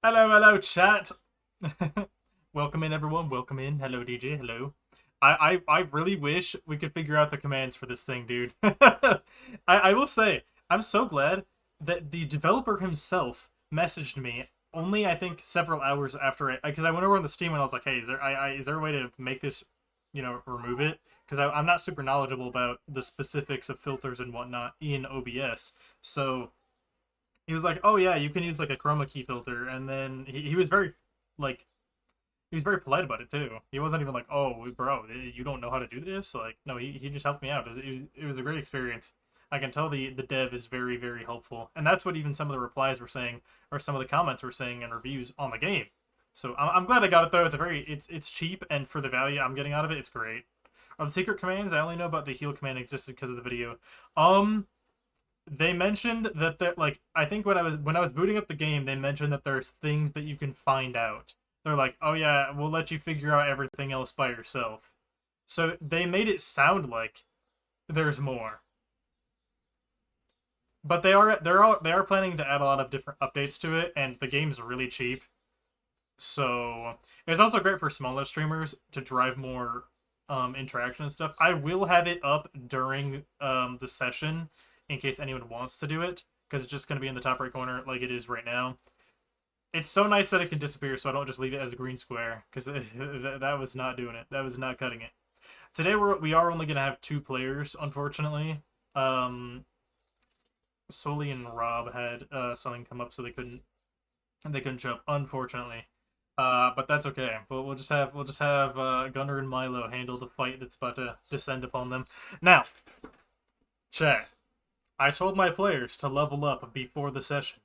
Hello, hello, chat. Welcome in, everyone. Welcome in. Hello, DJ. Hello. I really wish we could figure out the commands for this thing, dude. I will say, I'm so glad that the developer himself messaged me only, I think, several hours after it, because I went over on the Steam and I was like, hey, is there a way to make this, remove it? Because I'm not super knowledgeable about the specifics of filters and whatnot in OBS. So he was like, "Oh yeah, you can use like a chroma key filter," and then he was very like he was very polite about it too. He wasn't even like, "Oh, bro, you don't know how to do this." Like, no, he just helped me out. It was a great experience. I can tell the dev is very very helpful, and that's what even some of the replies were saying, or some of the comments were saying in reviews on the game. So I'm glad I got it though. It's cheap, and for the value I'm getting out of it, it's great. Are the secret commands? I only know about the heal command existed because of the video. They mentioned that like I think when I was booting up the game, they mentioned that there's things that you can find out. They're like, "Oh yeah, we'll let you figure out everything else by yourself." So they made it sound like there's more. But they are planning to add a lot of different updates to it, and the game's really cheap. So it's also great for smaller streamers to drive more interaction and stuff. I will have it up during the session in case anyone wants to do it, because it's just going to be in the top right corner like it is right now. It's so nice that it can disappear, so I don't just leave it as a green square, because that was not doing it. That was not cutting it. Today we are only going to have two players, unfortunately. Soli and Rob had something come up, so they couldn't show up, unfortunately. But that's okay. But we'll just have Gunnar and Milo handle the fight that's about to descend upon them. Now, chat. I told my players to level up before the session.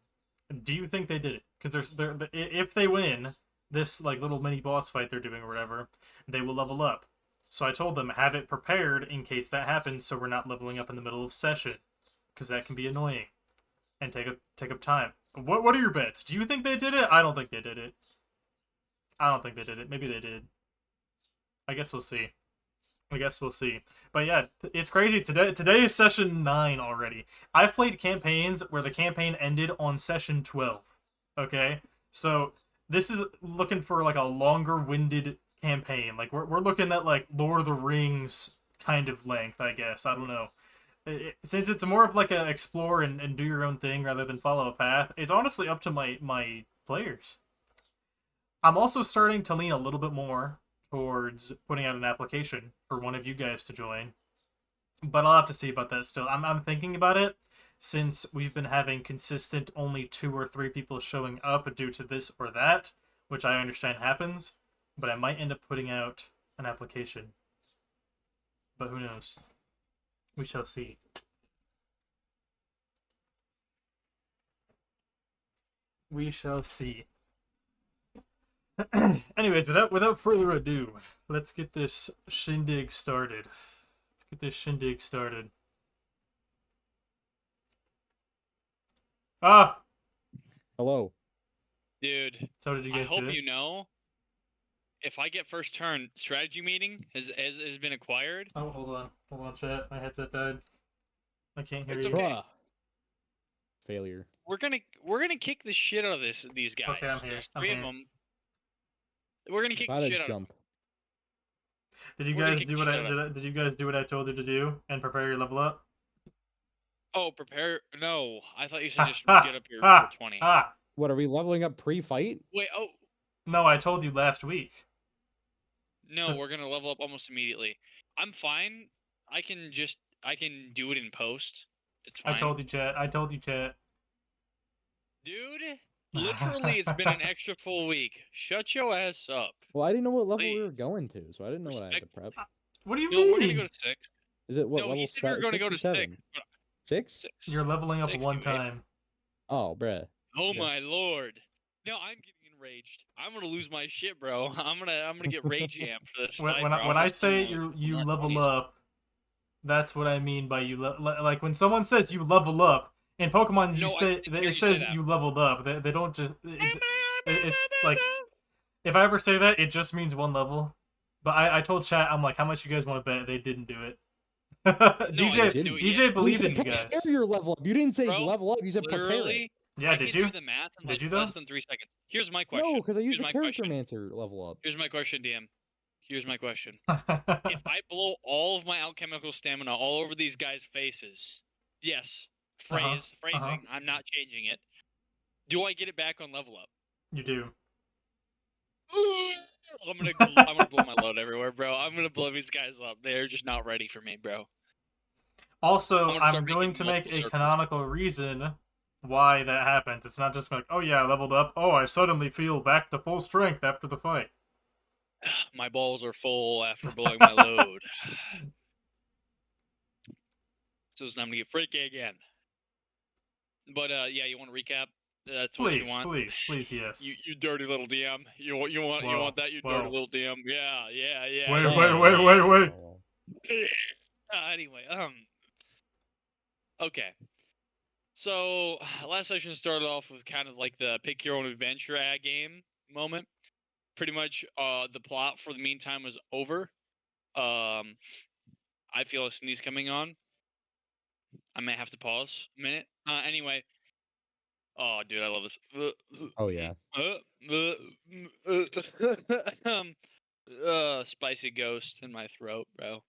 Do you think they did it? Because if they win this like little mini boss fight they're doing or whatever, they will level up. So I told them have it prepared in case that happens, so we're not leveling up in the middle of session, because that can be annoying and take up time. What are your bets? Do you think they did it? I don't think they did it. I don't think they did it. Maybe they did. I guess we'll see. I guess we'll see. But yeah, it's crazy. Today is session 9 already. I've played campaigns where the campaign ended on session 12. Okay? So this is looking for like a longer-winded campaign. Like we're looking at like Lord of the Rings kind of length, I guess. I don't know. Since it's more of like a explore and do your own thing rather than follow a path, it's honestly up to my players. I'm also starting to lean a little bit more towards putting out an application for one of you guys to join, but I'll have to see about that still. I'm thinking about it, since we've been having consistent only 2 or 3 people showing up due to this or that, which I understand happens, but I might end up putting out an application. But who knows? We shall see. We shall see. Anyways, without further ado, let's get this shindig started. Ah, Hello. Dude, so did you I guys hope do it? you know, if I get first turn, strategy meeting has been acquired. Oh, hold on, chat. My headset died. I can't hear It's you. okay. Bruh. Failure. We're gonna kick the shit out of these guys. Okay, I'm here. There's I'm 3 here. of them. We're gonna kick About the to shit out of them. jump. Did you We're gonna guys kick do the what shit I out of did? them. Did you guys do what I told you to do and prepare your level up? Oh, prepare. No, I thought you said Ha just ha get up your ha 20. ha! What, are we leveling up pre-fight? Wait, oh, No, I told you last week. no, To- we're gonna level up almost immediately. I'm fine. I can do it in post. It's I fine. told you, chat. I told you, chat. Dude, literally, it's been an extra full week. Shut your ass up. Well, I didn't know what level we Please. were going to, so I didn't know what I had to Respect. prep. What do you No, we're gonna go mean? to 6. Is it what, No, level he said we were going to 6 go or to 7? 6. But 6? 6. You're leveling up 6, one you idiot. time. Oh, bruh. Oh Okay. my lord. No, I'm getting enraged. I'm gonna lose my shit, bro. I'm gonna get rage amped for this fight, When bro. when I'm I gonna say spend you my level 20s. up, that's what I mean by like when someone says you level up in Pokemon. You No, I say didn't hear it you says say that. you leveled up. They don't just it's like if I ever say that, it just means one level. But I told chat, I'm like, how much you guys want to bet? They didn't do it. No, I DJ didn't didn't. do it yet. DJ Well, you believed said in you prepare guys. your level up. You didn't say Bro, level up. You said prepare it. literally, Yeah, I did can you? do the math in Did like you though? less than 3 seconds. Here's my question. No, because I used Here's the my character question. mancer level up. Here's my question, DM. Here's my question. If I blow all of my alchemical stamina all over these guys' faces, yes, Uh-huh. phrasing, I'm not changing it. Do I get it back on level up? You do. I'm gonna blow my load everywhere, bro. I'm gonna blow these guys up. They're just not ready for me, bro. Also, I'm gonna I'm start going making to make multiple a circles. canonical reason why that happens. It's not just like, oh yeah, I leveled up. Oh, I suddenly feel back to full strength after the fight. My balls are full after blowing my load. So it's time to get freaky again. But yeah, you want to recap? That's what you Please, want. please, please, yes. You dirty little DM. You Whoa, want that? You dirty whoa. little DM. Yeah. Wait, Yeah. wait. Anyway, okay. So last session started off with kind of like the pick your own adventure ad game moment. Pretty much, the plot for the meantime was over. I feel a sneeze coming on. I may have to pause a minute. Anyway. Oh, dude, I love this. Oh yeah. Spicy ghost in my throat, bro.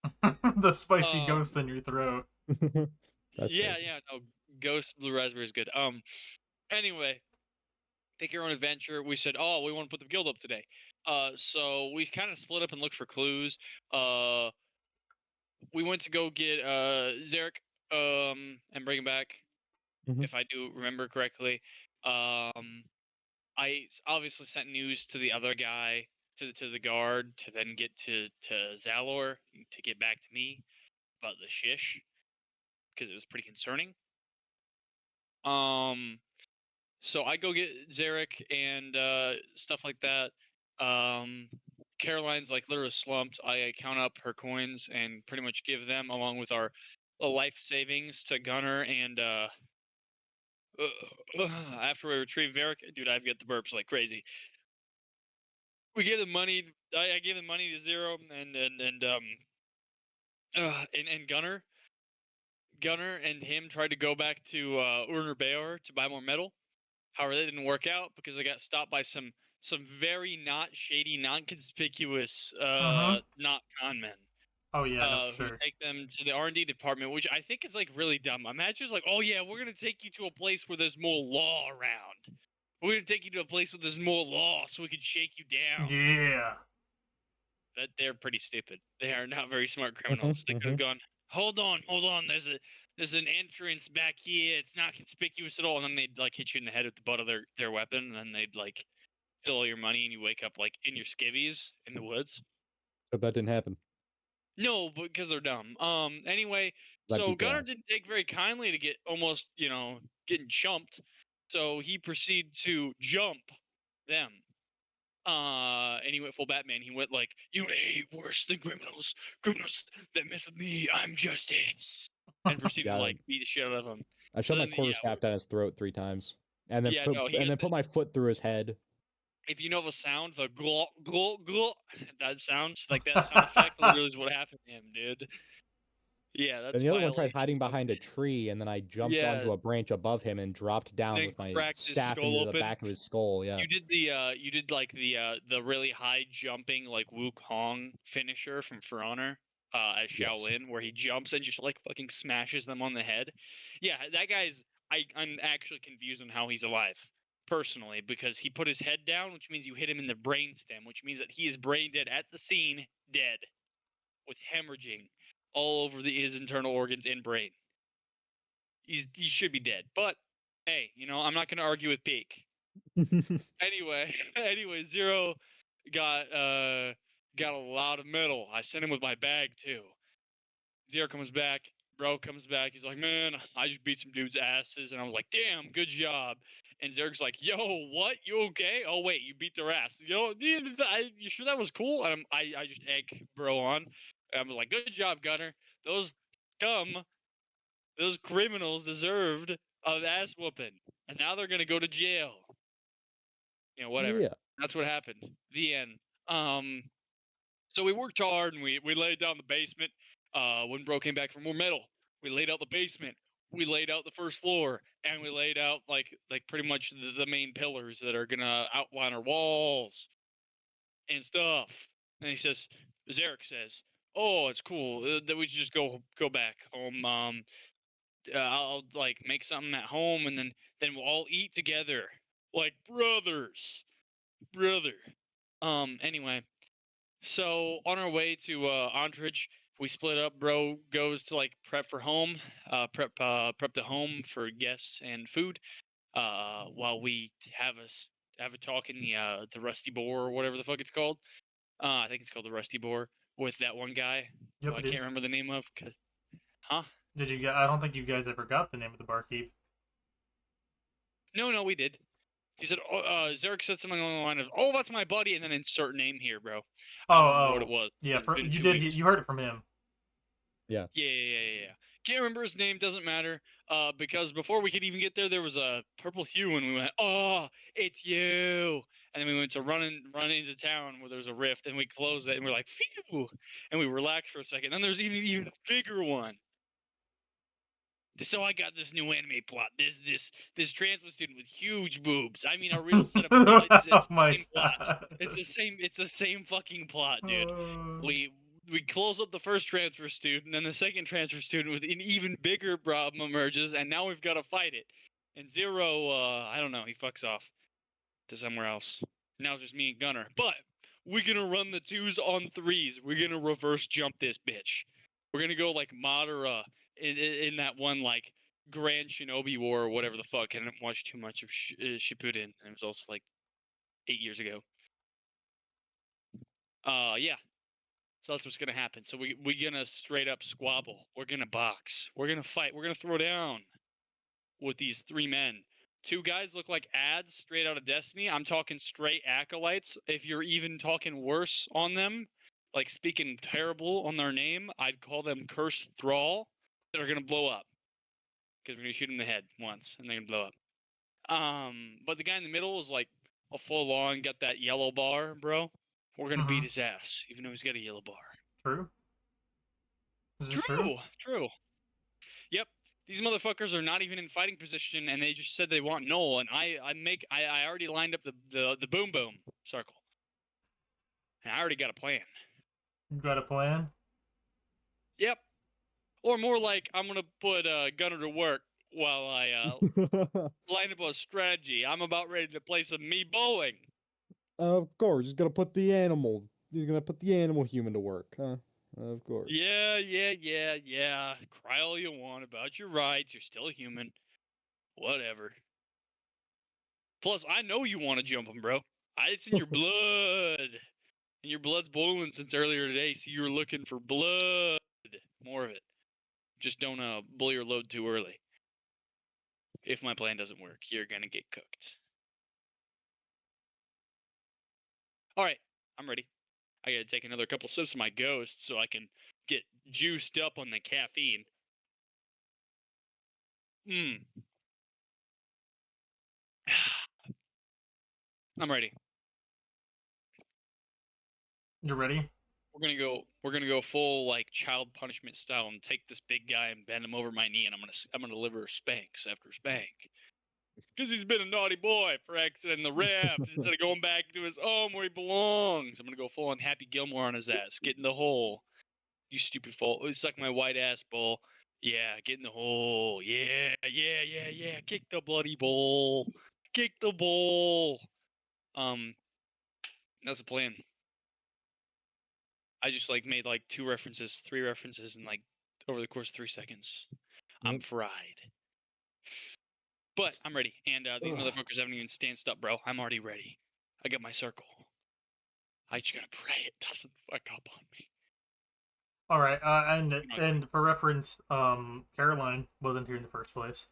The spicy ghost in your throat. That's yeah, crazy. no, ghost blue raspberry is good. Anyway, pick your own adventure. We said, oh, we want to put the guild up today. So we kind of split up and looked for clues. We went to go get Zarek, and bring him back, Mhm. if I do remember correctly. I obviously sent news to the other guy, to the guard, to then get to Zalor to get back to me about the shish, because it was pretty concerning. So I go get Zarek and stuff like that. Caroline's like literally slumped. I count up her coins and pretty much give them along with our life savings to Gunner and after we retrieve Varric, dude, I've got the burps like crazy. We gave the money. I gave the money to Zero and Gunner. Gunner and him tried to go back to Urner Bayor to buy more metal. However, that didn't work out because they got stopped by some very not shady, non conspicuous, not con men. Oh yeah, no, for Who sure. take them to the R&D department, which I think is like really dumb. Imagine it's like, oh yeah, we're gonna take you to a place where there's more law around. We're gonna take you to a place where there's more law, so we can shake you down. Yeah. That they're pretty stupid. They are not very smart criminals. They could have gone, hold on. There's an entrance back here. It's not conspicuous at all. And then they'd like hit you in the head with the butt of their weapon, and then they'd like steal all your money, and you wake up like in your skivvies in the woods. But that didn't happen. No, because they're dumb. Anyway, I so beat their Gunnar ass. didn't take very kindly to get almost, getting chumped. So he proceeded to jump them. And he went full Batman. He went like, "You hate worse than criminals. Criminals that mess with me. I'm justice." And proceeded to Yeah, like beat the shit out of him. I So shoved my then, yeah, quarterstaff down his throat 3 times, and then yeah, no, he got put my foot through his head. if you know the sound, the glot glot glot, that sound, like that sound effect, literally is what happened to him, dude. Yeah, And that's the other one tried violation hiding of behind a it. tree, and then I jumped Yeah, onto a branch above him and dropped down then with my cracked his staff skull into the open. back of his skull. Yeah. You did like the really high jumping like Wukong finisher from For Honor, as Yes. Shaolin, where he jumps and just like fucking smashes them on the head. Yeah, that guy's. I'm actually confused on how he's alive, personally, because he put his head down, which means you hit him in the brainstem, which means that he is brain dead at the scene, dead, with hemorrhaging all over his internal organs and brain. He should be dead, but hey, I'm not gonna argue with Peak. Anyway, Zero got got a lot of metal. I sent him with my bag too. Zero comes back, bro comes back. He's like, man, I just beat some dudes' asses, and I was like, damn, good job. And Zerek's like, yo, what? You okay? Oh wait, you beat their ass. You sure that was cool? And I just egg bro on. And I was like, good job, Gunner. Those scum, those criminals deserved an ass whooping, and now they're gonna go to jail. Whatever. Yeah. That's what happened. The end. So we worked hard and we laid down the basement. When Bro came back for more metal, we laid out the basement. we laid out the first floor, and we laid out like pretty much the main pillars that are gonna outline our walls and stuff. And Zarek says, "Oh, it's cool. That we should just go back home. I'll like make something at home, and then we'll all eat together like brothers, brother." Anyway, so on our way to Antridge, we split up. Bro goes to like prep for home, prep the home for guests and food. While we have a talk in the Rusty Boar or whatever the fuck it's called. I think it's called the Rusty Boar with that one guy who Yep, I it can't is. remember the name of. Huh? Did you get? I don't think you guys ever got the name of the barkeep. No, we did. He said, Zarek said something along the line of, "Oh, that's my buddy," and then insert name here, bro. I don't remember what it was. Yeah. It's been You 2 did. weeks. You heard it from him. Yeah. Can't remember his name. Doesn't matter. Because before we could even get there was a purple hue, and we went, "Oh, it's you!" And then we went to run into town where there's a rift, and we closed it, and we're like, "Phew!" And we relaxed for a second. Then there's even a bigger one. So I got this new anime plot. This transfer student with huge boobs. I mean, a real setup. Oh my plot. god. It's the same fucking plot, dude. We close up the first transfer student, and the second transfer student with an even bigger problem emerges, and now we've got to fight it. And Zero, I don't know, he fucks off to somewhere else. Now it's just me and Gunner. But we're gonna run the 2s on 3s. We're gonna reverse jump this bitch. We're gonna go like Madara in that one like Grand Shinobi War or whatever the fuck. I didn't watch too much of Shippuden. It was also like 8 years ago. Yeah. So that's what's gonna happen. So we're gonna straight up squabble. We're gonna box. We're gonna fight. We're gonna throw down with these 3 men. 2 guys look like ads straight out of Destiny. I'm talking straight acolytes. If you're even talking worse on them, like speaking terrible on their name, I'd call them cursed thrall. That are gonna blow up because we're gonna shoot them in the head once and they're gonna blow up. But the guy in the middle is like a full on, got that yellow bar, bro. We're gonna beat his ass, even though he's got a yellow bar. True. Is this true? True. Yep. These motherfuckers are not even in fighting position, and they just said they want Noel, and I already lined up the boom boom circle, and I already got a plan. You got a plan? Yep. Or more like, I'm gonna put Gunner to work while I line up a strategy. I'm about ready to play some me bowling. Of course, he's gonna put the animal. He's gonna put the animal human to work, huh? Of course. Yeah. Cry all you want about your rights. You're still a human. Whatever. Plus, I know you want to jump him, bro. It's in your blood. And your blood's boiling since earlier today, so you're looking for blood. More of it. Just don't blow your load too early. If my plan doesn't work, you're gonna get cooked. Alright, I'm ready. I gotta take another couple sips of my ghost so I can get juiced up on the caffeine. I'm ready. You ready? We're gonna go full like child punishment style and take this big guy and bend him over my knee, and I'm gonna deliver spanks after spank. Because he's been a naughty boy for exiting the raft instead of going back to his home where he belongs. I'm gonna go full on Happy Gilmore on his ass. Get in the hole. You stupid fool. Suck my white ass, bull. Yeah, get in the hole. Yeah. Kick the bloody bowl. Kick the bowl. That's the plan. I just like made like 3 references in like over the course of 3 seconds. Yep. I'm fried. But I'm ready. And these motherfuckers haven't even stanced up, bro. I'm already ready. I got my circle. I just gotta pray it doesn't fuck up on me. All right. And for reference, Caroline wasn't here in the first place,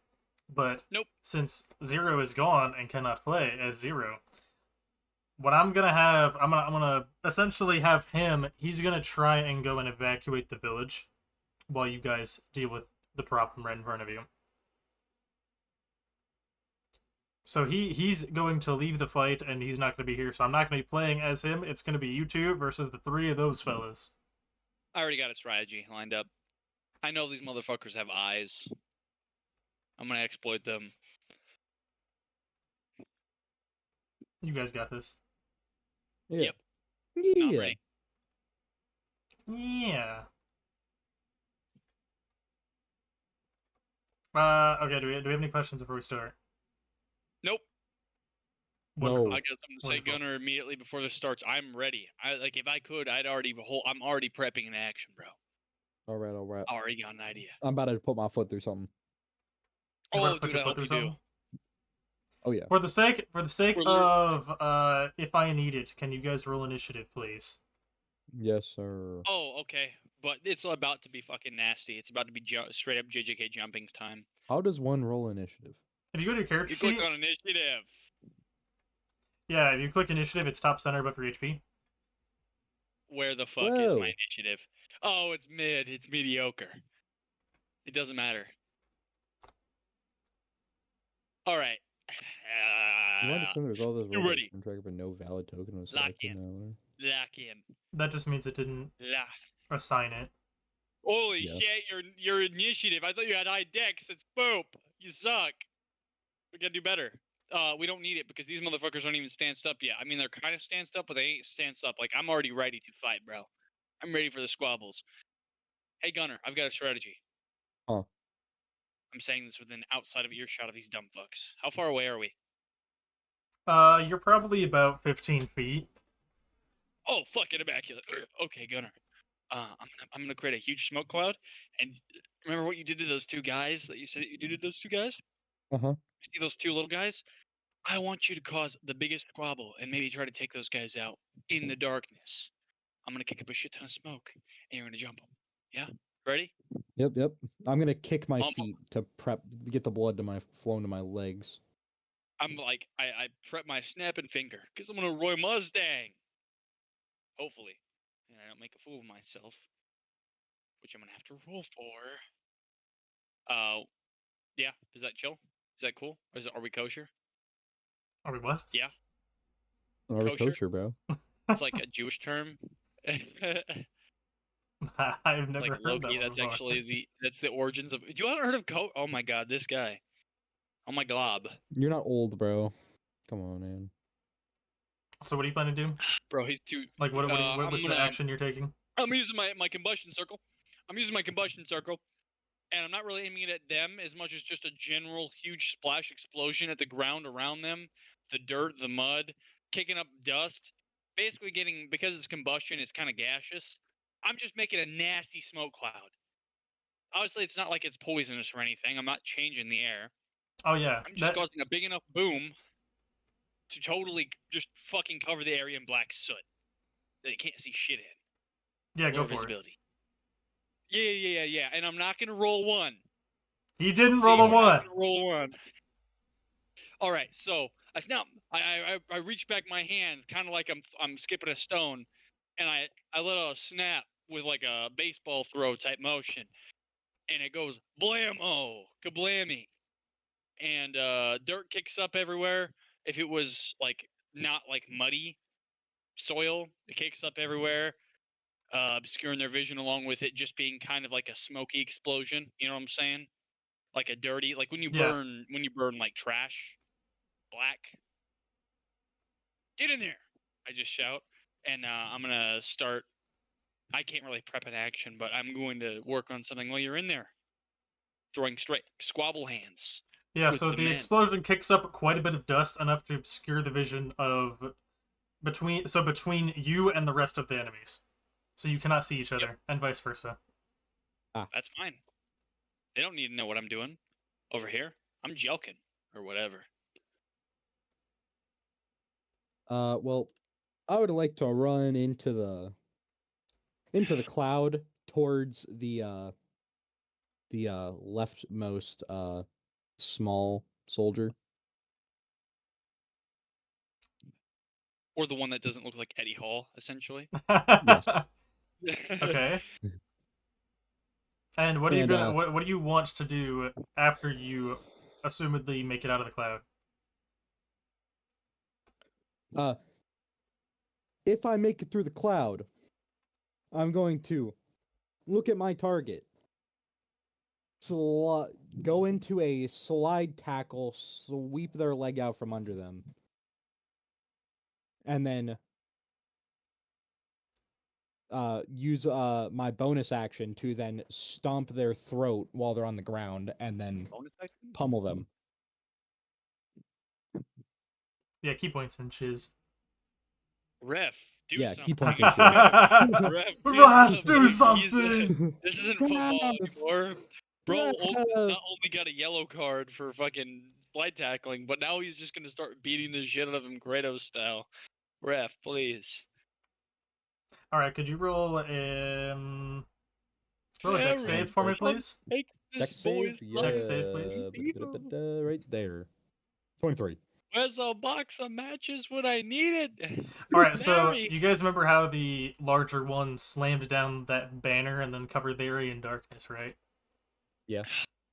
but nope. Since Zero is gone and cannot play as Zero, what I'm gonna essentially have him. He's gonna try and go and evacuate the village, while you guys deal with the problem right in front of you. So he's going to leave the fight, and he's not going to be here. So I'm not going to be playing as him. It's going to be you 2 versus the 3 of those fellas. I already got a strategy lined up. I know these motherfuckers have eyes. I'm gonna exploit them. You guys got this. Yeah. Yep. I'm Yeah. ready. Yeah. Okay, do we have any questions before we start? Nope. Wonderful. No. I got something to say, Wonderful. Gunner, immediately before this starts. I'm ready. If I could, I'm already prepping an action, bro. All right. All right. Already got an idea. I'm about to put my foot through something. You're about Oh, to put dude, your I foot hope through you do. something? Oh yeah. For the sake We're literally- of if I need it, can you guys roll initiative, please? Yes, sir. Oh, okay. But it's about to be fucking nasty. It's about to be straight up JJK jumping's time. How does one roll initiative? If you go to your character You sheet, click on initiative. yeah, if you click initiative, it's top center above your HP. Where the fuck is Whoa. my initiative? Oh, it's mid. It's mediocre. It doesn't matter. All right. You understand there's all those you roles ready? that track but no valid token was Lock selected in. now. Lock in. That just means it didn't Lock. assign it. Holy Yes. shit, your initiative. I thought you had high dex. It's boop. You suck. We gotta do better. We don't need it because these motherfuckers don't even stand up yet. I mean, they're kind of stand up, but they ain't stand up. Like, I'm already ready to fight, bro. I'm ready for the squabbles. Hey, Gunner, I've got a strategy. Huh. I'm saying this within outside of earshot of these dumb fucks. How far away are we? You're probably about 15 feet. Oh, fucking immaculate. Okay, Gunner. I'm gonna create a huge smoke cloud, and remember what you did to those two guys that you said you did to those two guys? Uh-huh. See those two little guys? I want you to cause the biggest squabble and maybe try to take those guys out in the darkness. I'm gonna kick up a shit ton of smoke, and you're gonna jump them. Yeah, ready? Yep, yep. I'm gonna kick my Um, feet to get the blood to my flowing to my legs. I'm like, I prep my snapping finger because I'm gonna Roy Mustang. Hopefully, and I don't make a fool of myself, which I'm gonna have to roll for. Yeah. Is that chill? Is that cool? Are we kosher? Are we what? Yeah. Are we Kosher? kosher, bro? It's like a Jewish term. I've never Like heard Loki. that one That's before. actually the origins of. You haven't heard of Oh my god, this guy. Oh my glob, You're not old, bro. Come on, man. So what are you planning to do? bro. He's too. Like, what's the gonna. action you're taking? I'm using my combustion circle. I'm using my combustion circle, and I'm not really aiming it at them as much as just a general huge splash explosion at the ground around them, the dirt, the mud, kicking up dust. Basically, because it's combustion, it's kind of gaseous. I'm just making a nasty smoke cloud. Obviously, it's not like it's poisonous or anything. I'm not changing the air. Oh yeah, I'm just causing a big enough boom to totally just fucking cover the area in black soot that it can't see shit in. yeah, Lower go for it. visibility. Yeah. And I'm not gonna roll one. He didn't See, roll a I'm not one. gonna roll one. All right, so I snap. I reach back my hand, kind of like I'm skipping a stone, and I let out a snap with like a baseball throw type motion, and it goes blammo, kablammy, and dirt kicks up everywhere. If it was like not like muddy soil, it kicks up everywhere, obscuring their vision, along with it just being kind of like a smoky explosion. You know what I'm saying? Like a dirty, like when you Yeah. burn like trash, black. Get in there! I just shout, and I'm gonna start. I can't really prep an action, but I'm going to work on something while you're in there. Throwing straight squabble hands. Yeah, with so the the men. explosion kicks up quite a bit of dust, enough to obscure the vision of between you and the rest of the enemies. So you cannot see each other, and vice versa. That's fine. They don't need to know what I'm doing over here. I'm jelking or whatever. Well, I would like to run into the cloud towards the leftmost small soldier. Or the one that doesn't look like Eddie Hall, essentially. Yes. Okay. And what are you And, gonna what do you want to do after you assumedly make it out of the cloud? If I make it through the cloud, I'm going to look at my target go into a slide tackle, sweep their leg out from under them, and then use my bonus action to then stomp their throat while they're on the ground, and then Bonus action? pummel them. Yeah, key points and shiz. Ref, do Yeah, something. key points and shiz. Ref, do He's something! this isn't football Ref! anymore. Bro Ref! not only got a yellow card for fucking slide tackling, but now he's just gonna start beating the shit out of him Kratos style. Ref, please. All right, could you roll roll a deck save for me, please? Take Deck this save? boy's Yeah. life. Dex save, please. Right there. 23. Where's a box of matches when I need it? All right, so Mary. you guys remember how the larger one slammed down that banner and then covered the area in darkness, right? Yeah.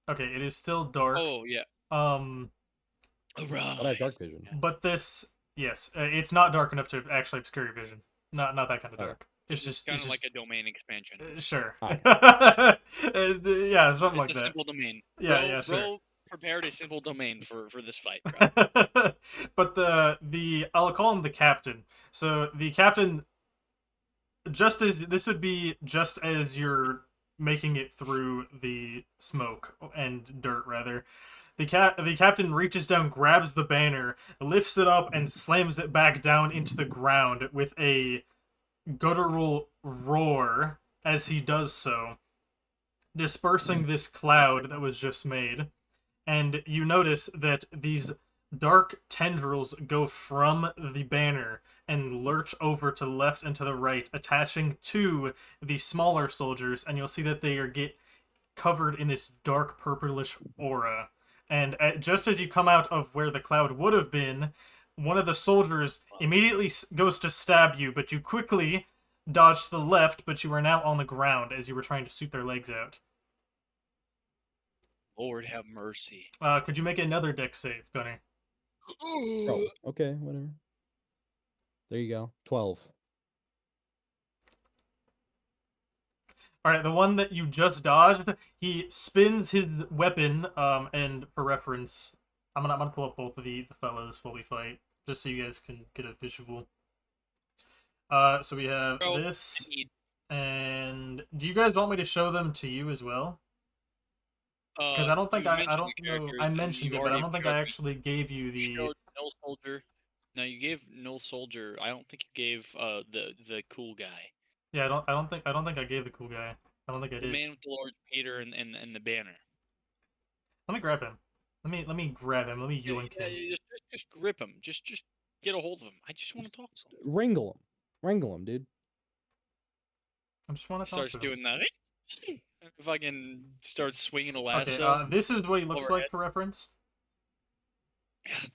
Okay, it is still dark. Oh yeah. Um, But I have dark vision. but this, yes, it's not dark enough to actually obscure your vision. Not that kind of Okay. dark. It's just kind it's of just, like a domain expansion. sure. Alright. Yeah, something like It's a that. simple domain. Yeah, sure. Bro prepared a simple domain for this fight, bro. But the I'll call him the captain. So the captain, just as this would be just as you're making it through the smoke and dirt, rather. The captain reaches down, grabs the banner, lifts it up, and slams it back down into the ground with a guttural roar as he does so, dispersing this cloud that was just made. And you notice that these dark tendrils go from the banner and lurch over to the left and to the right, attaching to the smaller soldiers, and you'll see that they get covered in this dark purplish aura. And just as you come out of where the cloud would have been, one of the soldiers immediately goes to stab you, but you quickly dodge to the left, but you are now on the ground as you were trying to sweep their legs out. Lord have mercy. Could you make another deck save, Gunny? Oh, okay, whatever. There you go. 12. All right, the one that you just dodged, he spins his weapon, and for reference, I'm gonna pull up both of the fellows while we fight, just so you guys can get a visual. So we have this, and do you guys want me to show them to you as well? Because I don't think I don't know. I mentioned it, but I don't think I actually gave you the. Null Soldier. No, you gave Null Soldier. I don't think you gave the cool guy. Yeah, I don't think I gave the cool guy. I don't think I did. The man with the large Peter and the banner. Let me grab him. Let me grab him. Let me yoink him. Just grip him. Just get a hold of him. I just want to talk to him. Wrangle him, dude. I just want to talk Starts to him. doing that. Fucking starts swinging a lasso. Okay, this is what he looks overhead. like for reference.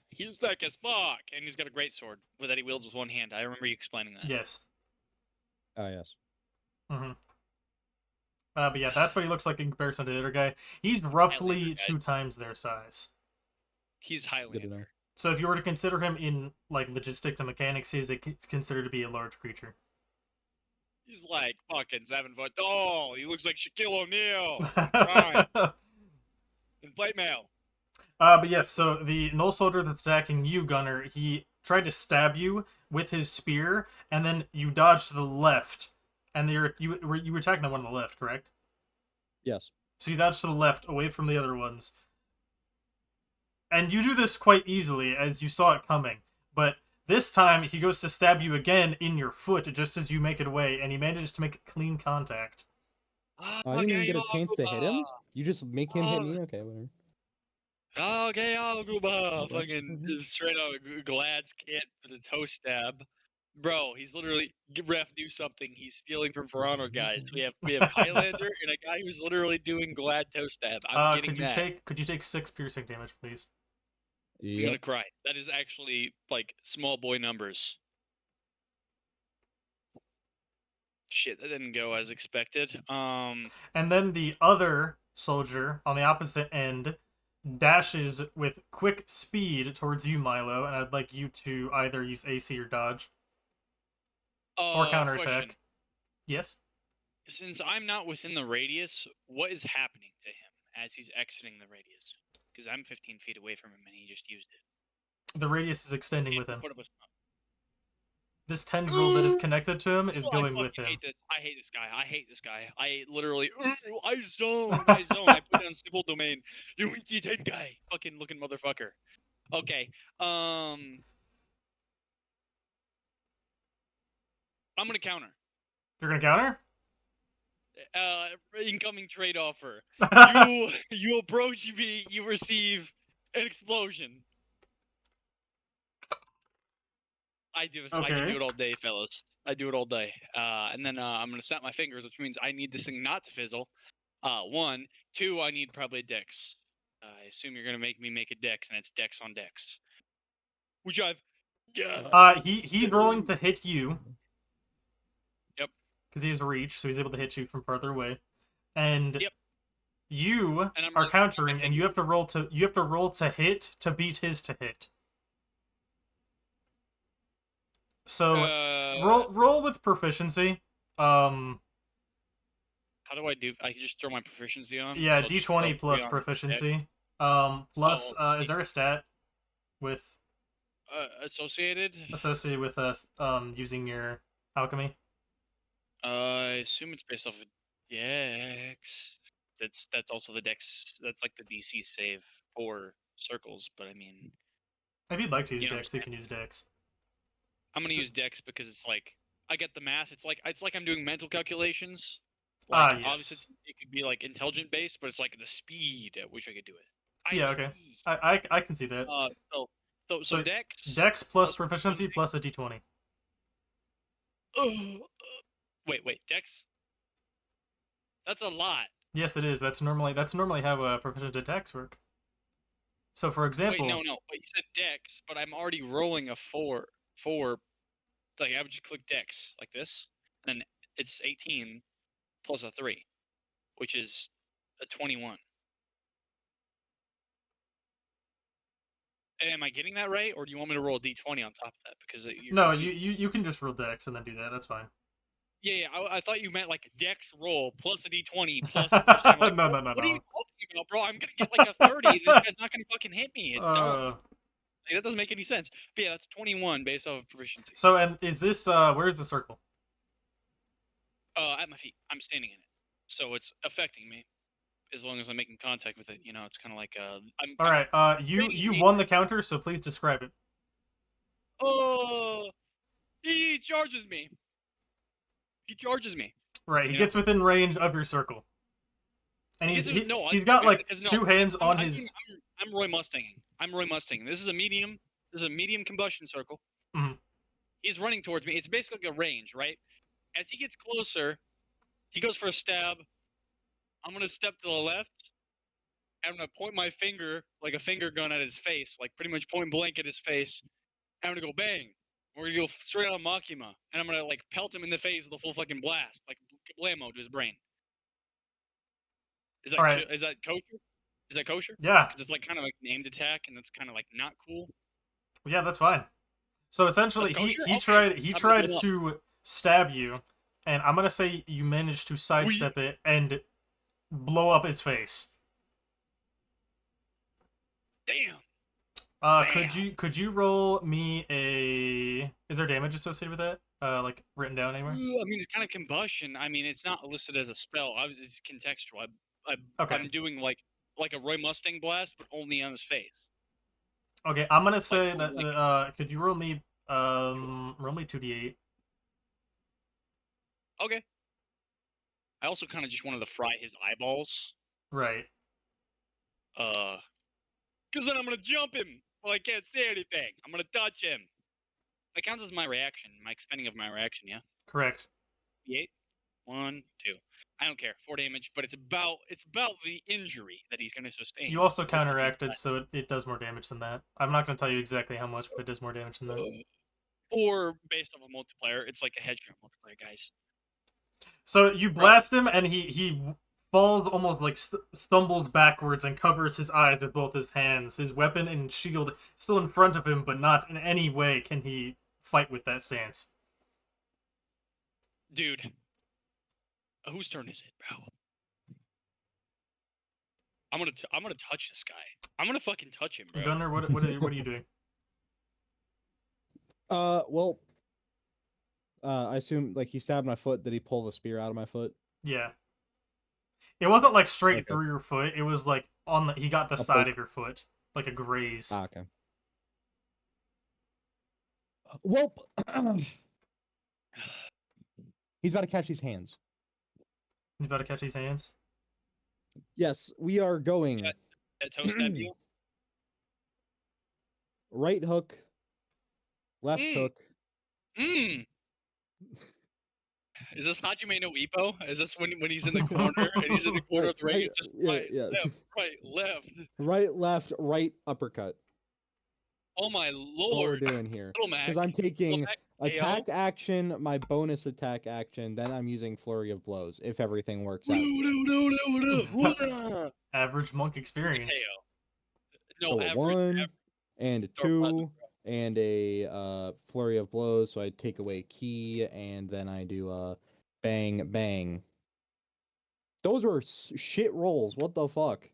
He's like as fuck, and he's got a great sword that he wields with one hand. I remember you explaining that. Yes. Oh, yes. Mm-hmm. But yeah, that's what he looks like in comparison to the other guy. He's roughly 2 times their size. He's Good to know. Highlander. So if you were to consider him in like logistics and mechanics, he's considered to be a large creature. He's like fucking 7 foot tall. He looks like Shaquille O'Neal. Right. In plate mail. But yes, so the Null Soldier that's attacking you, Gunner, he tried to stab you with his spear, and then you dodged to the left, and you were attacking the one on the left, correct? Yes. So you dodged to the left, away from the other ones. And you do this quite easily, as you saw it coming. But this time, he goes to stab you again in your foot, just as you make it away, and he manages to make clean contact. I didn't even get a chance to hit him? You just make him hit me? Okay, whatever. Okay, Alguba. Fucking just straight out of Glad's kit for the toe stab. Bro, he's literally ref do something. He's stealing from Verano guys. We have Highlander and a guy who's literally doing Glad toe stab. I'm getting that. Could you take 6 piercing damage, please? I'm gonna cry. That is actually like small boy numbers. Shit, that didn't go as expected. And then the other soldier on the opposite end dashes with quick speed towards you, Milo, and I'd like you to either use AC or dodge. Or counterattack. Question. Yes? Since I'm not within the radius, what is happening to him? as he's exiting the radius. Because I'm 15 feet away from him and he just used it. The radius is extending with And him. put up a stun. This tendril that is connected to him is I going with fucking him. hate this. I hate this guy. I hate this guy. I literally, I zone. I zone. I put down simple domain. You dead guy. Fucking looking motherfucker. Okay. I'm gonna counter. You're gonna counter? Incoming trade offer. You approach me. You receive an explosion. I do. I can do it all day, fellas. I do it all day. And then I'm gonna snap my fingers, which means I need this thing not to fizzle. 1, 2. I need probably a dex. I assume you're gonna make me make a dex, and it's dex on dex. Which I've. He's rolling to hit you. Yep. Because he has reach, so he's able to hit you from further away. And Yep. you are countering, and you have to roll to hit to beat his to hit. So roll with proficiency. How do I do? I can just throw my proficiency on. Yeah, so D20 plus proficiency. Plus, is there a stat with associated with using your alchemy? I assume it's based off of dex. That's also the dex. That's like the DC save for circles. But I mean, if you'd like to use dex, you can use dex. I'm gonna use dex because it's like I get the math. It's like I'm doing mental calculations. Like yes. Obviously it could be like intelligent based, but it's like the speed at which I could do it. Yeah, okay. I can see that. So dex. Dex plus proficiency plus a D20. Wait, dex. That's a lot. Yes, it is. That's normally how proficient attacks work. So, for example, Wait, no. But you said dex, but I'm already rolling a 4. Like I would just click dex like this, and it's 18 plus a 3, which is a 21. Am I getting that right, or do you want me to roll a d20 on top of that? Because no, you can just roll dex and then do that. That's fine. Yeah. I thought you meant like a dex roll plus a d20 plus. Like, no. What are you talking about, bro? I'm gonna get like a 30. This guy's not gonna fucking hit me. It's dumb. Like, that doesn't make any sense. But yeah, that's 21 based off of proficiency. So, and is this where's the circle? At my feet. I'm standing in it, so it's affecting me. As long as I'm making contact with it, it's kind of like All right. You won the counter, so please describe it. Oh, he charges me. Right. He gets within range of your circle, and he's got like two hands on his. I'm Roy Mustanging. This is a medium combustion circle. Mm-hmm. He's running towards me. It's basically like a range, right? As he gets closer, he goes for a stab. I'm gonna step to the left. I'm gonna point my finger like a finger gun at his face, like pretty much point blank at his face. And I'm gonna go bang. We're gonna go straight on Makima, and I'm gonna like pelt him in the face with a full fucking blast, like blammo to his brain. Is that right. Is that kosher? Is that kosher? Yeah. Because it's like kind of like named attack, and that's kind of like not cool. Yeah, that's fine. So essentially, he tried to stab you, and I'm gonna say you managed to sidestep it and blow up his face. Damn. Could you roll me a? Is there damage associated with that? Like written down anywhere? I mean, it's kind of combustion. I mean, it's not listed as a spell. It's contextual. I'm doing like a Roy Mustang blast, but only on his face. Okay, I'm gonna say that. Could you roll me 2d8? Okay. I also kind of just wanted to fry his eyeballs. Right. Because then I'm gonna jump him. Well, I can't say anything. I'm gonna touch him. That counts as my reaction, my expending of my reaction, yeah? Correct. 8, 1, 2. I don't care. 4 damage, but it's about the injury that he's gonna sustain. You also counteracted, so it does more damage than that. I'm not gonna tell you exactly how much, but it does more damage than that. Or based off a multiplier, it's like a headshot multiplier, guys. So you blast him, and he falls, almost like stumbles backwards and covers his eyes with both his hands. His weapon and shield still in front of him, but not in any way can he fight with that stance. Dude. Whose turn is it, bro? I'm gonna touch this guy. I'm gonna fucking touch him, bro. Gunner, what are you doing? Well, I assume like he stabbed my foot. Did he pull the spear out of my foot? Yeah. It wasn't like straight Okay. through your foot. It was like he got the A side poke. of your foot, like a graze. Ah, okay. Well, he's about to catch these hands. He's about to catch these hands. Yes, we are going. That toe stab you? Right hook, left hook. Is this Hajime no Ippo? Is this when he's in the corner and he's in the corner of the ring? It's just right, left. Right, left, right, uppercut. Oh my That's what we're lord! doing here. Little Mac. Because I'm taking Mac, attack action, my bonus attack action, then I'm using flurry of blows if everything works out. Average monk experience. No, So a average, 1 and a Dark 2 and a flurry of blows. So I take away key and then I do a bang bang. Those were shit rolls. What the fuck?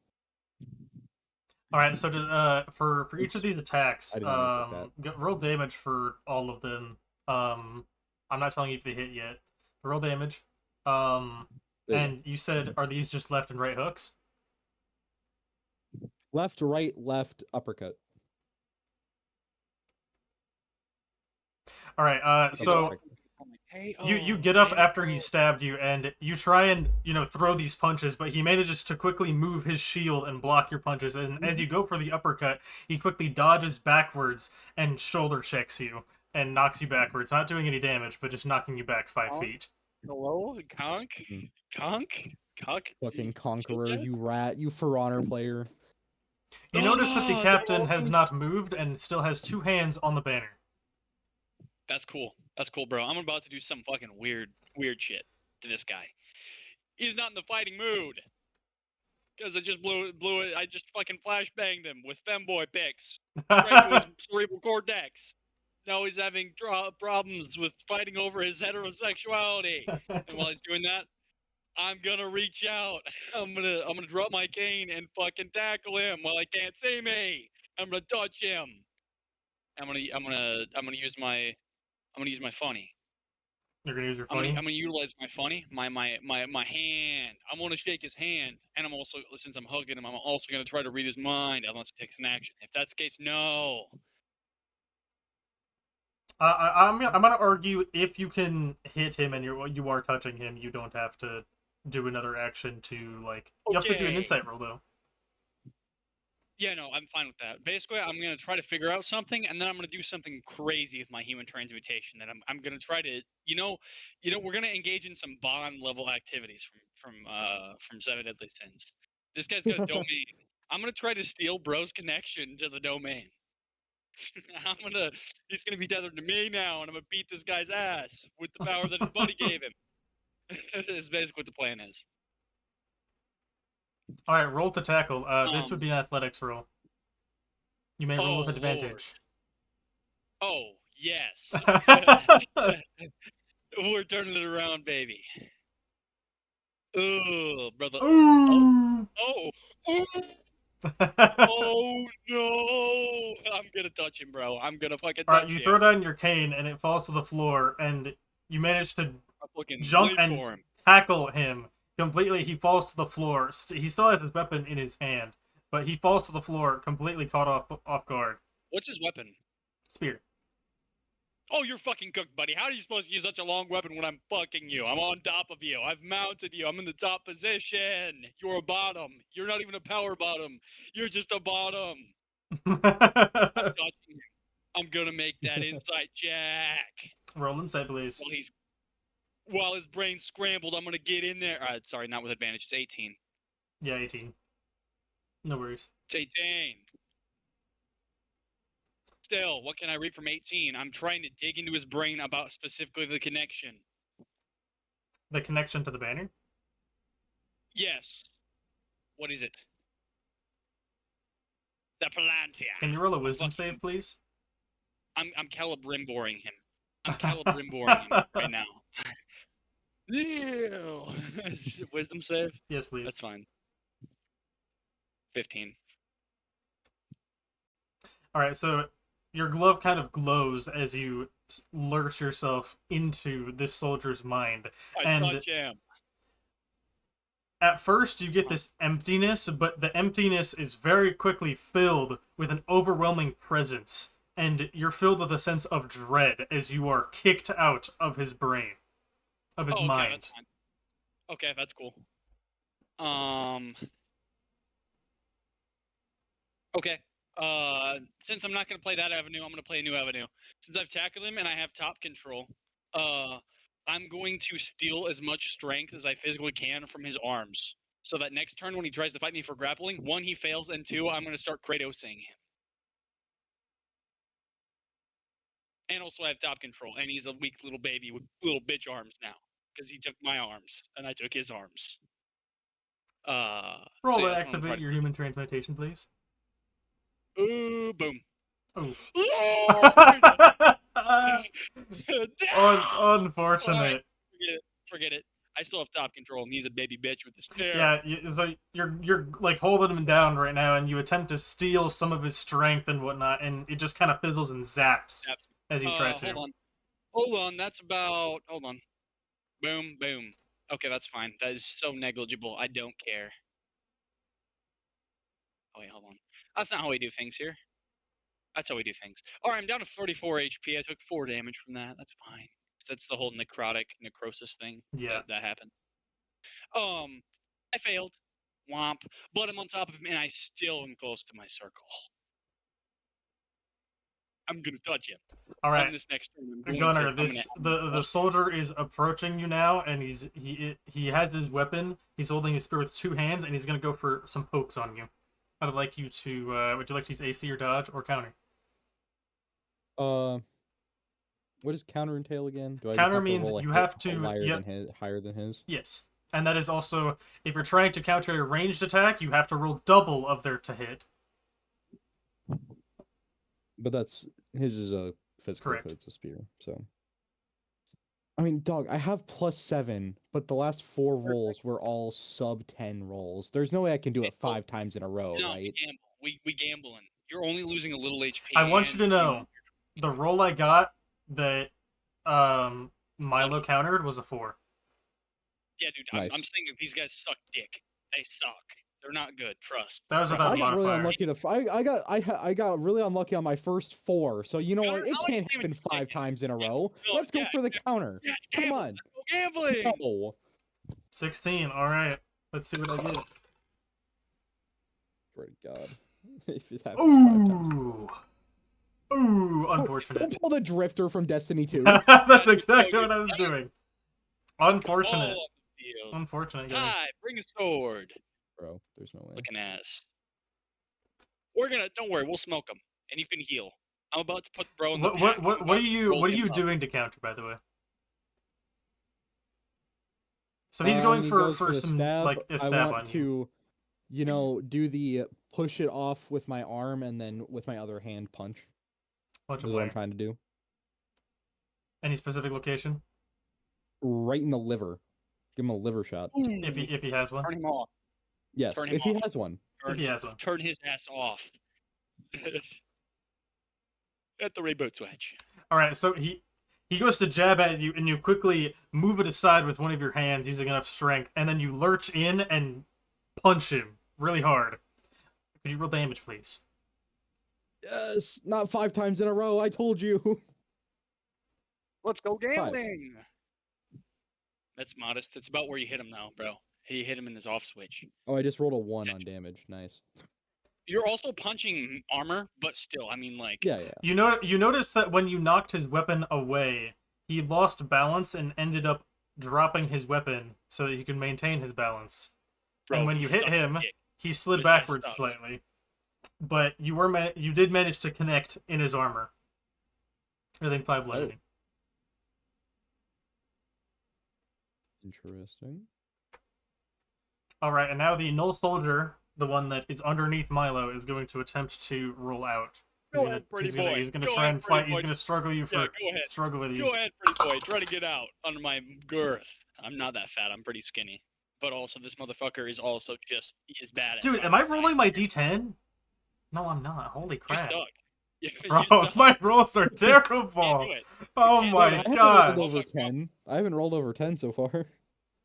All right, so for each of these attacks, I did not mean to roll damage for all of them. I'm not telling you if they hit yet. Roll damage. And you said, are these just left and right hooks? Left, right, left, uppercut. All right. So you get up after he stabbed you, and you try and throw these punches, but he manages to quickly move his shield and block your punches. And as you go for the uppercut, he quickly dodges backwards and shoulder checks you and knocks you backwards, not doing any damage, but just knocking you back 5 feet. Hello, Conk? Fucking conqueror, you rat, you For Honor player. You notice that the captain has not moved and still has 2 hands on the banner. That's cool. That's cool, bro. I'm about to do some fucking weird shit to this guy. He's not in the fighting mood. Because I just blew it. I just fucking flashbanged him with femboy pics. Right to his cerebral cortex. Now he's having problems with fighting over his heterosexuality. And while he's doing that, I'm gonna reach out. I'm gonna drop my cane and fucking tackle him while he can't see me. I'm gonna touch him. I'm gonna use my funny. You're gonna use your funny? I'm gonna utilize my funny, my hand. I'm gonna shake his hand, and I'm also, since I'm hugging him, I'm also gonna try to read his mind unless he takes an action. If that's the case, no. I'm gonna argue if you can hit him and you are touching him, you don't have to do another action to you have to do an insight roll though. Yeah, no, I'm fine with that. Basically, I'm gonna try to figure out something, and then I'm gonna do something crazy with my human transmutation. That I'm gonna try to, we're gonna engage in some bond level activities from Seven Deadly Sins. This guy's got a domain. I'm gonna try to steal Bro's connection to the domain. He's gonna be tethered to me now, and I'm gonna beat this guy's ass with the power that his buddy gave him. That's basically what the plan is. All right, roll to tackle. This would be an athletics roll. You may roll with advantage. Lord. Oh, yes. We're turning it around, baby. Oh, brother. Ooh. Oh, no. I'm gonna touch him, bro. I'm gonna fucking touch him. Alright, you throw down your cane and it falls to the floor, and you manage to jump and tackle him completely. He falls to the floor. He still has his weapon in his hand, but he falls to the floor completely caught off guard. What's his weapon? Spear. Oh, you're fucking cooked, buddy. How are you supposed to use such a long weapon when I'm fucking you? I'm on top of you. I've mounted you. I'm in the top position. You're a bottom. You're not even a power bottom. You're just a bottom. I'm gonna make that insight check. Roll insight, please. While his brain's scrambled, I'm gonna get in there. Sorry, not with advantage. It's 18. Yeah, 18. No worries. It's 18. Still, what can I read from 18? I'm trying to dig into his brain about specifically the connection. The connection to the banner? Yes. What is it? The Palantir. Can you roll a wisdom save, please? I'm calibrimboring him. I'm calibrimboring him right now. Wisdom save? Yes, please. That's fine. 15. All right, so your glove kind of glows as you lurch yourself into this soldier's mind, I and touch him. at first you get this emptiness, but the emptiness is very quickly filled with an overwhelming presence, and you're filled with a sense of dread as you are kicked out of his brain, of his Okay, mind. that's fine. Okay, that's cool. Okay. Since I'm not gonna play that avenue, I'm gonna play a new avenue. Since I've tackled him and I have top control, I'm going to steal as much strength as I physically can from his arms. So that next turn when he tries to fight me for grappling, 1, he fails, and 2, I'm gonna start Kratosing him. And also I have top control, and he's a weak little baby with little bitch arms now. Because he took my arms, and I took his arms. Roll so yeah, to that's what I'm activate trying your human transmutation, please. to... Ooh, boom. Oof. Oh, Unfortunate. Forget it. I still have top control, and he's a baby bitch with the stare. Yeah, so you're like holding him down right now, and you attempt to steal some of his strength and whatnot, and it just kind of fizzles and zaps as you try to. Hold on. That's about. Hold on. Boom, boom. Okay, that's fine. That is so negligible. I don't care. Oh wait, hold on. That's not how we do things here. That's how we do things. All right, I'm down to 44 HP. I took 4 damage from that. That's fine. That's the whole necrosis thing. Yeah. That happened. I failed. Womp. But I'm on top of him, and I still am close to my circle. I'm gonna touch him. All right, on this next turn, Gunner. The soldier is approaching you now, and he has his weapon. He's holding his spear with 2 hands, and he's gonna go for some pokes on you. I'd like you to. Would you like to use AC or dodge or counter? What does counter entail again? Do I Counter have means to roll you have to higher than his? Yes, and that is also if you're trying to counter a ranged attack, you have to roll double of their to hit. But his is a physical, Correct. but it's a spear. So, I mean, dog, I have +7, but the last 4 rolls were all sub 10 rolls. There's no way I can do it 5 times in a row, no, right? we gambling. You're only losing a little HP. I want you to know the roll I got that Milo countered was a 4. Yeah, dude, Nice. I'm saying that these guys suck dick. They suck. They're not good. Trust. That was without I got really modifier. unlucky. I got really unlucky on my first 4. So you know what? It Alex can't even happen 5 times in a row. No, Let's go for the counter. Yeah, Come on. let's go gambling. No. 16. All right. Let's see what I get. Swear to God. If it happens 5 times. Ooh, unfortunate. Don't pull the drifter from Destiny 2. That's exactly what I was doing. Unfortunate. Unfortunate, guy. Hi, bring a sword. Bro, there's no way. Looking ass. We're gonna. Don't worry, we'll smoke them, and you can heal. I'm about to put bro in the pack. What are you doing to counter, by the way? So he's going for some stab. like a stab I want on to, do the push it off with my arm and then with my other hand punch. Punch That's what I'm trying to do. Any specific location? Right in the liver. Give him a liver shot. If he has one. Turn him off. Yes, if he has one. If he has one. Turn his ass off. At the reboot switch. All right, so he goes to jab at you, and you quickly move it aside with one of your hands using enough strength, and then you lurch in and punch him really hard. Could you roll damage, please? Yes, not 5 times in a row. I told you. Let's go gambling. 5. That's modest. It's about where you hit him now, bro. He hit him in his off switch. Oh, I just rolled a 1 on damage. Nice. You're also punching armor, but still, I mean, like... Yeah. You notice that when you knocked his weapon away, he lost balance and ended up dropping his weapon so that he could maintain his balance. Bro, and when you hit him, he slid backwards slightly. But you did manage to connect in his armor. I think 5 bludgeoning. Interesting. All right, and now the null soldier, the one that is underneath Milo, is going to attempt to roll out. He's gonna try and fight. He's gonna struggle with you. Go ahead, pretty boy. Try to get out under my girth. I'm not that fat. I'm pretty skinny. but also this motherfucker is also just he is bad at Dude, am I rolling my D10? No, I'm not. Holy You crap. suck. You Bro, suck. my rolls are You can't terrible. do it. Oh can't Dude, do my I it. haven't gosh. rolled over 10. I haven't rolled over 10 so far.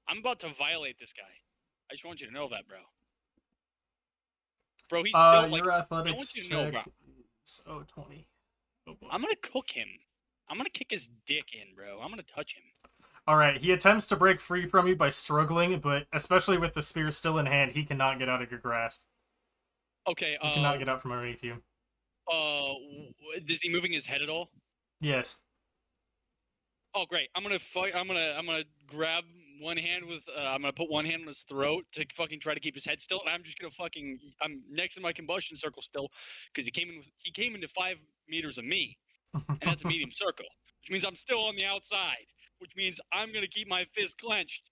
I'm about to violate this guy. I just want you to know that, bro. Bro, he's still like. Your I athletics want you to know, check bro. is 20. Oh boy. I'm gonna cook him. I'm gonna kick his dick in, bro. I'm gonna touch him. Alright, he attempts to break free from you by struggling, but especially with the spear still in hand, he cannot get out of your grasp. Okay. He cannot get out from underneath you. Is he moving his head at all? Yes. Oh, great. I'm gonna fight. I'm gonna grab one hand with. I'm gonna put one hand on his throat to fucking try to keep his head still, and I'm just gonna fucking. I'm next in my combustion circle still, because he came into 5 meters of me, and that's a medium circle, which means I'm still on the outside, which means I'm gonna keep my fist clenched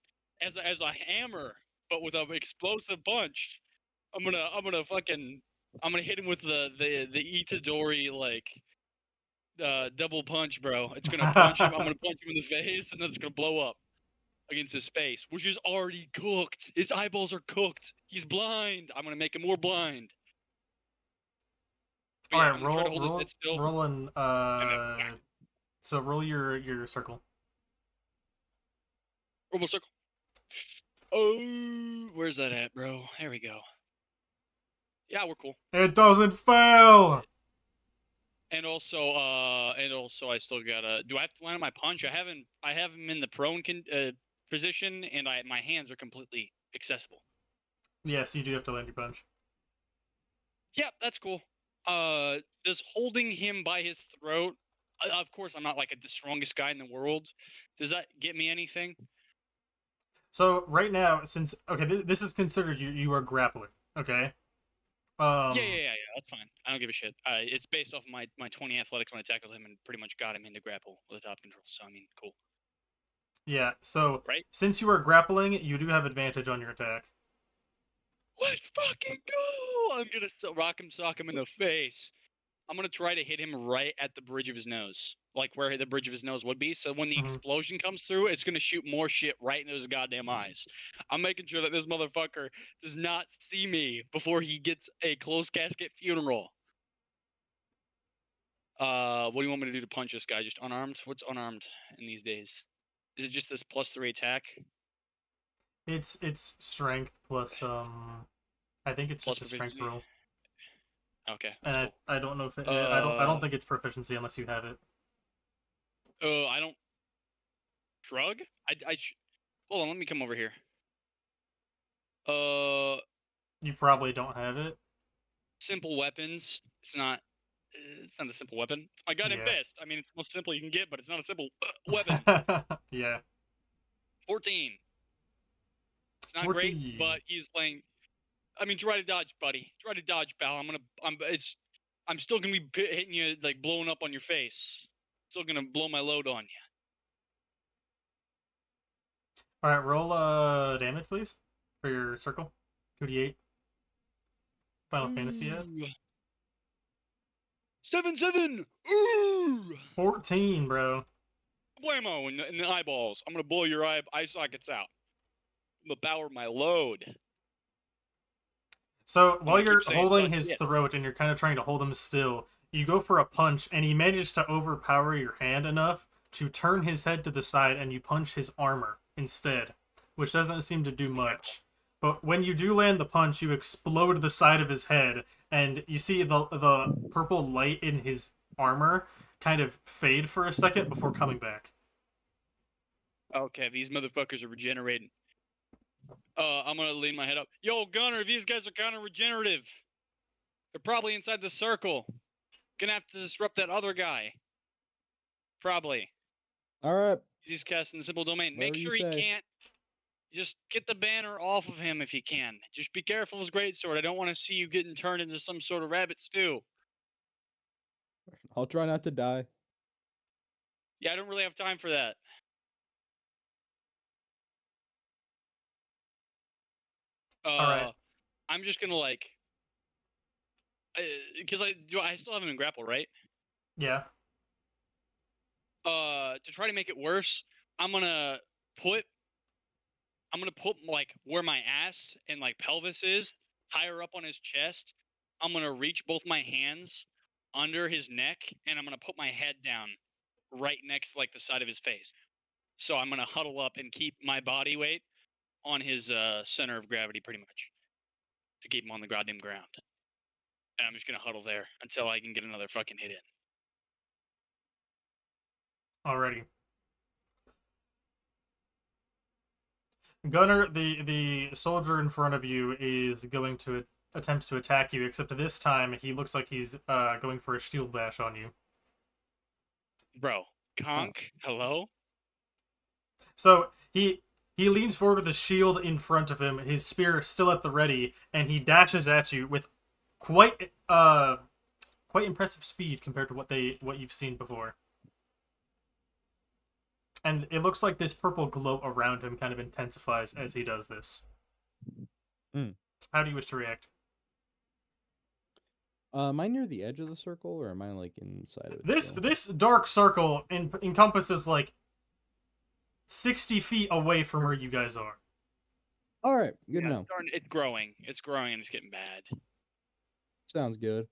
as a hammer, but with an explosive punch. I'm gonna hit him with the Itadori like double punch, bro. It's gonna punch him. I'm gonna punch him in the face, and then it's gonna blow up against his face, which is already cooked. His eyeballs are cooked. He's blind. I'm gonna make him more blind. But yeah, Alright, I'm gonna try to hold his head still. roll an, And then whack. so roll your circle. Robo circle. Oh, where's that at, bro? There we go. Yeah, we're cool. It doesn't fail! And also, I still gotta. Do I have to land on my punch? I have him in the prone position, and my hands are completely accessible. Yes, you do have to land your punch. Yep, that's cool. Does holding him by his throat? Of course, I'm not like the strongest guy in the world. Does that get me anything? So, right now, since... Okay, this is considered you are grappling, okay? Yeah. That's fine. I don't give a shit. It's based off of my 20 athletics when I tackled him and pretty much got him into grapple with the top control. So I mean, cool. Yeah, so Right? since you are grappling, you do have advantage on your attack. Let's fucking go! I'm gonna rock him, sock him in the face. I'm gonna try to hit him right at the bridge of his nose, like where the bridge of his nose would be. So when the explosion comes through, it's gonna shoot more shit right into his goddamn eyes. I'm making sure that this motherfucker does not see me before he gets a closed casket funeral. What do you want me to do to punch this guy? Just unarmed? What's unarmed in these days? Is it just this +3 attack? It's strength plus I think it's Plus just a strength proficiency? roll. Okay. And That's I don't know if it, cool. I don't think it's proficiency unless you have it. I don't. Shrug? Hold on, let me come over here. You probably don't have it. Simple weapons. It's not a simple weapon. I got him Yeah. fist. I mean, it's the most simple you can get, but it's not a simple weapon. Yeah. 14. It's not 14. great, but he's playing. I mean, try to dodge, buddy. Try to dodge, pal. I'm still gonna be hitting you, like blowing up on your face. Still gonna blow my load on you. All right, roll damage, please, for your circle. 2d8. Final Fantasy yet? 7-7. Ooh. 14, bro. Blammo in the eyeballs. I'm gonna blow your eye sockets out. I'm gonna power my load. So while gonna you're keep saying holding touch his it. throat and you're kind of trying to hold him still, you go for a punch, and he manages to overpower your hand enough to turn his head to the side, and you punch his armor instead, which doesn't seem to do much. But when you do land the punch, you explode the side of his head, and you see the purple light in his armor kind of fade for a second before coming back. Okay, these motherfuckers are regenerating. I'm gonna lean my head up. Yo, Gunner, these guys are kind of regenerative. They're probably inside the circle. Gonna have to disrupt that other guy. Probably. All right. He's casting the simple domain. Make Whatever you sure he say. can't. Just get the banner off of him if you can. Just be careful with his greatsword. I don't want to see you getting turned into some sort of rabbit stew. I'll try not to die. Yeah, I don't really have time for that. Alright. I'm just gonna like, because I still have him in grapple, right? Yeah. To try to make it worse, I'm gonna put I'm gonna put like where my ass and like pelvis is, higher up on his chest. I'm gonna reach both my hands under his neck, and I'm gonna put my head down right next to like the side of his face. So I'm gonna huddle up and keep my body weight on his center of gravity, pretty much, to keep him on the goddamn ground. And I'm just gonna huddle there until I can get another fucking hit in. Alrighty. Gunner, the soldier in front of you is going to attempt to attack you, except this time he looks like he's going for a shield bash on you. Bro, conk, hello? So he leans forward with a shield in front of him, his spear still at the ready, and he dashes at you with quite impressive speed compared to what you've seen before. And it looks like this purple glow around him kind of intensifies as he does this. Mm. How do you wish to react? Am I near the edge of the circle, or am I like inside of it? This dark circle encompasses like 60 feet away from where you guys are. All right, good to Yeah, know. it's growing. It's growing and it's getting bad. Sounds good.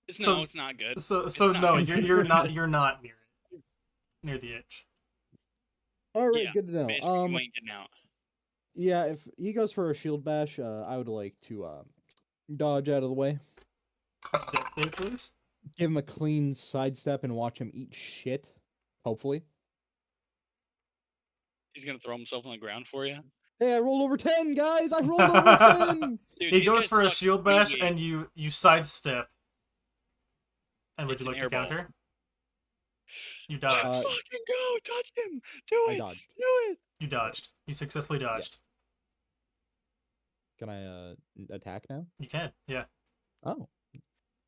It's So- it's not good. So It's no, not- you're not near the edge. All right, Yeah, good to know. Basically, you ain't getting out. Yeah, if he goes for a shield bash, I would like to dodge out of the way, Dex save, please. give him a clean sidestep, and watch him eat shit. Hopefully. He's gonna throw himself on the ground for you. Hey, I rolled over 10, guys! I rolled over 10! Dude, He these goes guys for a suck shield bash, really. and you sidestep. And would It's you like an to airball. counter? You Let's dodged. fucking go! Touch him! Do I it! dodged. Do it! You dodged. You successfully dodged. Can I attack now? You can, yeah. Oh.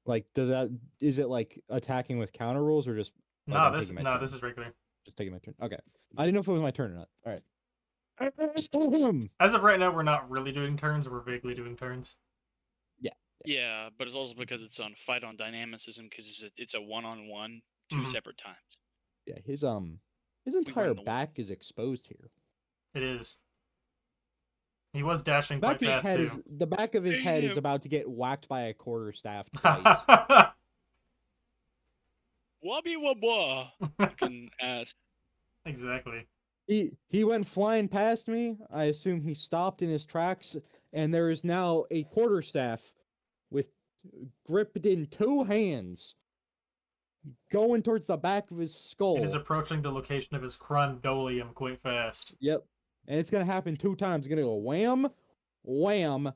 Like, is it like attacking with counter rules, or just like, I'm taking my turn? This is regular. Just taking my turn. Okay. I didn't know if it was my turn or not. All right. As of right now, we're not really doing turns. We're vaguely doing turns. Yeah, but it's also because it's on fight on dynamicism because it's a one-on-one, two Mhm. separate times. Yeah, his run entire the one. back is exposed here. It is. He was dashing Back quite of his fast head too. the back of his head is Damn. about to get whacked by a quarterstaff twice. Wubby wubwa! Fucking ass. Exactly. He went flying past me. I assume he stopped in his tracks, and there is now a quarterstaff with gripped in two hands going towards the back of his skull. It is approaching the location of his crondolium quite fast. Yep. And it's gonna happen 2 times. It's gonna go wham, wham,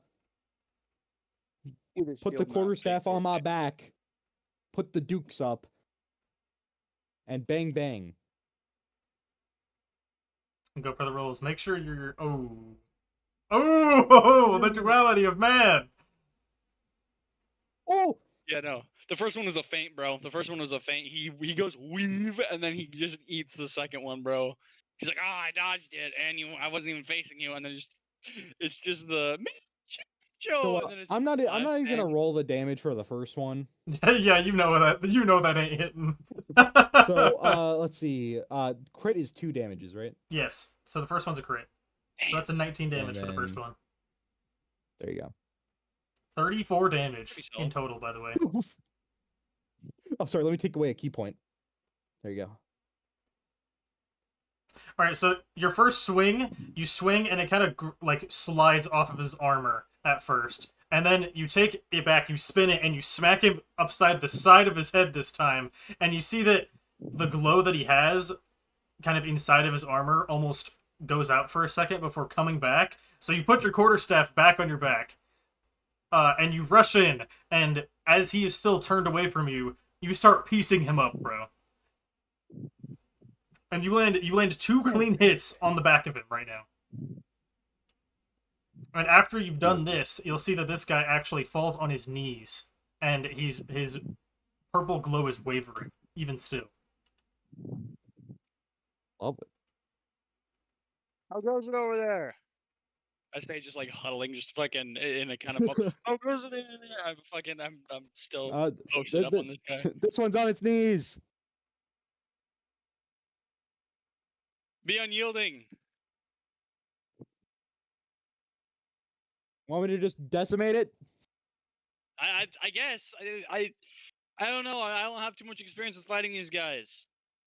put the quarterstaff on my back, put the dukes up, and bang bang. Go for the rolls. Make sure you're... Oh, the duality of man! Oh! Yeah, no. The first one was a feint, bro. The first one was a feint. He goes weave, and then he just eats the second one, bro. He's like, "Oh, I dodged it, and I wasn't even facing you." And then it's just the show. So and then it's I'm not even gonna and- roll the damage for the first one. Yeah, you know that ain't hitting. So let's see. Crit is 2 damages, right? Yes. So the first one's a crit. So that's a 19 damage for the first then- one. There you go. 34 damage Pretty in solid. total, by the way. Oh, sorry. Let me take away a key point. There you go. All right, so your first swing, you swing and it kind of like slides off of his armor at first. And then you take it back, you spin it, and you smack him upside the side of his head this time. And you see that the glow that he has kind of inside of his armor almost goes out for a second before coming back. So you put your quarterstaff back on your back. And you rush in, and as he is still turned away from you, you start piecing him up, bro. And you land 2 clean hits on the back of him right now. And after you've done this, you'll see that this guy actually falls on his knees, and his purple glow is wavering, even still. Lovely. How goes it over there? I say just like huddling, just fucking in a kind of how goes it in there? I'm still posted up on this guy. This one's on its knees. Be unyielding. Want me to just decimate it? I guess I don't know. I don't have too much experience with fighting these guys.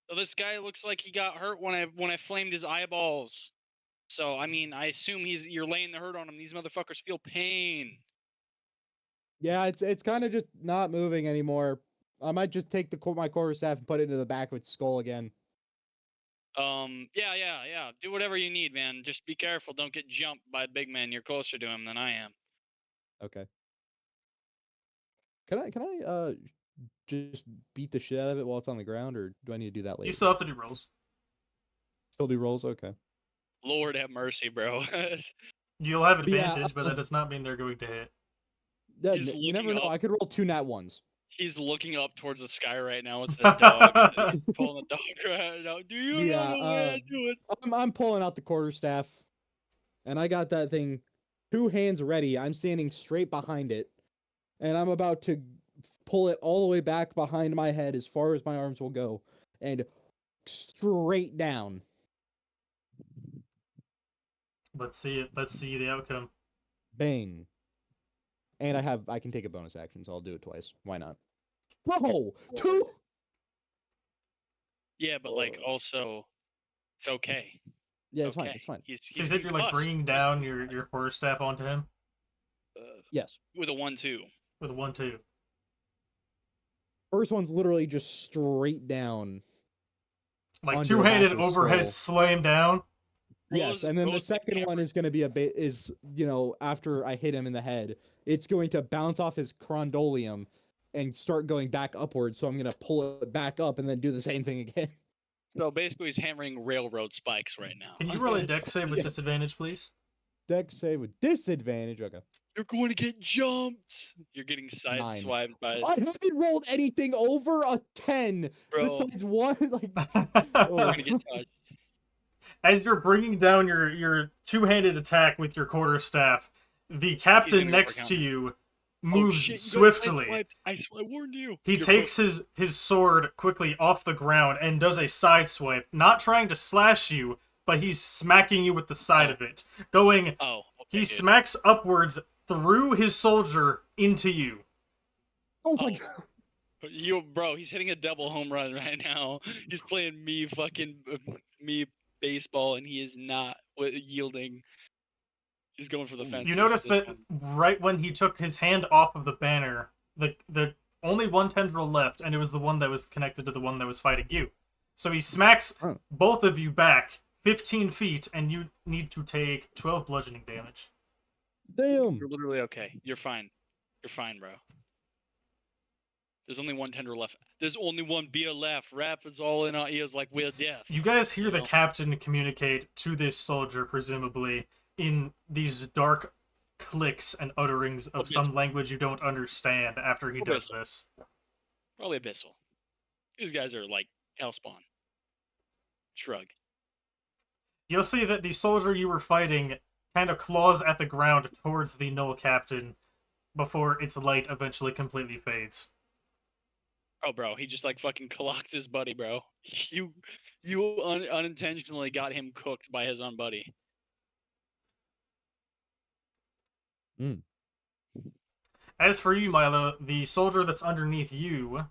So this guy looks like he got hurt when I flamed his eyeballs. So I mean, I assume you're laying the hurt on him. These motherfuckers feel pain. Yeah, it's kind of just not moving anymore. I might just take my quarterstaff and put it into the back of its skull again. Yeah. Do whatever you need, man. Just be careful. Don't get jumped by a big man. You're closer to him than I am. Okay. Can I just beat the shit out of it while it's on the ground, or do I need to do that later? You still have to do rolls. Still do rolls? Okay. Lord have mercy, bro. You'll have But yeah, advantage, but that does not mean they're going to hit. Yeah, He's you never looking know. up. I could roll 2 nat ones. He's looking up towards the sky right now with the dog. He's pulling the dog right now. Do you know the way I do it? I'm pulling out the quarterstaff, and I got that thing 2 hands ready. I'm standing straight behind it, and I'm about to pull it all the way back behind my head as far as my arms will go, and straight down. Let's see it. Let's see the outcome. Bang. And I can take a bonus action, so I'll do it twice. Why not? Whoa! 2? Yeah, but like also, it's okay. Yeah, it's okay. fine. It's fine. So you said you're like bringing down your quarterstaff onto him Yes. with a 1-2. with a 1-2. First one's literally just straight down. Like Onto the back two-handed of his overhead skull. slam down. Yes, and then the Rose second one is going to be after I hit him in the head, it's going to bounce off his crondolium and start going back upwards, so I'm going to pull it back up and then do the same thing again. So basically, he's hammering railroad spikes right now. Can you roll a dex save with disadvantage, please? Dex save with disadvantage. Okay. You're going to get jumped. You're getting 9. sideswiped by. I haven't rolled anything over a 10. Bro. Besides one, like. You're Oh. gonna get touched. As you're bringing down your two-handed attack with your quarterstaff, the captain gonna go next for to counter. you Oh, moves shit, you got swiftly. sideswiped. I warned you. He You're takes his sword quickly off the ground and does a side swipe, not trying to slash you, but he's smacking you with the side of it. Going, Oh, okay, he dude. smacks upwards through his soldier into you. Oh my Oh. god. Bro, he's hitting a double home run right now. He's playing me baseball, and he is not yielding. He's going for the fence. You notice that right when he took his hand off of the banner, the only one tendril left, and it was the one that was connected to the one that was fighting you. So he smacks both of you back 15 feet, and you need to take 12 bludgeoning damage. Damn. You're literally okay. You're fine. You're fine, bro. There's only one tender left. There's only one beer left. Rap is all in our ears like we're deaf. You guys hear the know? captain communicate to this soldier, presumably, in these dark clicks and utterings of some language you don't understand after he does this. Probably abyssal. These guys are like hellspawn. Shrug. You'll see that the soldier you were fighting kind of claws at the ground towards the null captain before its light eventually completely fades. Oh, bro, he just like fucking clocked his buddy, bro. You unintentionally got him cooked by his own buddy. As for you, Milo, the soldier that's underneath you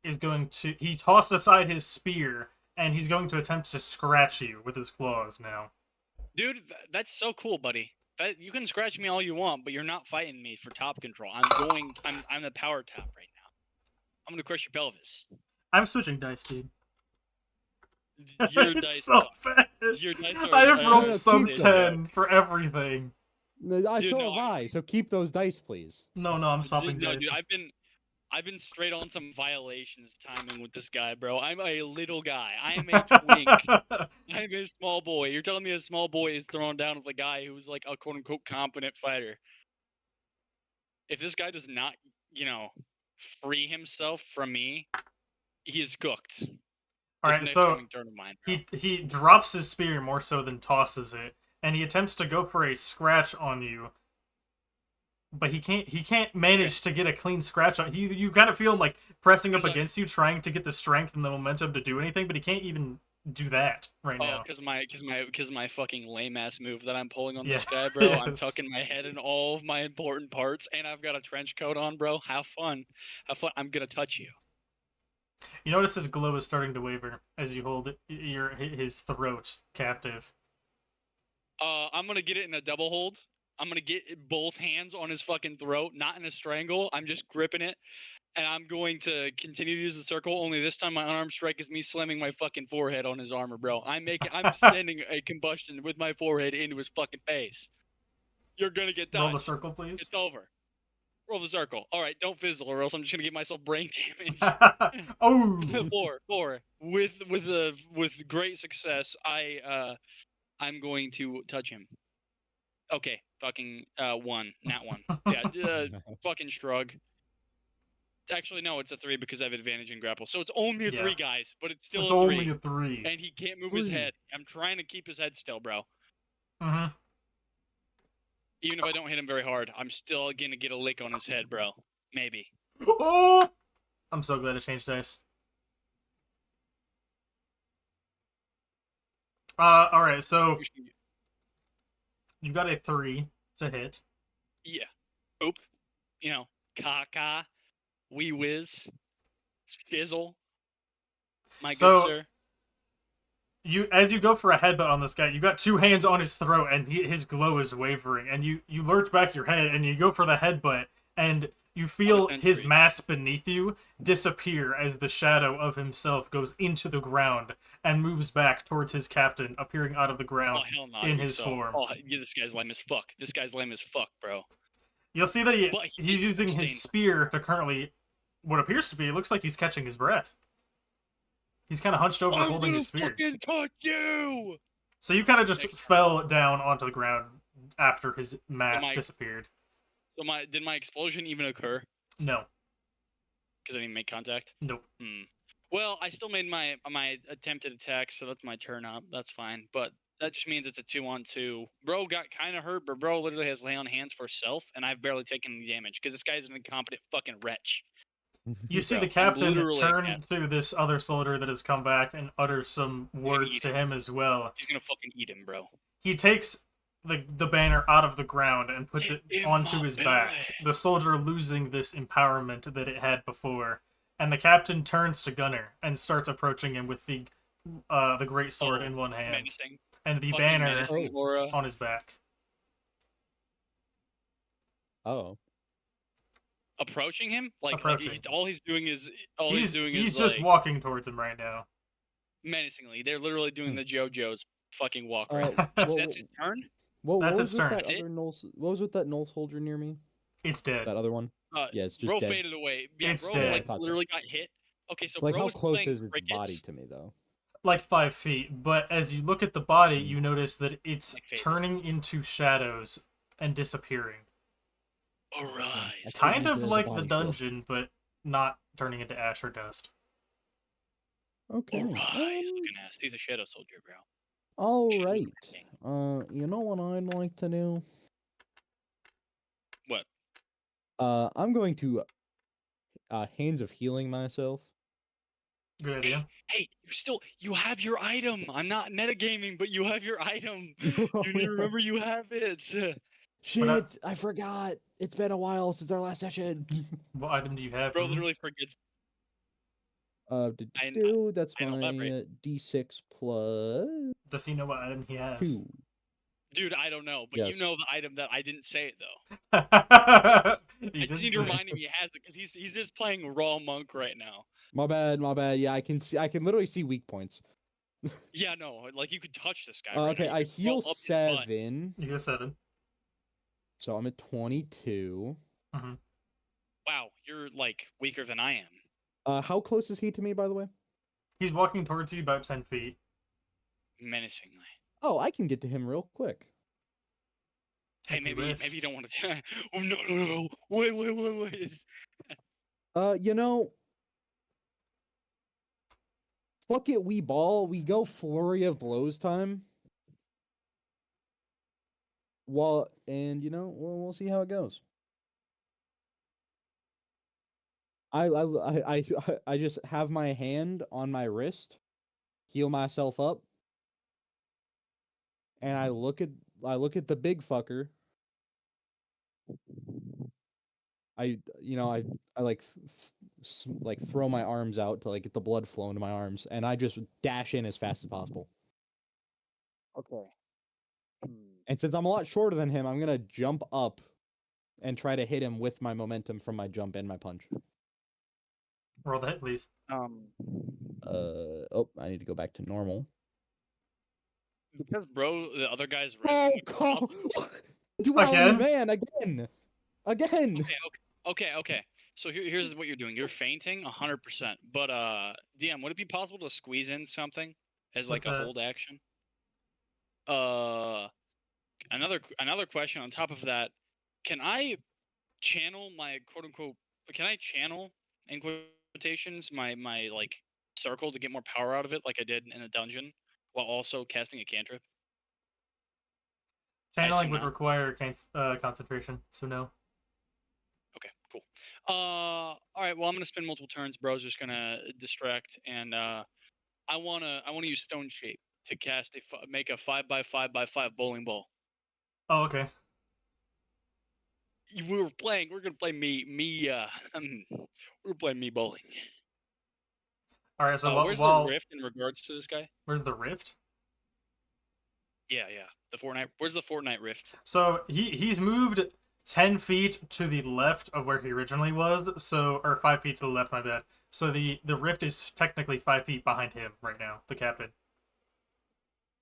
is going to... He tossed aside his spear, and he's going to attempt to scratch you with his claws now. Dude, that's so cool, buddy. You can scratch me all you want, but you're not fighting me for top control. I'm the power top right now. I'm gonna crush your pelvis. I'm switching dice, dude. Your It's dice so suck. bad. Your dice are, I have rolled no, sub keep 10 for everything. So Dude, no, have I, so keep those dice, please. No, I'm swapping No, dice. dude, I've been straight on some violations timing with this guy, bro. I'm a little guy. I am a twink. I'm a small boy. You're telling me a small boy is thrown down with a guy who's like a quote unquote competent fighter. If this guy does not, free himself from me, he is cooked. Alright, It's an so upcoming turn of mine, bro. he drops his spear more so than tosses it, and he attempts to go for a scratch on you, but he can't manage to get a clean scratch on you. Kind of feel him like pressing up against you, trying to get the strength and the momentum to do anything, but he can't even do that right Oh, now. because my fucking lame ass move that I'm pulling on Yeah, this guy, bro. I'm yes. tucking my head in all of my important parts, and I've got a trench coat on, bro. Have fun. Have fun. I'm gonna touch you. You notice his glow is starting to waver as you hold his throat captive. I'm gonna get it in a double hold. I'm gonna get both hands on his fucking throat, not in a strangle. I'm just gripping it, and I'm going to continue to use the circle. Only this time, my unarmed strike is me slamming my fucking forehead on his armor, bro. I'm sending a combustion with my forehead into his fucking face. You're gonna get Roll the touched. circle, please. It's over. Roll the circle. All right, don't fizzle, or else I'm just gonna give myself brain damage. Oh! Four. With great success, I'm going to touch him. Okay, fucking one, not one. Yeah, fucking shrug. Actually, no, it's a 3 because I have advantage in grapple. So it's only a Yeah. 3, guys, but it's still It's a 3. only a 3. And he can't move his Three. head. I'm trying to keep his head still, bro. Mm-hmm. Even if I don't hit him very hard, I'm still gonna get a lick on his head, bro. Maybe. Oh! I'm so glad I changed dice. Alright, so you got a 3 to hit. Yeah. Oop. You know, caca, wee whiz, shizzle. My So- good sir. As you go for a headbutt on this guy, you got 2 hands on his throat, and his glow is wavering. And you lurch back your head, and you go for the headbutt, and you feel his mass beneath you disappear as the shadow of himself goes into the ground and moves back towards his captain, appearing out of the Oh, ground hell no. in his form. Oh, yeah, this guy's lame as fuck. This guy's lame as fuck, bro. You'll see that But he's using his insane. spear to currently, what appears to be, it looks like he's catching his breath. He's kind of hunched over holding his spear. Fucking touch you! So you kind of just Next fell down onto the ground after his mass disappeared. So did my explosion even occur? No. Because I didn't make contact? Nope. Well, I still made my attempted attack, so that's my turn up. That's fine. But that just means it's a 2-on-2. Bro got kind of hurt, but bro literally has lay on hands for self, and I've barely taken any damage because this guy's an incompetent fucking wretch. You see Bro, the captain literally turn to this other soldier that has come back and utter some words to him as well. He's gonna fucking eat him, bro. He takes the banner out of the ground and puts it In onto my his belly. back, the soldier losing this empowerment that it had before. And the captain turns to Gunner and starts approaching him with the great sword in one hand Menacing. and the Fucking banner menacing aura. on his back. Oh. Approaching him? Like Approaching. all he's doing is He's just like, walking towards him right now. menacingly. They're literally doing the JoJo's fucking walk Uh, right now. well, That's his turn? What That's was its with turn. that other what was with that Knoll soldier near me? It's dead. That other one? Yeah, it's just bro dead. faded away. Yeah, It's bro dead. like I thought so. literally got hit. Okay, so Like, bro how was close playing is its cricket. body to me, though? Like 5 feet, but as you look at the body, you notice that it's Like faded. turning into shadows and disappearing. Alright. I can't Kind use it of as a like the body shield. dungeon, but not turning into ash or dust. Okay. Alright. Looking ass. He's a shadow soldier, bro. All right. You know what I'd like to do? What? I'm going to Hands of Healing myself. Good idea. Hey, you have your item. I'm not metagaming, but you have your item. Oh, You need to remember you have it. Shit, I forgot. It's been a while since our last session. What item do you have? Bro literally forgets. That's I know my that, right? D6 plus Does he know what item he has? 2. Dude, I don't know, but Yes. you know the item that I didn't say it though. He I just didn't need say. to remind him he has it because he's just playing raw monk right now. My bad. Yeah, I can literally see weak points. Yeah, no, like you could touch this guy. Right Okay, now. I You could roll heal up his butt. 7, You got 7. so I'm at 22. Wow, you're like weaker than I am. How close is he to me, by the way? He's walking towards you about 10 feet. Menacingly. Oh, I can get to him real quick. Hey, If you maybe wish. you don't want to. Oh no! Wait! You know, fuck it, we ball. We go flurry of blows time. And you know, we'll see how it goes. I just have my hand on my wrist, heal myself up, and I look at the big fucker. I like like throw my arms out to like get the blood flowing to my arms, and I just dash in as fast as possible. Okay. And since I'm a lot shorter than him, I'm gonna jump up and try to hit him with my momentum from my jump and my punch. Roll the hit, please. I need to go back to normal. Because bro, the other guy's Oh, ripping the God. crowd. Duality Again? man, again. Okay. So here's what you're doing. You're fainting 100%. But DM, would it be possible to squeeze in something as like What's a that? hold action? Another question on top of that. Can I channel my quote unquote? Can I channel in quotations my like circle to get more power out of it, like I did in a dungeon, while also casting a cantrip? Channeling assume would not. require concentration, so no. Okay, cool. All right. Well, I'm gonna spend multiple turns. Bro's just gonna distract, and I wanna use Stone Shape to cast make a 5x5x5 bowling ball. Oh, okay. We're gonna play we're playing me bowling. All right. So Where's the while rift in regards to this guy? where's the rift? Yeah. The Fortnite. Where's the Fortnite rift? So he's moved 10 feet to the left of where he originally was. So, or 5 feet to the left. My bad. So the rift is technically 5 feet behind him right now. The captain.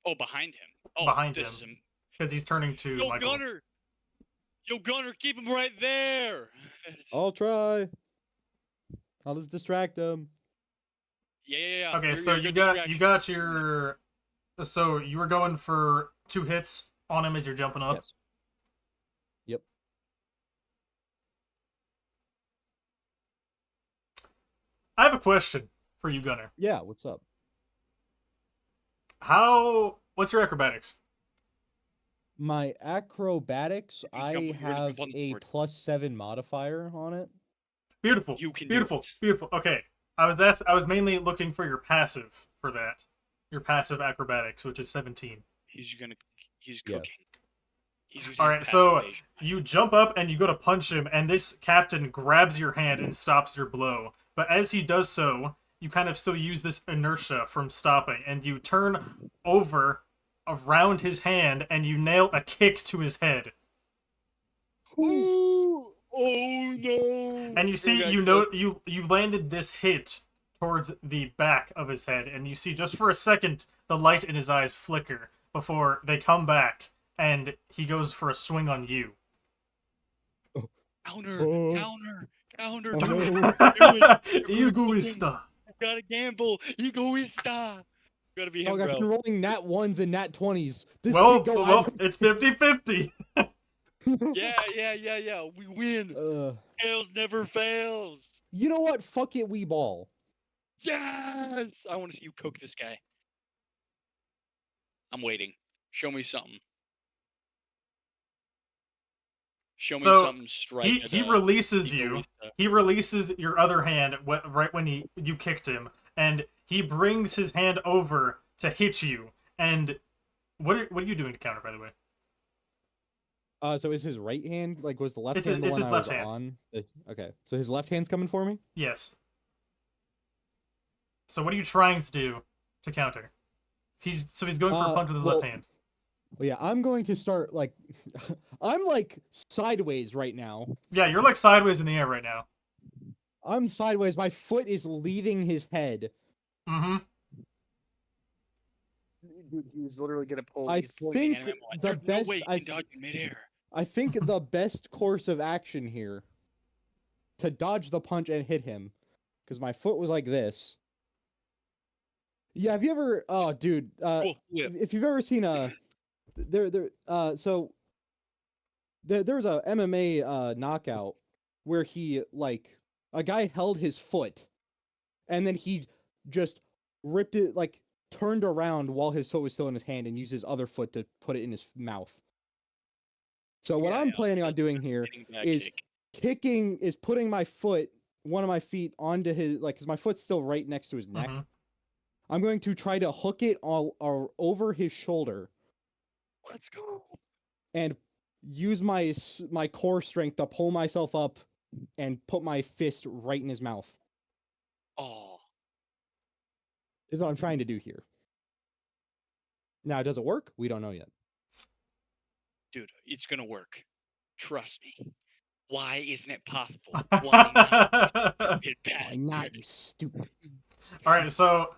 Oh, behind him. Oh, Behind this him. is him. Because he's turning to Yo, Michael. Gunner, keep him right there. I'll try. I'll just distract him. Yeah. Okay, You're so a good you distraction. got your. So you were going for 2 hits on him as you're jumping up. Yes. Yep. I have a question for you, Gunner. Yeah, what's up? What's your acrobatics? My acrobatics, You can I jump- you're gonna have jump on the a sword. +7 modifier on it. Beautiful. You can do beautiful. it. Beautiful. Okay. I was mainly looking for your passive for that. Your passive acrobatics, which is 17. He's Yeah. cooking. He's using All right, passive so evasion. you jump up and you go to punch him, and this captain grabs your hand and stops your blow. But as he does so, you kind of still use this inertia from stopping, and you turn over around his hand and you nail a kick to his head. Ooh! Oh no! And you see, Okay, you know, you landed this hit towards the back of his head, and you see just for a second the light in his eyes flicker before they come back, and he goes for a swing on you. Counter! Oh no. Egoista. You gotta gamble. Egoista. You gotta be him, Dog, I've been bro. rolling nat 1s and nat 20s. This Well, could go well, it's 50-50. Yeah. We win. Fails never fails. You know what? Fuck it, we ball. Yes! I want to see you cook this guy. I'm waiting. Show me something. Show me So, something strike. he releases you. Egoista. He releases your other hand right when you kicked him, and he brings his hand over to hit you. And what are you doing to counter, by the way? So is his right hand, like, was the left It's hand the his one I left was hand. on? Okay, so his left hand's coming for me? Yes. So what are you trying to do to counter? He's going for a punch with his left hand. Well, yeah, I'm going to start, like, I'm, like, sideways right now. Yeah, you're like sideways in the air right now. I'm sideways. My foot is leaving his head. Mm-hmm. Dude, he's literally gonna pull. I he's pulling think Anime one. the There's no best... way you can dodge in midair. I think the best course of action here to dodge the punch and hit him, because my foot was like this. Yeah, have you ever? Oh, dude. Cool. Yeah. If you've ever seen so there was a MMA knockout where he a guy held his foot, and then he just ripped it, like turned around while his foot was still in his hand and used his other foot to put it in his mouth. So what I'm planning on doing here is putting my foot, one of my feet, onto his, like, because my foot's still right next to his neck. Mm-hmm. I'm going to try to hook it all over his shoulder Let's go. and use my core strength to pull myself up and put my fist right in his mouth. Oh, Is what I'm trying to do here. Now, does it work? We don't know yet. dude, it's gonna work. Trust me. Why isn't it possible? Why not? Stupid Why bastard. not, you stupid? All right, so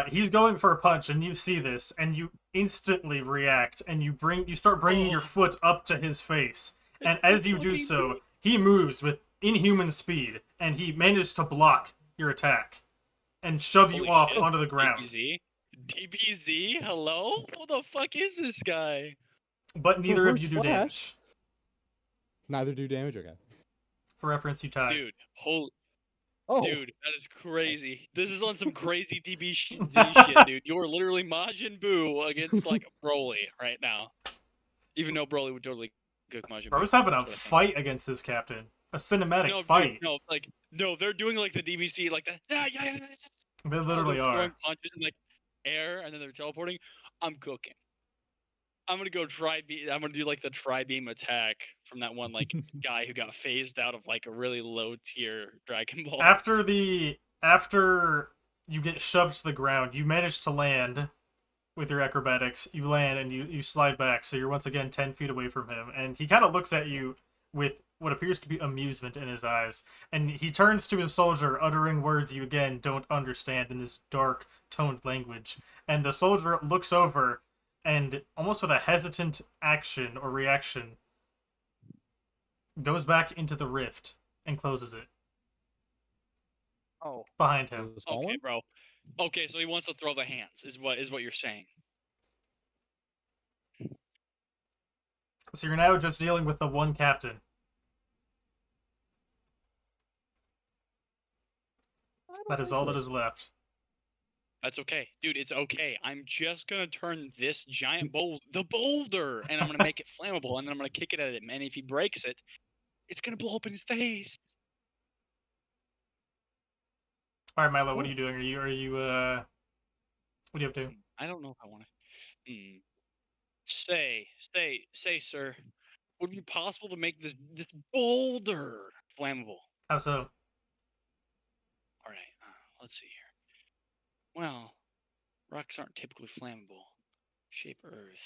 he's going for a punch, and you see this, and you instantly react, and you start bringing your Oh. foot up to his face, and as you do Fucking so, he moves with inhuman speed, and he manages to block your attack and shove you Holy off shit. onto the ground. DBZ? DBZ? Hello? Who the fuck is this guy? But neither of where's you do Flash? damage. Neither do damage. Okay. For reference, you tied. Dude, holy. Oh, Dude, that is crazy. This is on some crazy DBZ shit, dude. You're literally Majin Buu against like Broly right now. Even though Broly would totally cook Majin Buu. Bro's having a That's what I think. fight against this captain. A cinematic No, fight. dude, no, they're doing like the DBC, like that. Yeah. They literally they're are. throwing punches in like air, and then they're teleporting. I'm cooking. I'm gonna go I'm gonna do like the tri-beam attack from that one like guy who got phased out of like a really low tier Dragon Ball. After you get shoved to the ground, you manage to land with your acrobatics. You land and you slide back, so you're once again 10 feet away from him. And he kind of looks at you with what appears to be amusement in his eyes. And he turns to his soldier, uttering words you again don't understand in this dark toned language. And the soldier looks over and, almost with a hesitant action or reaction, goes back into the rift and closes it Oh, behind him. the small Okay, one? bro. Okay, so he wants to throw the hands, is what you're saying. So you're now just dealing with the one captain. That is all that is left. That's okay, dude. It's okay. I'm just gonna turn this giant the boulder, and I'm gonna make it flammable, and then I'm gonna kick it at him. And if he breaks it, it's gonna blow up in his face. All right, Milo, what are you doing? What are you up to? I don't know if I want to. Say, sir. Would it be possible to make this boulder flammable? How so? All right. Let's see here. Well, rocks aren't typically flammable. Shape Earth.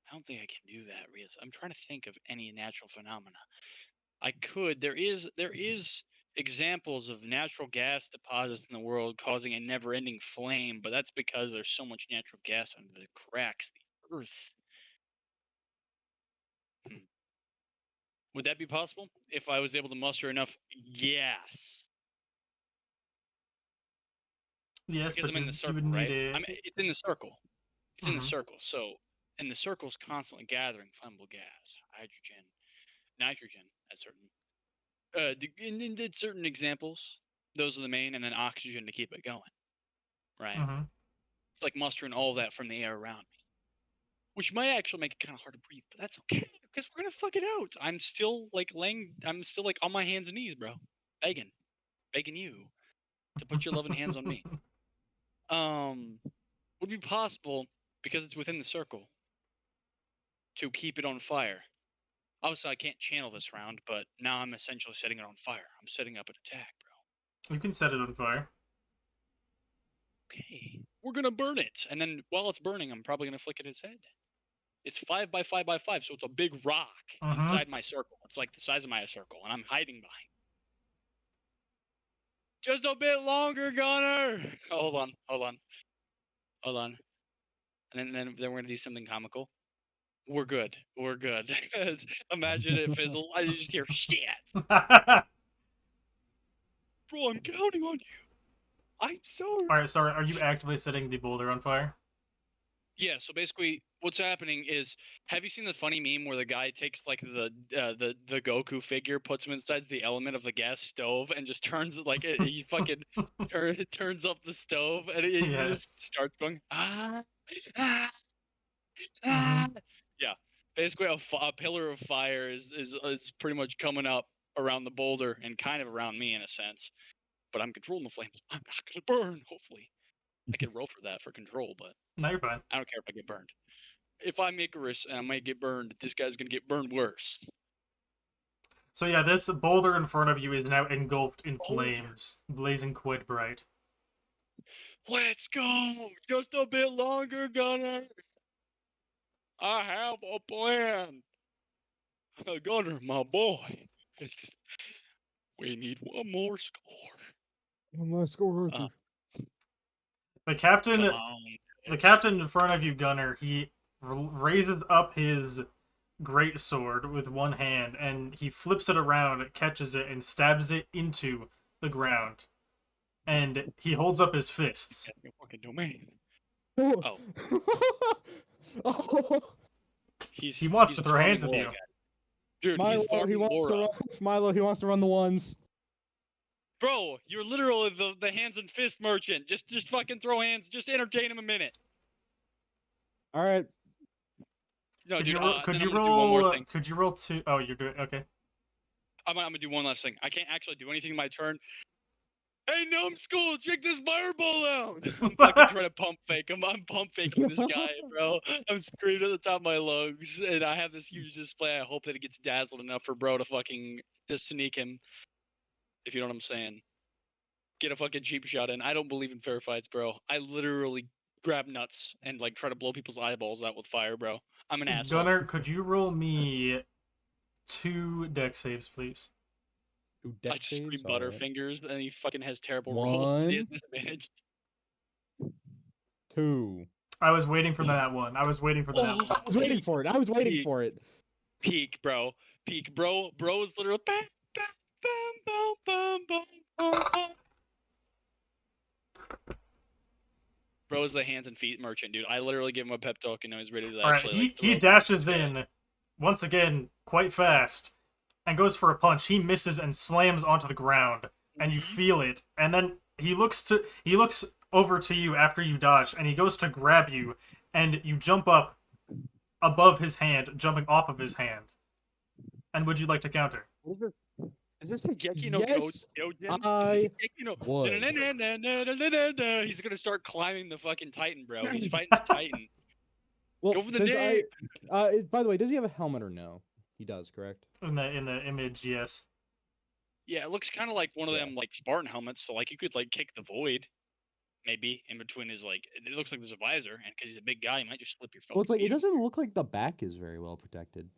I don't think I can do that, really. I'm trying to think of any natural phenomena. I could. There is examples of natural gas deposits in the world causing a never-ending flame, but that's because there's so much natural gas under the cracks of the Earth. Would that be possible if I was able to muster enough gas? Yes, Because but I'm in you the circle, would need right? a... It's in the circle. It's in the Mhm. circle. So, and the circle's constantly gathering flammable gas, hydrogen, nitrogen at certain, in certain examples. Those are the main, and then oxygen to keep it going. Right. Mhm. It's like mustering all that from the air around me, which might actually make it kind of hard to breathe, but that's okay because we're gonna fuck it out. I'm still like on my hands and knees, bro, begging you to put your loving hands on me. Would it be possible, because it's within the circle, to keep it on fire? Obviously, I can't channel this round, but now I'm essentially setting it on fire. I'm setting up an attack, bro. You can set it on fire. Okay, we're gonna burn it, and then while it's burning, I'm probably gonna flick at its head. It's 5 by 5 by 5, so it's a big rock inside my circle. It's like the size of my circle, and I'm hiding behind. Just a bit longer, Gunner. Oh, hold on. And then we're gonna do something comical. We're good. Imagine it fizzles. I just hear shit. Bro, I'm counting on you. I'm sorry. Alright, sorry, are you actively setting the boulder on fire? Yeah, so basically what's happening is, have you seen the funny meme where the guy takes like the Goku figure, puts him inside the element of the gas stove, and just turns it like he fucking turns up the stove, and it Yes. just starts going Mhm. Yeah, basically a pillar of fire is pretty much coming up around the boulder and kind of around me in a sense. but I'm controlling the flames. I'm not gonna burn. Hopefully, I can roll for that for control, but No, you're fine. I don't care if I get burned. If I'm Icarus and I might get burned, this guy's gonna get burned worse. So yeah, this boulder in front of you is now engulfed in Oh. flames, blazing quite bright. Let's go! Just a bit longer, Gunner. I have a plan. Gunner, my boy. We need one more score. One last score, Arthur. The captain, Come on. the captain in front of you, Gunner, he raises up his great sword with one hand, and he flips it around, catches it, and stabs it into the ground. And he holds up his fists. That's your fucking domain. Oh. Oh. He wants he's to throw throwing hands with Laura, you. guys. Dude, Milo, he's farming he wants to Laura. run. Milo, he wants to run the ones. Bro, you're literally the hands and fist merchant. Just fucking throw hands. Just entertain him a minute. All right. No, Could dude, you, then could I'm you gonna do one more roll? thing. Could you roll two? Oh, you're doing okay. I'm gonna do one last thing. I can't actually do anything in my turn. Hey, numbskull, check this fireball out! I'm fucking trying to pump fake him. I'm pump faking this guy, bro. I'm screaming at the top of my lungs, and I have this huge display. I hope that it gets dazzled enough for bro to fucking just sneak him. If you know what I'm saying. Get a fucking cheap shot in. I don't believe in fair fights, bro. I literally grab nuts and like try to blow people's eyeballs out with fire, bro. I'm an asshole. Gunner, could you roll me 2 deck saves, please? Ooh, I deck just saves, scream all right. Butterfingers, and he fucking has terrible rolls. He has One. disadvantage. 2. I was waiting for the nat one. I was waiting for the nat Oh, one. I was waiting for it. I was waiting Peak. for it. Peak, bro. Peak, bro. Bro is literally. Bam, bam, bam, bam, bam, bam, bam. Bro is the hands and feet merchant, dude. I literally give him a pep talk and now he's ready to All right, actually. he dashes in once again quite fast and goes for a punch. He misses and slams onto the ground, and you feel it. And then he looks over to you after you dodge, and he goes to grab you, and you jump up above his hand, jumping off of his hand. And would you like to counter? What is this? Is this a Geki no Yes, Kyojin? I would. He's gonna start climbing the fucking Titan, bro. He's fighting the Titan. Well, Go for the since day. by the way, does he have a helmet or no? He does, correct? In the image, yes. Yeah, it looks kind of like one of Yeah. them like Spartan helmets. So like you could like kick the void, maybe in between his like. It looks like there's a visor, and because he's a big guy, he might just slip your phone. Well, it's like it doesn't look like the back is very well protected.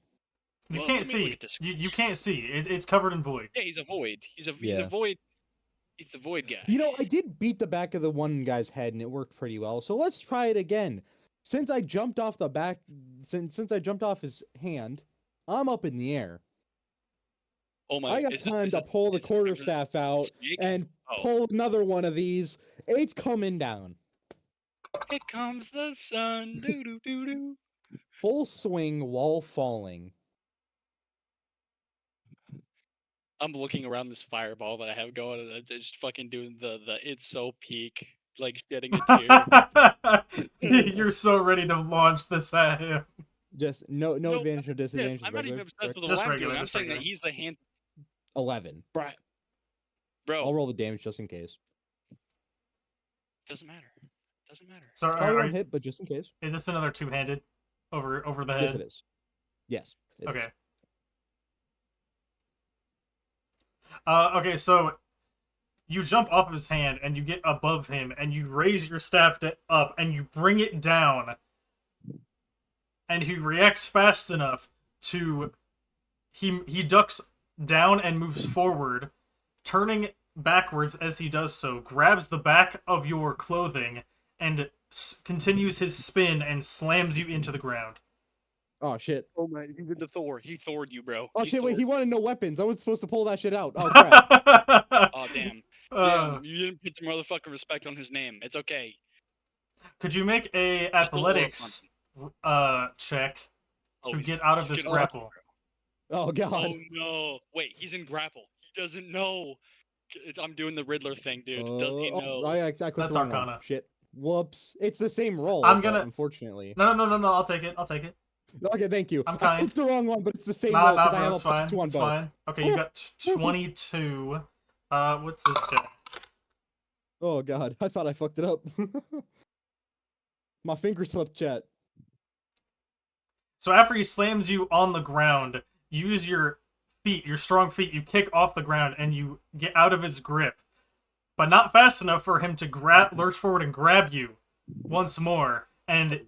You Well, can't let me look see. at this. You can't see. It's covered in void. Yeah, he's a void. He's a Yeah. void. He's the void guy. You know, I did beat the back of the one guy's head, and it worked pretty well. So let's try it again. Since I jumped off the back, since I jumped off his hand, I'm up in the air. Oh my! I got time to pull the quarterstaff out and Oh. pull another one of these. It's coming down. Here comes the sun. Doo doo doo doo. Full swing while falling. I'm looking around this fireball that I have going, and I'm just fucking doing the it's so peak, like shedding a tear. You're so ready to launch this at him. Just no No, advantage or disadvantage. I'm not even obsessed with Just what I'm regular, doing. I'm just saying that regular. he's the hand, 11. I'll bro. roll the damage just in case. Doesn't matter. Doesn't matter. So I won't hit, but just in case. is this another two-handed over the head? Yes, it is. Yes. it is. Okay. Okay, so you jump off of his hand and you get above him and you raise your staff up and you bring it down. And he reacts fast enough to he ducks down and moves forward, turning backwards as he does so, grabs the back of your clothing and continues his spin and slams you into the ground. Oh shit. Oh my! He did the Thor. He Thored you, bro. Oh He shit! Wait, Thored he wanted no weapons. I was supposed to pull that shit out. Oh crap. Oh damn! Uh, Damn! You didn't put some motherfucking respect on his name. It's okay. could you make a athletics check to Oh, get out of he's this getting grapple? Oh god. Oh no! Wait, he's in grapple. He doesn't know. I'm doing the Riddler thing, dude. Does he know? I clicked That's the wrong one. Arcana. Shit. Whoops. It's the same roll. I'm but gonna- Unfortunately. No, I'll take it. Okay, thank you. I'm I kind. clicked the wrong one, but it's the same Nah, roll because I bro, have a it's fine. +2 on It's both. fine. Okay, you got 22. What's this guy? Oh god, I thought I fucked it up. My finger slipped, chat. So after he slams you on the ground, you use your feet, your strong feet, you kick off the ground and you get out of his grip, but not fast enough for him to lurch forward and grab you once more. And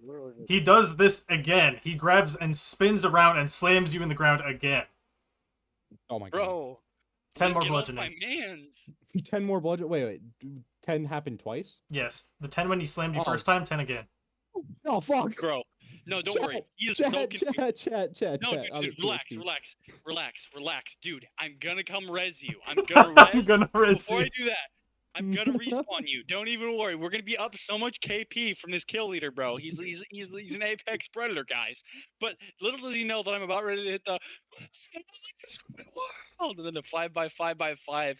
he does this again. He grabs and spins around and slams you in the ground again. Oh my god. Bro. 10 more get off my bludgeoning. man. 10 more bludgeon. Wait. 10 happened twice? Yes. The 10 when he slammed you Oh. first time, 10 again. Oh, fuck. Bro. No, don't worry. He is so confused. Chat. No, I'm dude, at 2 HP. relax. Dude, I'm gonna come res you. I'm gonna res. I'm gonna rinse Before you. I do that, I'm gonna respawn you. Don't even worry. We're gonna be up so much KP from this kill leader, bro. He's an apex predator, guys. But little does he know that I'm about ready to hit the world, and then the 5x5x5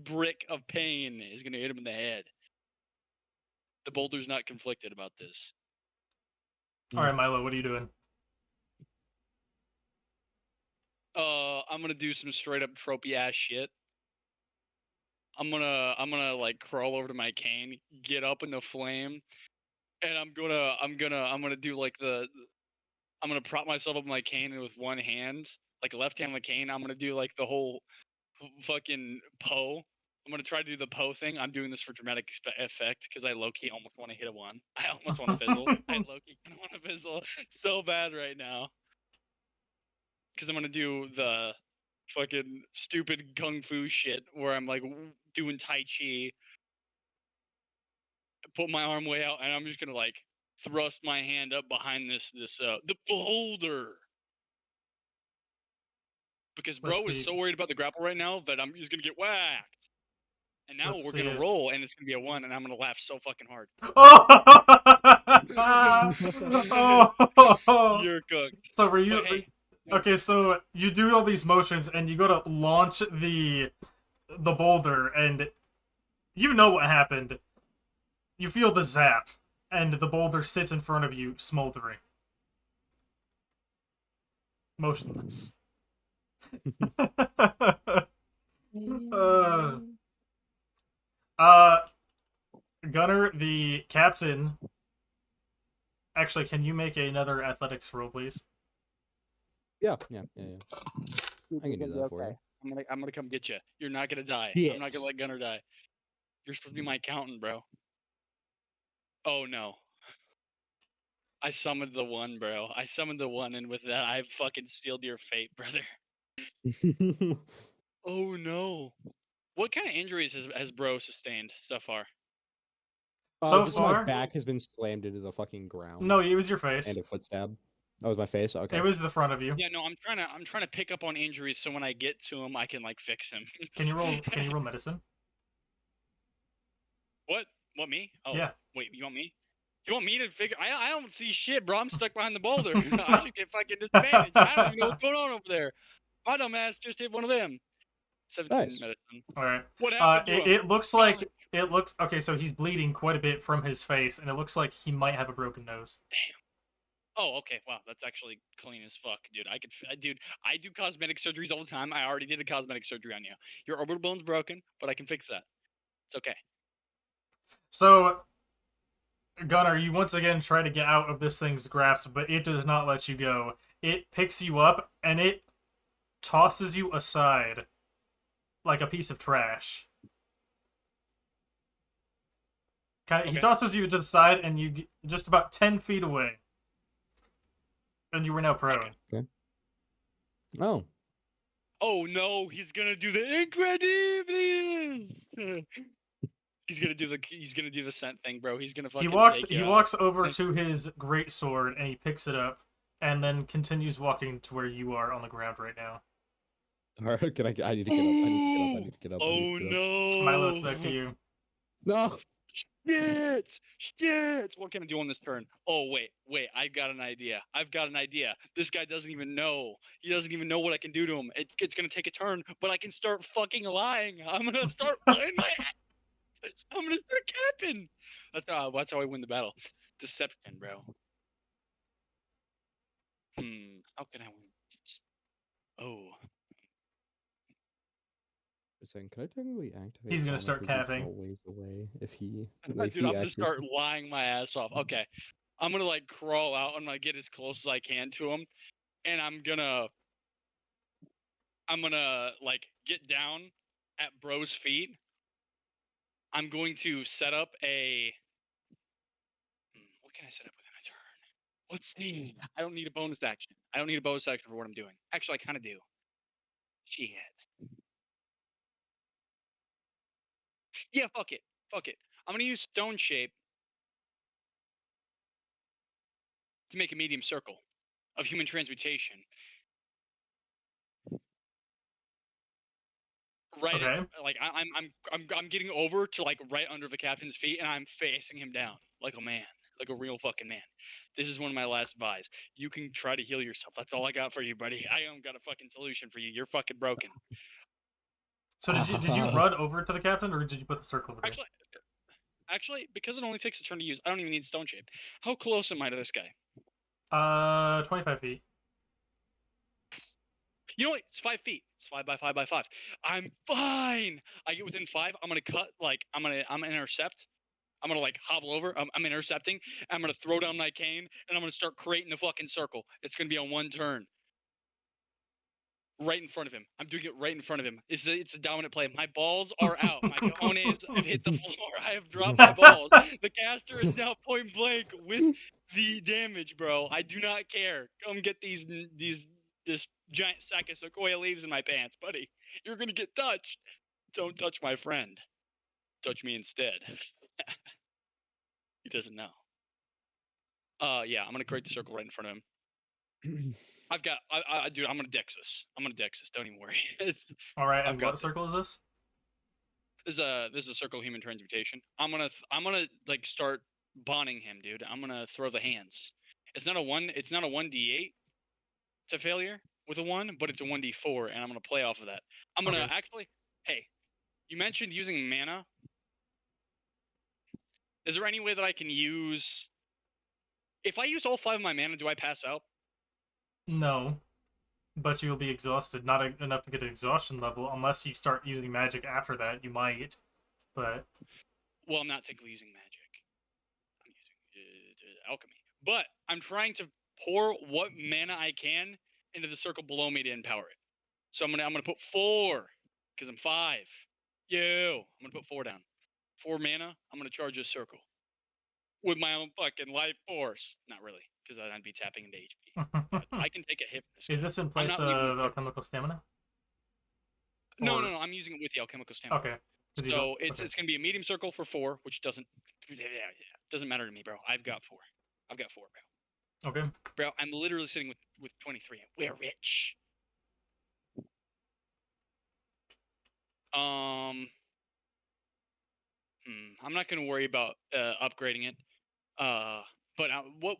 brick of pain is gonna hit him in the head. The boulder's not conflicted about this. All right, Milo, what are you doing? I'm gonna do some straight up tropey ass shit. I'm gonna like crawl over to my cane, get up in the flame, and I'm gonna do like I'm gonna prop myself up my cane with one hand, like left hand on the cane. I'm gonna do like the whole fucking Poe. I'm gonna try to do the Poe thing. I'm doing this for dramatic effect because I low key almost want to hit a one. I almost want to fizzle. I low key kind of want to fizzle so bad right now because I'm gonna do the fucking stupid kung fu shit where I'm like doing tai chi, put my arm way out, and I'm just gonna like thrust my hand up behind the beholder. Because bro Let's is see. so worried about the grapple right now that I'm just gonna get whacked. And now Let's we're see gonna it. roll, and it's gonna be a one, and I'm gonna laugh so fucking hard. Oh! You're cooked. So were you? But hey, Okay, so you do all these motions and you go to launch the boulder, and you know what happened. You feel the zap, and the boulder sits in front of you, smoldering, motionless. uh, uh, Gunner, the captain. Actually, can you make another athletics roll, please? Yeah. I can do that for you. I'm gonna come get you. You're not gonna die. Yes. I'm not gonna let Gunner die. You're supposed to be my accountant, bro. Oh no. I summoned the one, bro. I summoned the one, and with that, I fucking sealed your fate, brother. Oh no. What kind of injuries has bro sustained so far? So just far? my back has been slammed into the fucking ground. No, it was your face. And a foot stab. That was my face? Okay. It was the front of you. Yeah, no, I'm trying to pick up on injuries so when I get to him, I can like fix him. Can you roll medicine? What? What me? Oh, Yeah. Wait, you want me? You want me to figure? I don't see shit, bro. I'm stuck behind the boulder. I should get fucking disadvantaged. I don't even know what's going on over there. My dumb ass just hit one of them. 17 Nice. medicine. All right. What happened to him? It looks like okay. So he's bleeding quite a bit from his face, and it looks like he might have a broken nose. Oh, okay. Wow, that's actually clean as fuck, dude. Dude, I do cosmetic surgeries all the time. I already did a cosmetic surgery on you. Your orbital bone's broken, but I can fix that. It's okay. So, Gunnar, you once again try to get out of this thing's grasp, but it does not let you go. It picks you up and it tosses you aside like a piece of trash. He tosses you to the side, and you get just about 10 feet away. And you were now prone. Okay. Oh. Oh no, he's gonna do the Incredibles. He's gonna do the scent thing, bro. He's gonna fucking. He walks over to his great sword and he picks it up, and then continues walking to where you are on the ground right now. All right, I need to get up. I need to get up. Oh no. Milo, it's back to you. No. Shit! What can I do on this turn? Oh, wait. I've got an idea. This guy doesn't even know. He doesn't even know what I can do to him. It's gonna take a turn, but I can start fucking lying. I'm gonna start lying my ass. I'm gonna start capping. That's how I win the battle. Deception, bro. How can I win? Oh. Saying, can I technically activate? He's gonna Sonic start if he's capping. always away if he Dude, like I'm he gonna actually. start lying my ass off. Okay, I'm gonna like crawl out. I'm gonna get as close as I can to him, and I'm gonna like get down at bro's feet. I'm going to set up a. What can I set up within a turn? Let's see. I don't need a bonus action. I don't need a bonus action for what I'm doing. Actually, I kind of do. Shit. Yeah, fuck it. Fuck it. I'm gonna use Stone Shape to make a medium circle of human transmutation. Right Okay. at, like I'm getting over to like right under the captain's feet, and I'm facing him down like a man, like a real fucking man. This is one of my last buys. You can try to heal yourself. That's all I got for you, buddy. I don't got a fucking solution for you. You're fucking broken. So did you run over to the captain, or did you put the circle over there? Actually, because it only takes a turn to use, I don't even need Stone Shape. How close am I to this guy? 25 feet. You know what? It's 5 feet. It's 5 by 5 by 5. I'm fine. I get within 5. I'm gonna cut. Like I'm gonna intercept. I'm gonna like hobble over. I'm intercepting. I'm gonna throw down my cane, and I'm gonna start creating the fucking circle. It's gonna be on one turn. Right in front of him. I'm doing it right in front of him. It's a dominant play. My balls are out. My cojones have hit the floor. I have dropped my balls. The caster is now point blank with the damage, bro. I do not care. Come get this giant sack of sequoia leaves in my pants, buddy. You're gonna get touched. Don't touch my friend. Touch me instead. He doesn't know. Yeah, I'm gonna create the circle right in front of him. I've got, dude. I'm gonna dex this. Don't even worry. All right. I've And got what this. circle is this? This is a circle of human transmutation. I'm gonna like start bonding him, dude. I'm gonna throw the hands. It's not a 1d8 to failure with a 1, but it's a 1d4, and I'm gonna play off of that. I'm gonna Okay. actually. Hey, you mentioned using mana. Is there any way that I can use? If I use all 5 of my mana, do I pass out? No, but you'll be exhausted. Not enough to get an exhaustion level, unless you start using magic after that. You might, but Well, I'm not technically using magic. I'm using alchemy. But I'm trying to pour what mana I can into the circle below me to empower it. So I'm gonna put 4 because I'm 5. I'm gonna put 4 down. 4 mana. I'm gonna charge a circle with my own fucking life force. Not really, because I'd be tapping into HP. But I can take a hit from this guy. is this in place not leaving of the alchemical stamina? No, Or- no, no. I'm using it with the alchemical stamina. Okay. 'Cause you So don't- it's okay. it's gonna be a medium circle for 4, which doesn't matter to me, bro. I've got 4. I've got 4, bro. Okay. Bro, I'm literally sitting with 23. We're rich. I'm not gonna worry about upgrading it. But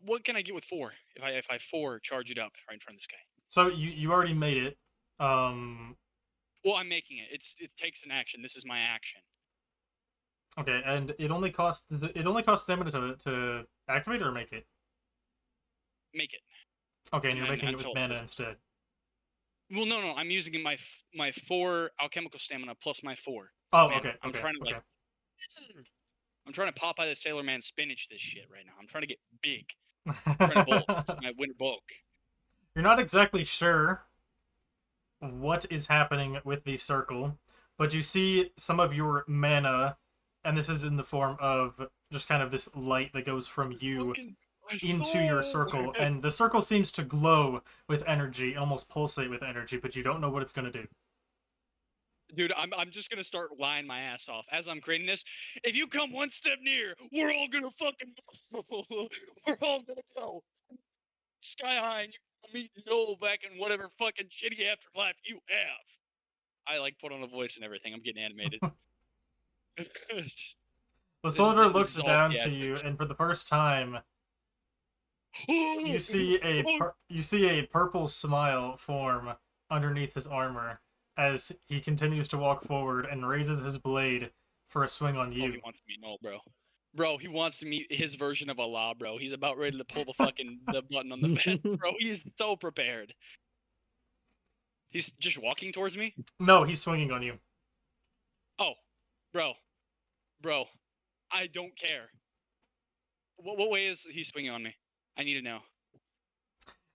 what can I get with 4? If I 4 charge it up right in front of this guy. So you already made it. Well, I'm making it. It takes an action. This is my action. Okay, and it only costs. It only costs stamina to activate or make it? Make it. Okay, and you're And making it with until- mana instead. Well, no. I'm using my 4 alchemical stamina plus my 4. Oh, mana. okay. I'm Okay. trying to Okay. like. I'm trying to Popeye the Sailor Man spinach this shit right now. I'm trying to get big. I'm trying to bulk. This is my winter bulk. You're not exactly sure what is happening with the circle, but you see some of your mana, and this is in the form of just kind of this light that goes from you into your circle, and the circle seems to glow with energy, almost pulsate with energy, but you don't know what it's going to do. Dude, I'm just gonna start lying my ass off as I'm creating this. If you come one step near, we're all gonna fucking we're all gonna go sky high, and you can meet Noel back in whatever fucking shitty afterlife you have. I like put on a voice and everything. I'm getting animated. The soldier this looks is all down to theatrics. you, and for the first time, you see a purple smile form underneath his armor as he continues to walk forward and raises his blade for a swing on Oh, you. he wants to meet Noel, bro. Bro, he wants to meet his version of Allah, bro. He's about ready to pull the fucking the button on the bed, bro. He's so prepared. He's just walking towards me. No, he's swinging on you. Bro, I don't care. What way is he swinging on me? I need to know.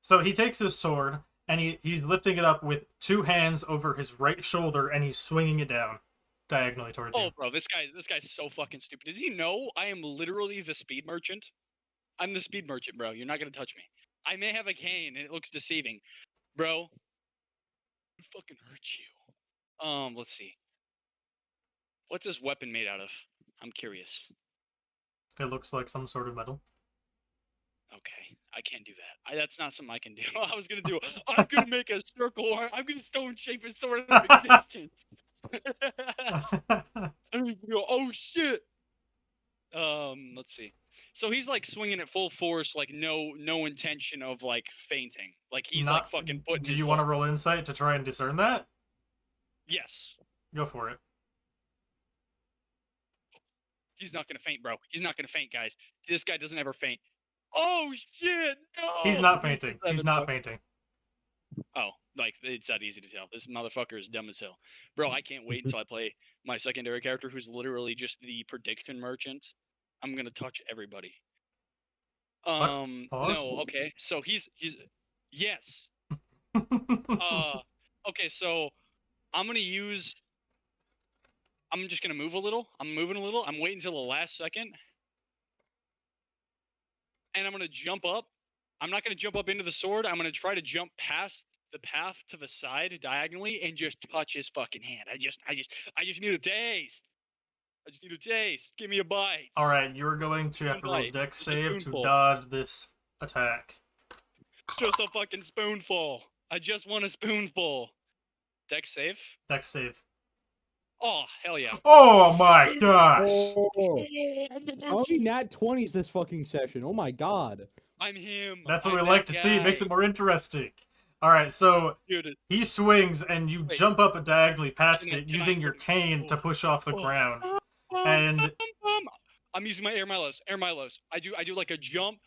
So he takes his sword and he's lifting it up with two hands over his right shoulder and he's swinging it down diagonally towards Oh, you. bro, this guy's so fucking stupid. Does he know I am literally the speed merchant? I'm the speed merchant, bro. You're not gonna touch me. I may have a cane and it looks deceiving, bro. It fucking hurt you. Let's see. What's this weapon made out of? I'm curious. It looks like some sort of metal. Okay, I can't do that. That's not something I can do. I was gonna do. I'm gonna make a circle. I'm gonna stone shape a sword of existence. I'm gonna go, oh shit. Let's see. So he's like swinging at full force, like no intention of like fainting. Like he's like fucking putting. Do you want to roll insight to try and discern that? Yes. Go for it. He's not gonna faint, bro. He's not gonna faint, guys. This guy doesn't ever faint. Oh shit! No. He's not fainting. He's not fainting. Oh, like it's that easy to tell. This motherfucker is dumb as hell, bro. I can't wait until I play my secondary character, who's literally just the prediction merchant. I'm gonna touch everybody. Pause? No, okay. So he's yes. Okay. So I'm just gonna move a little. I'm moving a little. I'm waiting until the last second, and I'm gonna jump up. I'm not gonna jump up into the sword. I'm gonna try to jump past the path to the side diagonally and just touch his fucking hand. I just need a taste. I just need a taste. Give me a bite. All right, you're going to have to roll a dex Just a save to spoonful. dodge this attack. Just a fucking spoonful. I just want a spoonful. Dex save? Dex save. Oh, hell yeah. Oh my gosh! Oh, how many nat 20s this fucking session? Oh my god. I'm him. That's what I'm we that like to see. It makes guy. it more interesting. All right, so Dude, he swings and you Wait. jump up diagonally past Can I- it can I using your put- cane to oh, push off the oh. ground. And I'm using my air milos. Air milos. I do like a jump,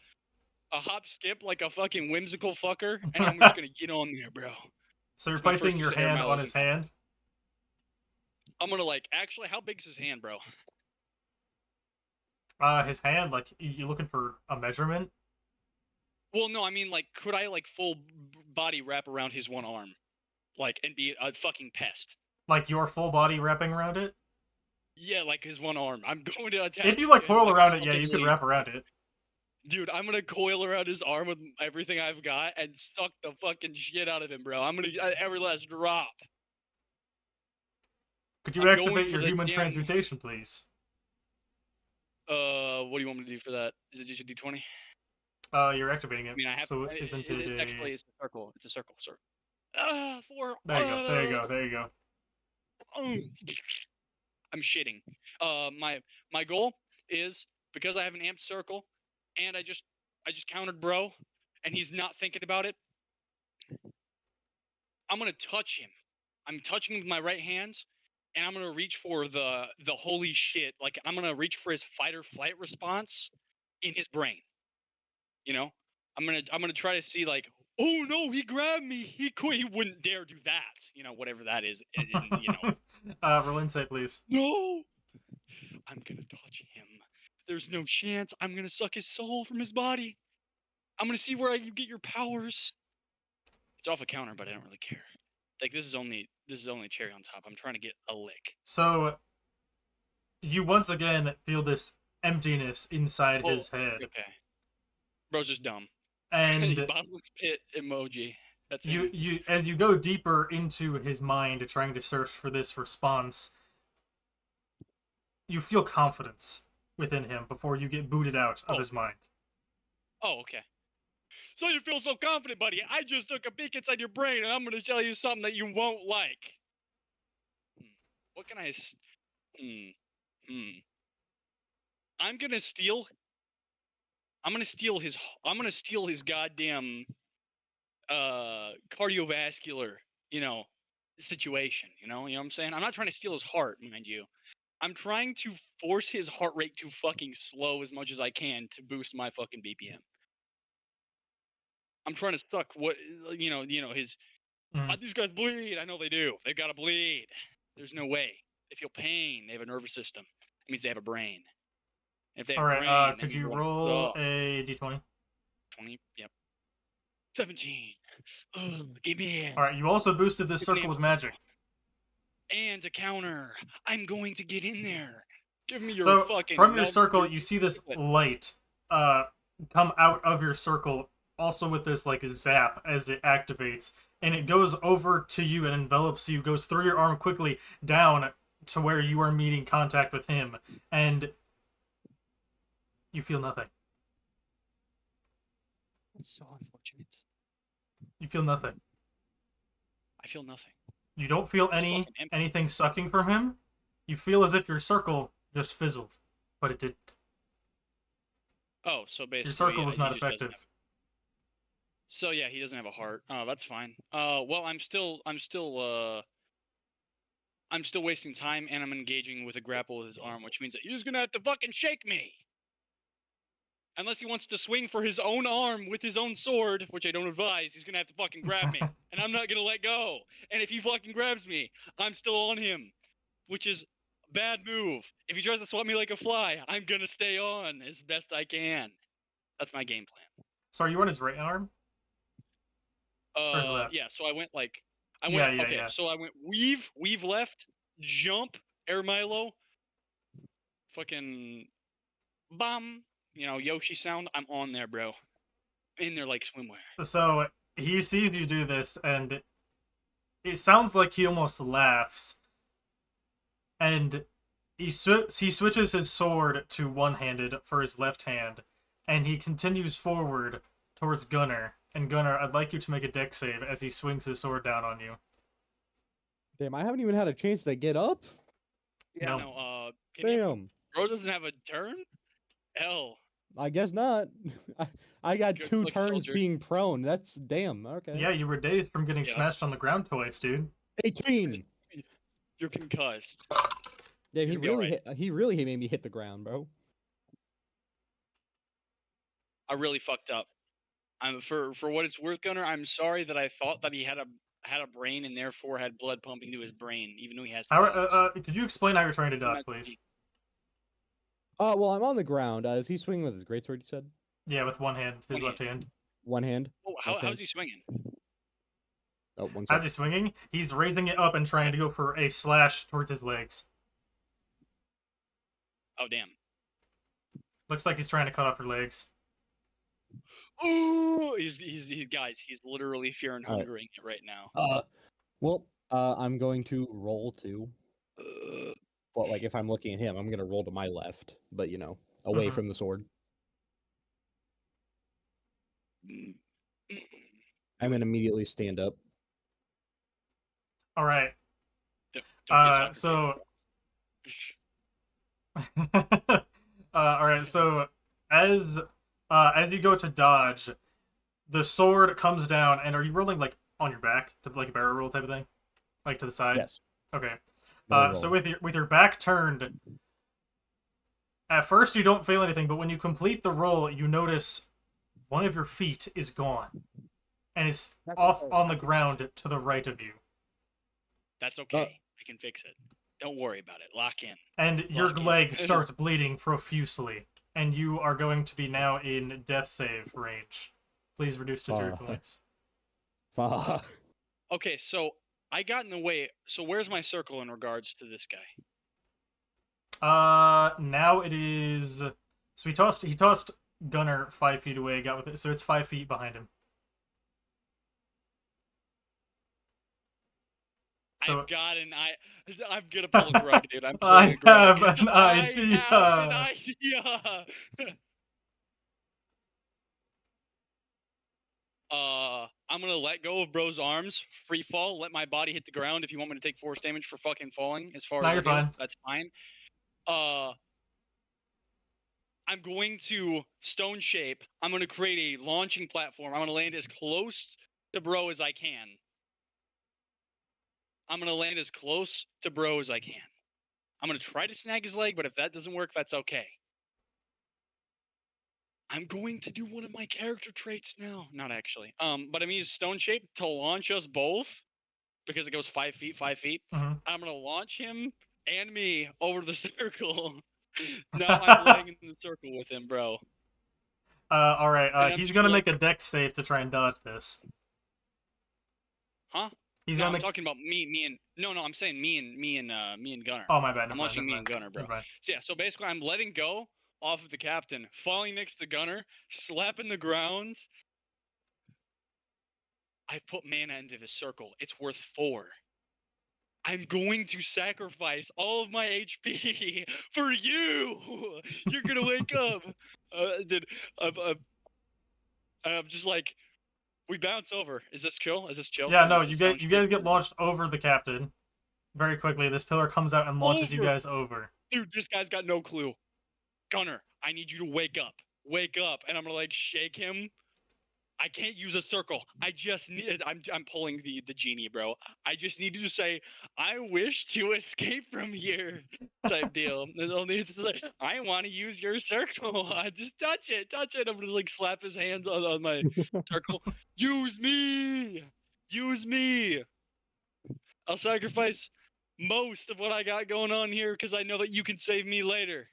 a hop, skip, like a fucking whimsical fucker, and I'm just gonna get on there, bro. so you're My first placing your use of air hand on miles. his hand. I'm gonna actually, how big's his hand, bro? His hand, like you looking for a measurement? Well, no, I mean could I full body wrap around his one arm, and be a fucking pest? Like your full body wrapping around it? Yeah, like his one arm. I'm going to attack. If you him coil like around a it, yeah, fucking you could leaf. wrap around it. Dude, I'm gonna coil around his arm with everything I've got and suck the fucking shit out of him, bro. I'm gonna every last drop. Could you I'm going activate for your the human damn- transmutation, please? What do you want me to do for that? Is it just a D20? You're activating it. I mean, I have. So isn't it Actually, it's a circle. It's a circle, sir. 4. There you go. There you go. There you go. I'm shitting. My goal is, because I have an amped circle, and I just countered bro, and he's not thinking about it. I'm gonna touch him. I'm touching him with my right hand, and I'm gonna reach for the holy shit. Like I'm gonna reach for his fight or flight response in his brain. You know, I'm gonna try to see oh no, he grabbed me. He wouldn't dare do that. You know, whatever that is. You know. Roll insight, please. No! I'm gonna touch him. There's no chance. I'm gonna suck his soul from his body. I'm gonna see where I can get your powers. It's off a counter, but I don't really care. This is only cherry on top. I'm trying to get a lick. So you once again feel this emptiness inside his head. Okay. Bro's just dumb. And bottomless pit emoji. That's you as you go deeper into his mind trying to search for this response, you feel confidence within him before you get booted out of his mind. Oh, okay. So you feel so confident, buddy. I just took a peek inside your brain, and I'm going to tell you something that you won't like. What can I... I'm going to steal his goddamn cardiovascular, situation, you know what I'm saying? I'm not trying to steal his heart, mind you. I'm trying to force his heart rate to fucking slow as much as I can to boost my fucking BPM. I'm trying to suck what his. These guys bleed. I know they do. They've got to bleed. There's no way. They feel pain. They have a nervous system. It means they have a brain. If they have All a right. brain, that Could means you they're roll suck. a d20? 20. Yep. 17. Ugh, give me it. All right. You also boosted this Give me circle it. with magic. And a counter. I'm going to get in there. Give me your So fucking. from your no, circle, your- you see this light come out of your circle, also with this like zap as it activates, and it goes over to you and envelops you, goes through your arm quickly down to where you are meeting contact with him, and you feel nothing. That's so unfortunate. You feel nothing. I feel nothing. You don't feel It's fucking empty. anything sucking from him. You feel as if your circle just fizzled, but it didn't. Oh, so basically, Your circle was he not just doesn't effective. have- So yeah, he doesn't have a heart. Oh, that's fine. Well, I'm still wasting time, and I'm engaging with a grapple with his arm, which means that he's gonna have to fucking shake me. Unless he wants to swing for his own arm with his own sword, which I don't advise, he's gonna have to fucking grab me. And I'm not gonna let go. And if he fucking grabs me, I'm still on him. Which is a bad move. If he tries to swat me like a fly, I'm gonna stay on as best I can. That's my game plan. So are you on his right arm? Or his left? Yeah, so I went like Yeah, yeah, okay, yeah. so I went weave left, jump, air Milo, fucking bam, Yoshi sound. I'm on there, bro. In there like swimwear. So he sees you do this, and it sounds like he almost laughs. And he switches his sword to one-handed for his left hand, and he continues forward towards Gunnar. And Gunnar, I'd like you to make a dex save as he swings his sword down on you. Damn, I haven't even had a chance to get up. Yeah, No. no, Damn. Bro doesn't have a turn? Hell. I guess not. I got Good 2 luck, turns soldier. being prone. That's damn. Okay. Yeah, you were dazed from getting Yeah. smashed on the ground twice, dude. 18. You're concussed. Damn, You're gonna be he really made me hit the ground, bro. I really fucked up. For what it's worth, Gunnar, I'm sorry that I thought that he had a brain and therefore had blood pumping to his brain, even though he has hands. Could you explain how you're trying to I'm dodge, not- please? Well, I'm on the ground. Is he swinging with his greatsword, you said? Yeah, with one hand, his One left hand. One hand? Oh, how's he swinging? Oh, one As second. he's swinging, he's raising it up and trying to go for a slash towards his legs. Oh, damn. Looks like he's trying to cut off your legs. Ooh, he's guys, he's literally fear and All right. hungering it right now. Well, I'm going to roll to. Well, like if I'm looking at him, I'm gonna roll to my left, but away Mhm. from the sword. I'm gonna immediately stand up. All right. Don't get soccer So. kids. All right. So as you go to dodge, the sword comes down, and are you rolling like on your back to like a barrel roll type of thing, like to the side? Yes. Okay. No So roll. with your back turned, at first you don't feel anything, but when you complete the roll, you notice one of your feet is gone, and it's That's off okay. on the ground to the right of you. That's okay. I can fix it. Don't worry about it. Lock in. And your Lock in. leg starts bleeding profusely, and you are going to be now in death save range. Please reduce to 0 points. Fuck. Okay, so I got in the way. So where's my circle in regards to this guy? Now it is. So he tossed Gunnar 5 feet away, got with it, so it's 5 feet behind him. So I'm gonna pull a Grug, dude. I'm I pulling a Grug. have an idea. I have an idea. I'm gonna let go of bro's arms, free fall, let my body hit the ground. If you want me to take force damage for fucking falling, as far No, as you're fine. that's fine. I'm going to stone shape. I'm gonna create a launching platform. I'm gonna land as close to bro as I can. I'm gonna land as close to bro as I can. I'm gonna try to snag his leg, but if that doesn't work, that's okay. I'm going to do one of my character traits now. Not actually. But I'm gonna use stone shape to launch us both because it goes 5 feet, 5 feet. Mm-hmm. I'm gonna launch him and me over the circle. Now I'm laying in the circle with him, bro. All right. And I'm He's just gonna like, make a dex save to try and dodge this. huh? He's No, gonna I'm make. talking about me and no, I'm saying me and Gunner. Oh, my bad. I'm Never mind. watching Never me mind. and Gunner, bro. Never mind. So yeah, so basically I'm letting go off of the captain, falling next to Gunner, slapping the ground. I put mana into the circle. It's worth 4. I'm going to sacrifice all of my HP for you. You're gonna wake up. Dude, I'm just like, we bounce over. Is this chill? Is this chill? Yeah, no, Does you this get sound you chill? guys get launched over the captain very quickly. This pillar comes out and launches you Over. guys over. Dude, this guy's got no clue. Gunner, I need you to wake up. Wake up. And I'm gonna like shake him. I can't use a circle. I just need. I'm pulling the genie, bro. I just need you to say, "I wish to escape from here," type deal. There's only it's just like, I want to use your circle. I just touch it. I'm gonna like slap his hands on my circle. Use me. Use me. I'll sacrifice most of what I got going on here because I know that you can save me later.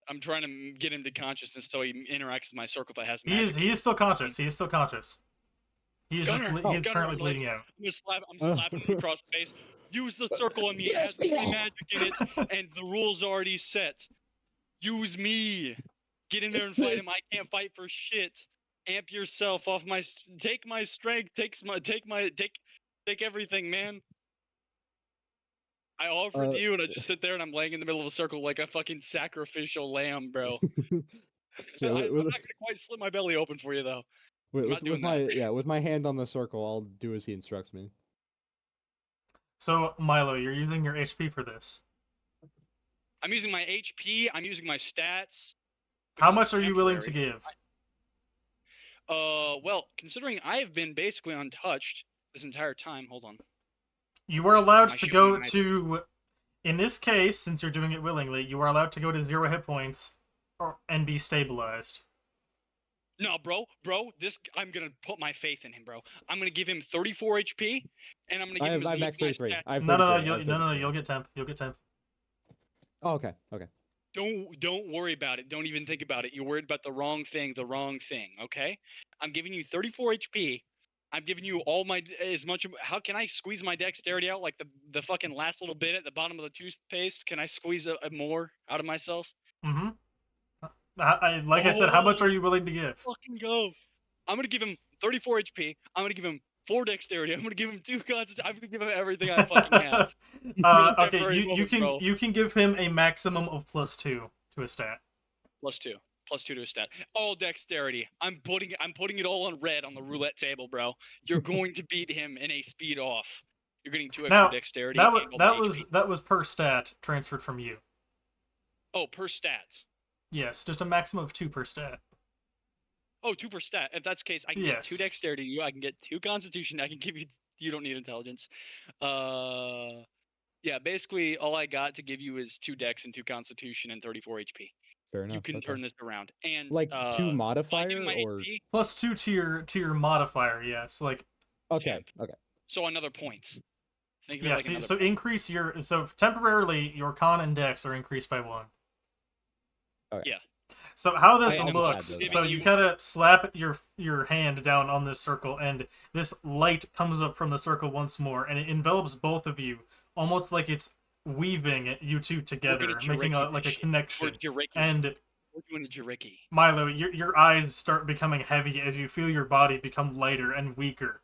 I'm trying to get him to consciousness so he interacts with my circle that has magic. He is still conscious. He is still conscious. He is Gunner, he is Gunner, currently I'm like, bleeding out. I'm slapping him across the face. Use the circle on me. It has free magic in it, and the rules are already set. Use me. Get in there and fight him. I can't fight for shit. Amp yourself off my. Take my strength. Take everything, man. I offered you, and I just sit there and I'm laying in the middle of a circle like a fucking sacrificial lamb, bro. Yeah, I'm not gonna quite slit my belly open for you though. with my hand on the circle, I'll do as he instructs me. So Milo, you're using your HP for this. I'm using my HP. I'm using my stats. How because much it's are you willing to temporary. give? Well, considering I have been basically untouched this entire time. Hold on. You are allowed My to shooting go knife. to. In this case, since you're doing it willingly, you are allowed to go to 0 hit points, and be stabilized. No, bro, I'm gonna put my faith in him, bro. I'm gonna give him 34 HP, and I'm gonna give him his max 33. stats. I have No, 33. no, you'll get temp. You'll get temp. Oh, okay. Don't worry about it. Don't even think about it. You're worried about the wrong thing. Okay? I'm giving you 34 HP. I'm giving you all my as much. How can I squeeze my dexterity out like the fucking last little bit at the bottom of the toothpaste? Can I squeeze a more out of myself? Mm-hmm. Like I said, how much are you willing to give? Fucking go! I'm gonna give him 34 HP. I'm gonna give him 4 dexterity. I'm gonna give him 2 constitution. I'm gonna give him everything I fucking have. Okay, you can give him a maximum of +2 to a stat. +2 to a stat. All dexterity. I'm putting it all on red on the roulette table, bro. You're going to beat him in a speed off. You're getting 2 extra Now, dexterity. that was per stat transferred from you. Oh, per stat. Yes, just a maximum of 2 per stat. Oh, 2 per stat. If that's the case, I can get 2 dexterity. You, I can get 2 constitution. I can give you. You don't need intelligence. Yeah. Basically, all I got to give you is 2 dex and 2 constitution and 34 HP. Fair enough. You can turn this around. And like 2 by modifier giving my or HP, +2 to your modifier. Yes, like okay. so another point. Think of it yeah. like So, another so point. increase your temporarily your con and dex are increased by 1. Okay. Yeah. So how this I am looks, glad, so you kind of slap your hand down on this circle, and this light comes up from the circle once more, and it envelops both of you, almost like it's weaving you two together, making like a connection. And we're doing a Jiriki. Milo, your eyes start becoming heavy as you feel your body become lighter and weaker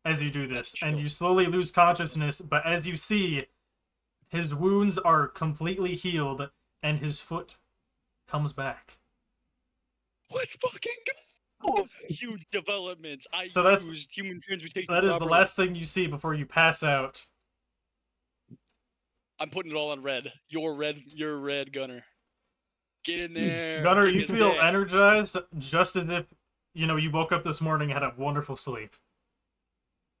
as you do this, and you slowly lose consciousness, but as you see, his wounds are completely healed, and his foot comes back. Let's fucking go! Huge developments. So that's used human transmutation. that is the properly. last thing you see before you pass out. I'm putting it all on red. You're red, Gunner. Get in there. Gunner, Take you his feel dick. energized, just as if you woke up this morning and had a wonderful sleep.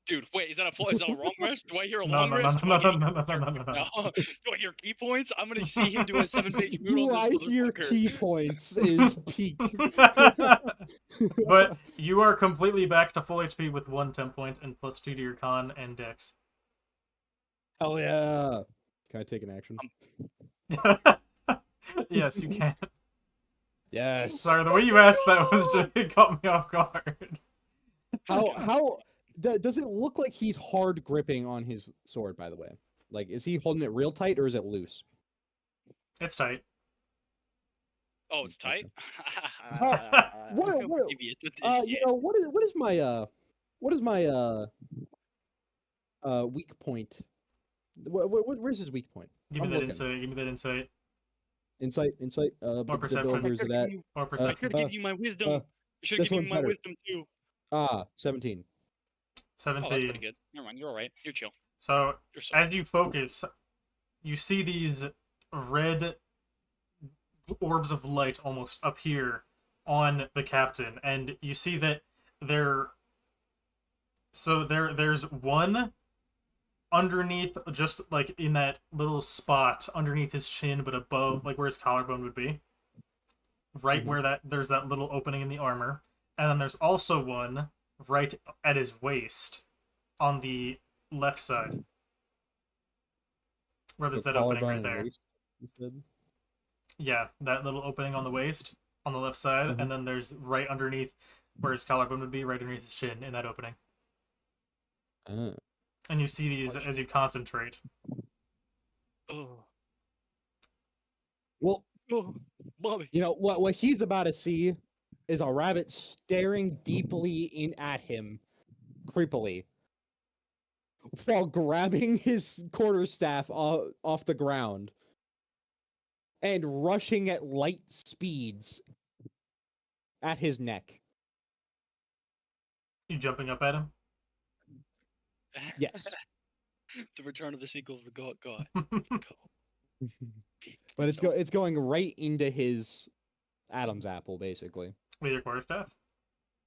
Dude, wait, is that a wrong rest? Do I hear a No, long no, rest? no, Do I no, hear- no, no, no, no, no. No. Do I hear key points? I'm gonna see him do a 7-page mood Do on I this hear motherfucker. key points is peak. But you are completely back to full HP with 1 temp point and +2 to your con and dex. Oh yeah. Can I take an action? Yes, you can. Yes. Sorry, the way you asked that was just it caught me off guard. Does it look like he's hard gripping on his sword? By the way, like, is he holding it real tight or is it loose? It's tight. Oh, it's tight. What? Maybe it's a You know, what is my weak point? Where's his weak point? Give me I'm that looking. insight. Give me that insight. Insight. Or The perception. builders of that. Or I perception. should have given you my wisdom. I should have this given one's you my better. wisdom too. 17. Oh, that's 17. pretty good. Never mind. You're all right. You're chill. So, You're so. as you focus, you see these red orbs of light almost appear on the captain, and you see that there's one underneath, just like in that little spot underneath his chin, but above, like where his collarbone would be, right where there's that little opening in the armor, and then there's also one right at his waist on the left side, where there's that opening right there. Waist, you said? Yeah, that little opening on the waist on the left side, and then there's right underneath where his collarbone would be, right underneath his chin in that opening. And you see these as you concentrate. Oh. Well, Bobby. you know what he's about to see is a rabbit staring deeply in at him, creepily, while grabbing his quarterstaff off the ground and rushing at light speeds at his neck. You jumping up at him? Yes. The return of the sequel of the God. But it's going right into his Adam's apple, basically. With your quarterstaff?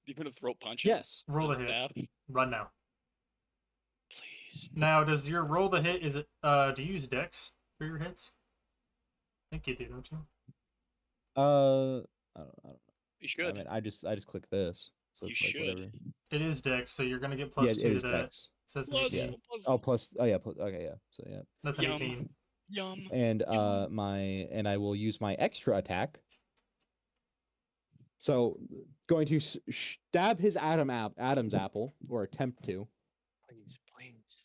You're gonna throat punch him? Yes. Roll the With hit. staff? Run now. Please. Now, does your roll the hit, is it, do you use Dex for your hits? I think you do, don't you? I don't know. You should. I mean, I just click this, so You it's like should. whatever. It is Dex, so you're gonna get Yeah, plus it 2 to is that. Dex. So that's an Plus- 18. Oh, plus. Oh yeah. Okay, yeah. So yeah. That's an Yum. 18. Yum. And I will use my extra attack. So, going to stab his Adam's apple, or attempt to, Please.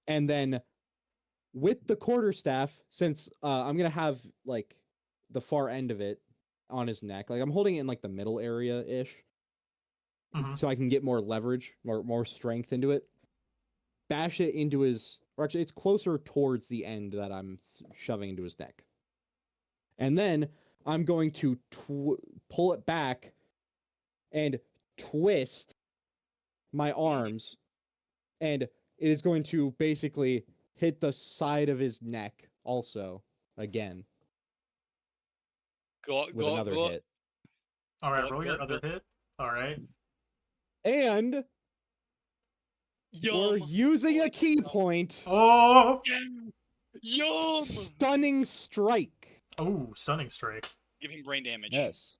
and then with the quarterstaff, since I'm gonna have like the far end of it on his neck, like I'm holding it in like the middle area ish, so I can get more leverage, more strength into it. Bash it into his, or actually, it's closer towards the end that I'm shoving into his neck. And then I'm going to pull it back and twist my arms, and it is going to basically hit the side of his neck also again with another hit. Alright, roll your other hit. Alright. And we're using a key point. Oh! Yum! Stunning strike. Oh, stunning strike. Give him brain damage. Yes.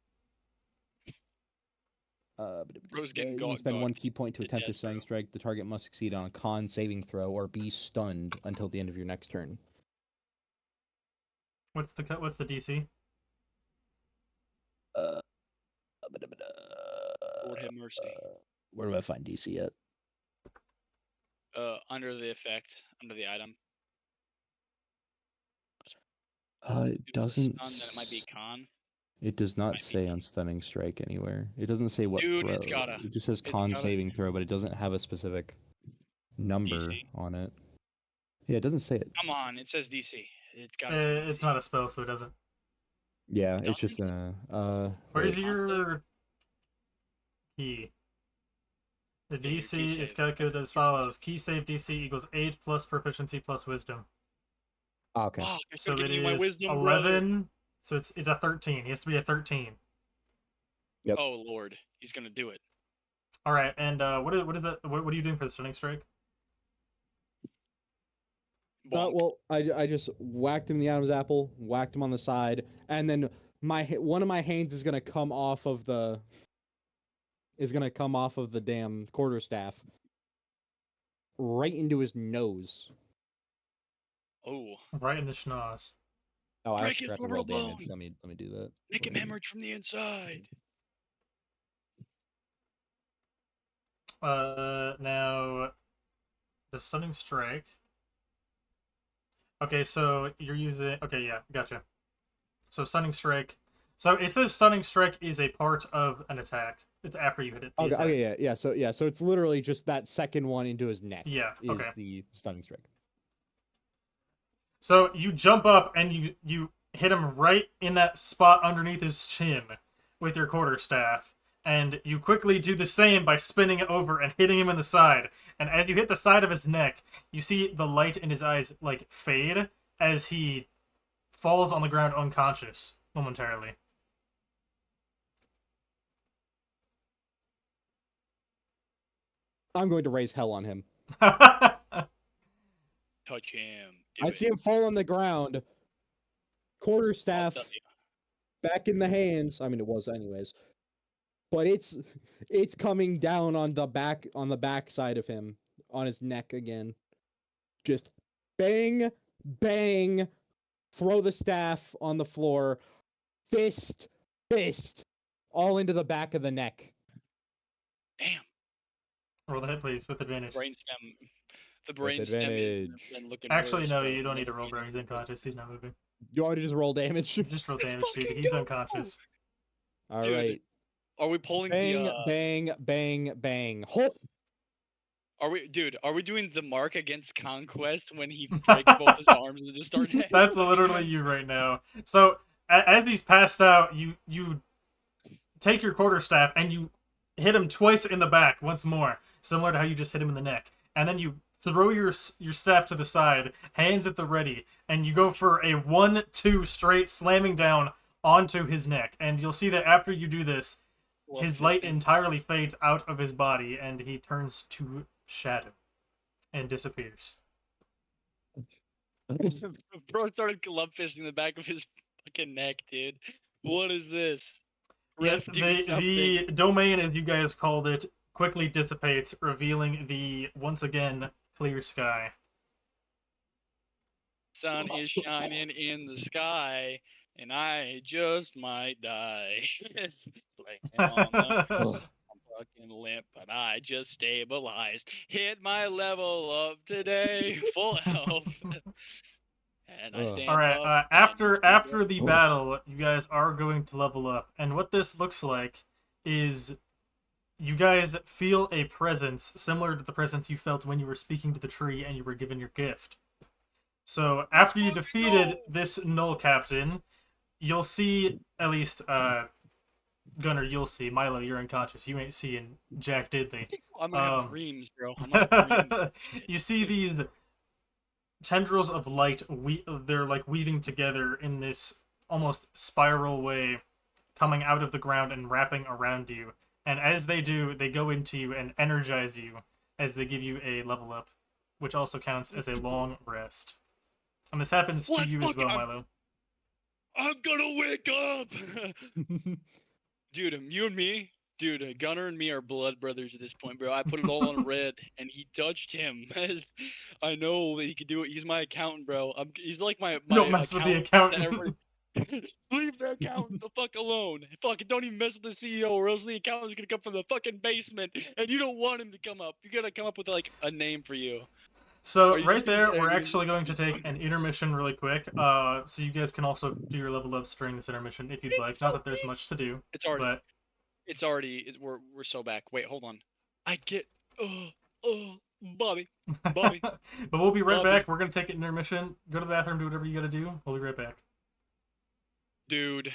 Bro's getting You spend gawked. one key point to His attempt a dad's stunning bro. strike. The target must succeed on a con saving throw or be stunned until the end of your next turn. What's the DC? Lord have mercy. Where do I find DC at? Under the effect, under the item. It If it's doesn't. stun, then it might be con. It does not Might be. say on stunning strike anywhere. It doesn't say what Dude, throw. it's gotta. It just says It's con gotta. saving throw, but it doesn't have a specific number DC. on it. Yeah, it doesn't say it. Come on, it says DC. It's got. It's not a spell, so it doesn't. Yeah, It it's just a. Where's wait. your key? The Yeah, your DC key is save. calculated as follows: key save DC equals 8 plus proficiency plus wisdom. Oh, okay. Fuck, I So should've it given you my is wisdom, 11. So it's a 13. He has to be a 13. Yep. Oh lord, he's gonna do it. All right, and what is that? What are you doing for the stunning strike? Bonk. Well, I just whacked him in the Adam's apple, whacked him on the side, and then one of my hands is gonna come off of the damn quarterstaff right into his nose. Oh, right in the schnoz. Oh, I break also his forgot to roll orbital damage. bone. Let me do that. Make him hemorrhage from the inside. Now the stunning strike. Okay, so you're using. Okay, yeah, gotcha. So stunning strike. So it says stunning strike is a part of an attack. It's after you hit it. The Okay, attack. okay, yeah. So it's literally just that second one into his neck. Yeah, Is okay. the stunning strike. So you jump up and you hit him right in that spot underneath his chin with your quarterstaff, and you quickly do the same by spinning it over and hitting him in the side. And as you hit the side of his neck, you see the light in his eyes like fade as he falls on the ground unconscious momentarily. I'm going to raise hell on him. Touch him. I see him fall on the ground. Quarterstaff back in the hands. I mean, it was anyways. But it's coming down on the back side of him, on his neck again. Just bang, bang, throw the staff on the floor, fist, all into the back of the neck. Damn. Roll the hit, please, with advantage. Brainstem. The With brainstem is advantage. been looking Actually, worse, no, bro. you don't need to roll, bro. He's unconscious. He's not moving. You want me to just roll damage? Just roll damage, dude. Fucking He's go! unconscious. All Dude, right. Are we pulling Bang, the? bang, bang, bang. Hold. Are we doing the mark against Conquest when he breaks both his arms and just start? That's literally you right now. So as he's passed out, you take your quarterstaff and you hit him twice in the back once more, similar to how you just hit him in the neck, and then you throw your staff to the side, hands at the ready, and you go for a 1-2 straight slamming down onto his neck. And you'll see that after you do this, his light entirely fades out of his body, and he turns to shadow and disappears. Bro started club fisting the back of his fucking neck, dude. What is this? Yeah, Ref, do something. the domain, as you guys called it, quickly dissipates, revealing the, once again, clear sky. Sun is shining in the sky, and I just might die. It's laying on the Ugh. I'm fucking limp, but I just stabilized. Hit my level up today, full health, and I Ugh. stand All right. up. and After you the Oh. battle, you guys are going to level up, and what this looks like is you guys feel a presence similar to the presence you felt when you were speaking to the tree and you were given your gift. So after you defeated this null captain, you'll see at least Gunnar. You'll see Milo. You're unconscious. You ain't seeing Jack Diddley. I'm gonna have dreams, bro. I'm gonna have dreams. You see these tendrils of light. They're like weaving together in this almost spiral way, coming out of the ground and wrapping around you. And as they do, they go into you and energize you as they give you a level up, which also counts as a long rest. And this happens to Let's you as well, fucking- Milo. I'm gonna wake up, dude. You and me, dude. Gunner and me are blood brothers at this point, bro. I put it all on red, and he touched him. I know that he could do it. He's my accountant, bro. He's like my Don't mess with the accountant. accountant. Leave the accountant the fuck alone. Fucking don't even mess with the CEO, or else the accountant's gonna come from the fucking basement, and you don't want him to come up. You gotta come up with like a name for you. So Are you right just gonna there, say, we're "Are you-" actually going to take an intermission really quick. So you guys can also do your level ups during this intermission if you'd like. Not that there's much to do, It's already. but It's already. We're so back. Wait, hold on. I get. Bobby. Bobby. but we'll be right Bobby. back. We're gonna take an intermission. Go to the bathroom, do whatever you gotta do. We'll be right back. Dude.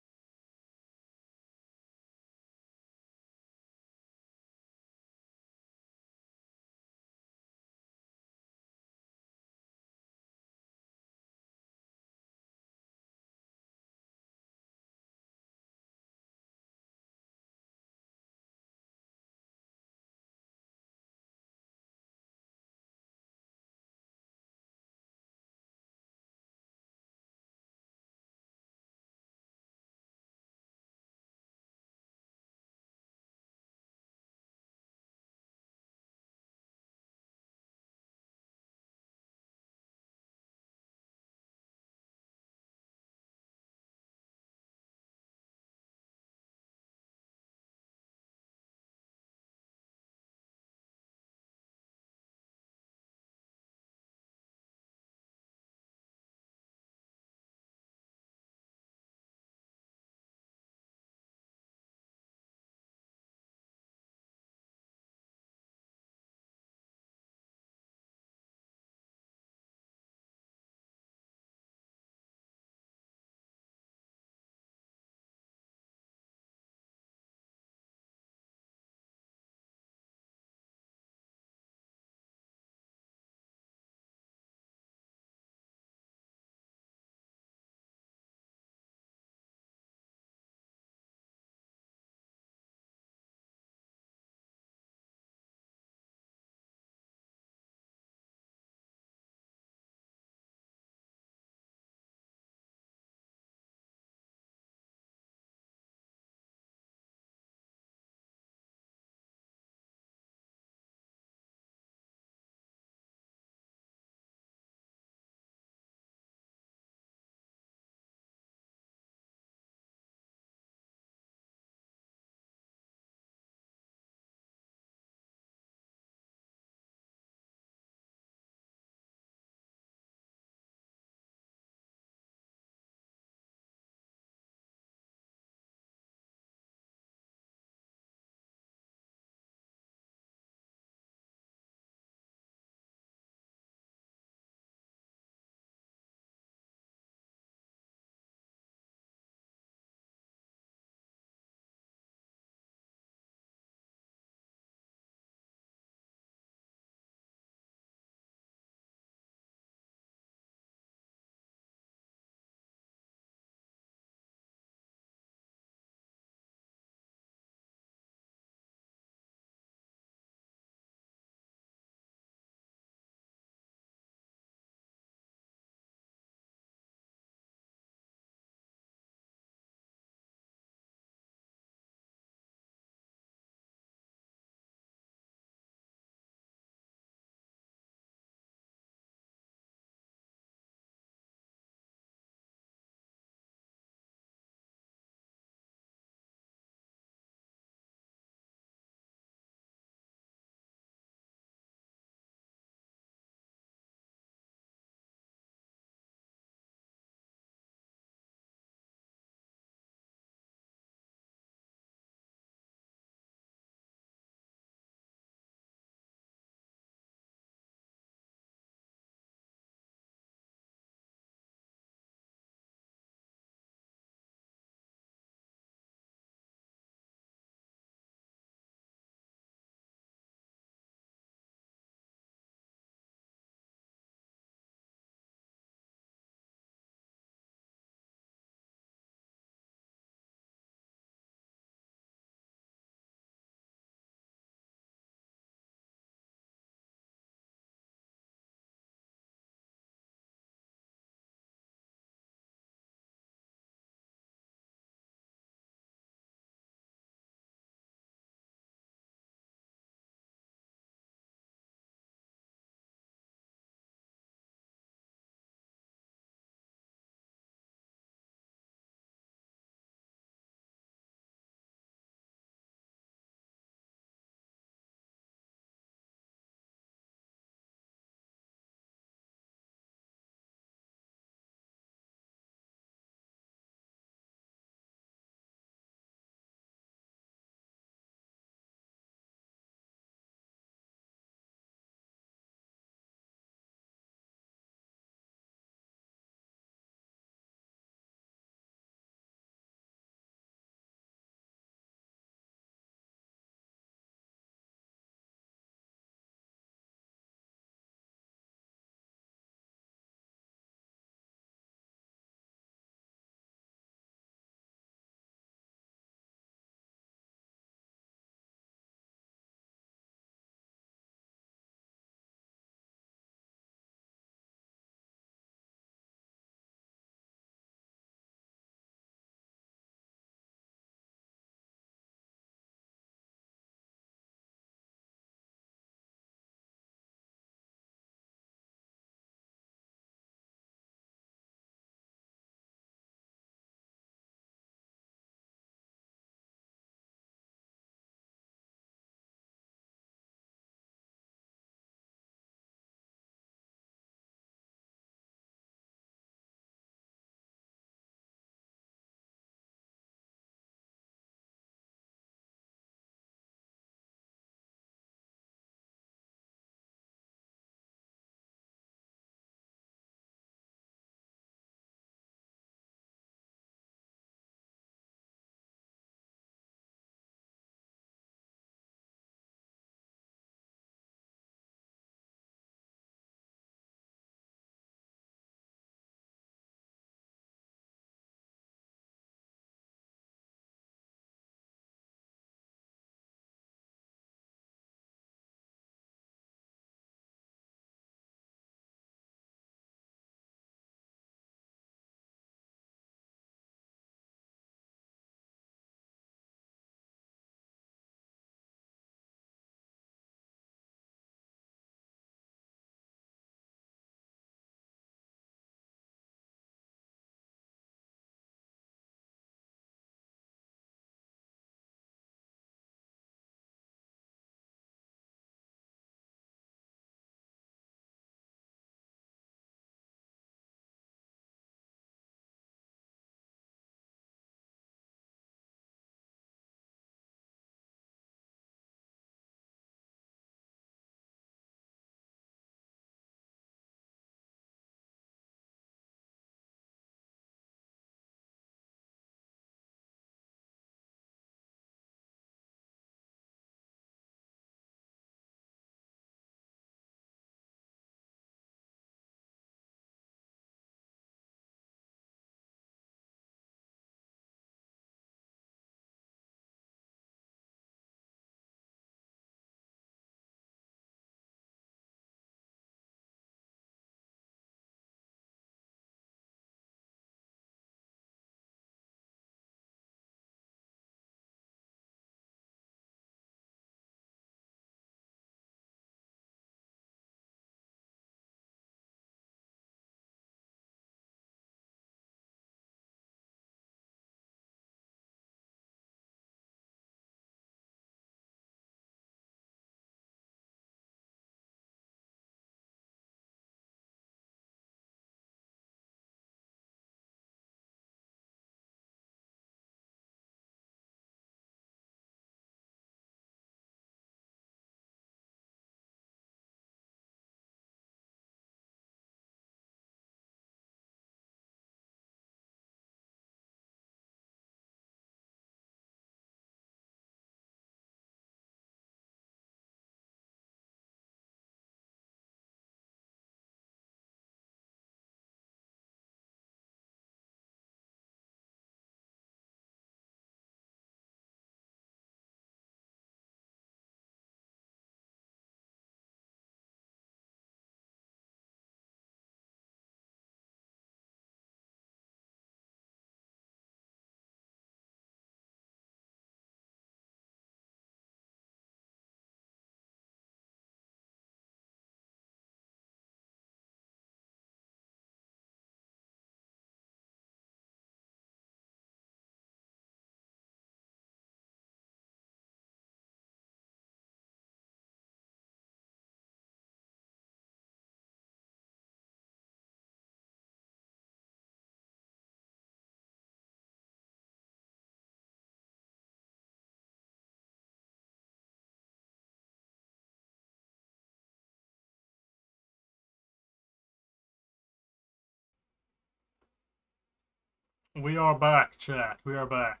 We are back, chat. We are back.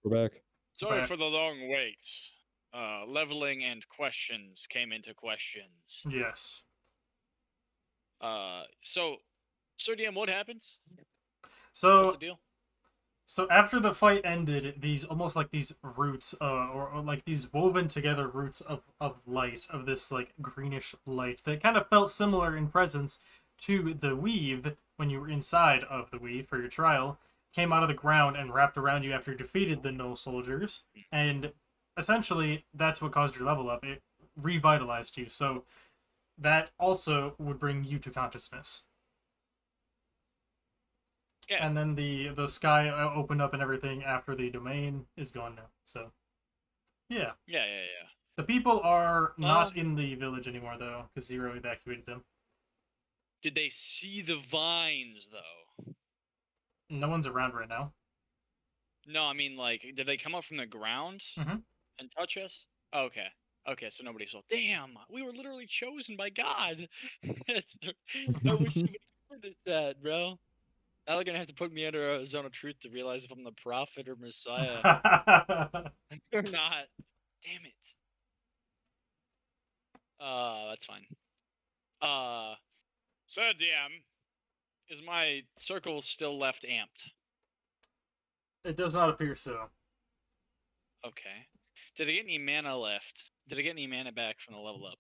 We're back. Sorry Back. for the long wait. Leveling and questions came into questions. Yes. So, Sir DM, what happens? What's So the deal? So after the fight ended, these almost like these roots, or like these woven together roots of light, of this like greenish light that kind of felt similar in presence to the weave when you were inside of the weave for your trial, came out of the ground and wrapped around you after you defeated the Null soldiers, and essentially that's what caused your level up. It revitalized you, so that also would bring you to consciousness. Yeah. And then the sky opened up and everything after the domain is gone now. So, yeah. Yeah. The people are not in the village anymore, though, because Zero evacuated them. Did they see the vines, though? No one's around right now. No, I mean, like, did they come up from the ground Mhm. and touch us? Okay. Okay, so nobody saw. Damn, we were literally chosen by God. I wish somebody heard that, bro. Now they're gonna have to put me under a zone of truth to realize if I'm the prophet or Messiah or not. Damn it. That's fine. Sir DM, is my circle still left amped? It does not appear so. Okay. Did I get any mana left? Did I get any mana back from the level up?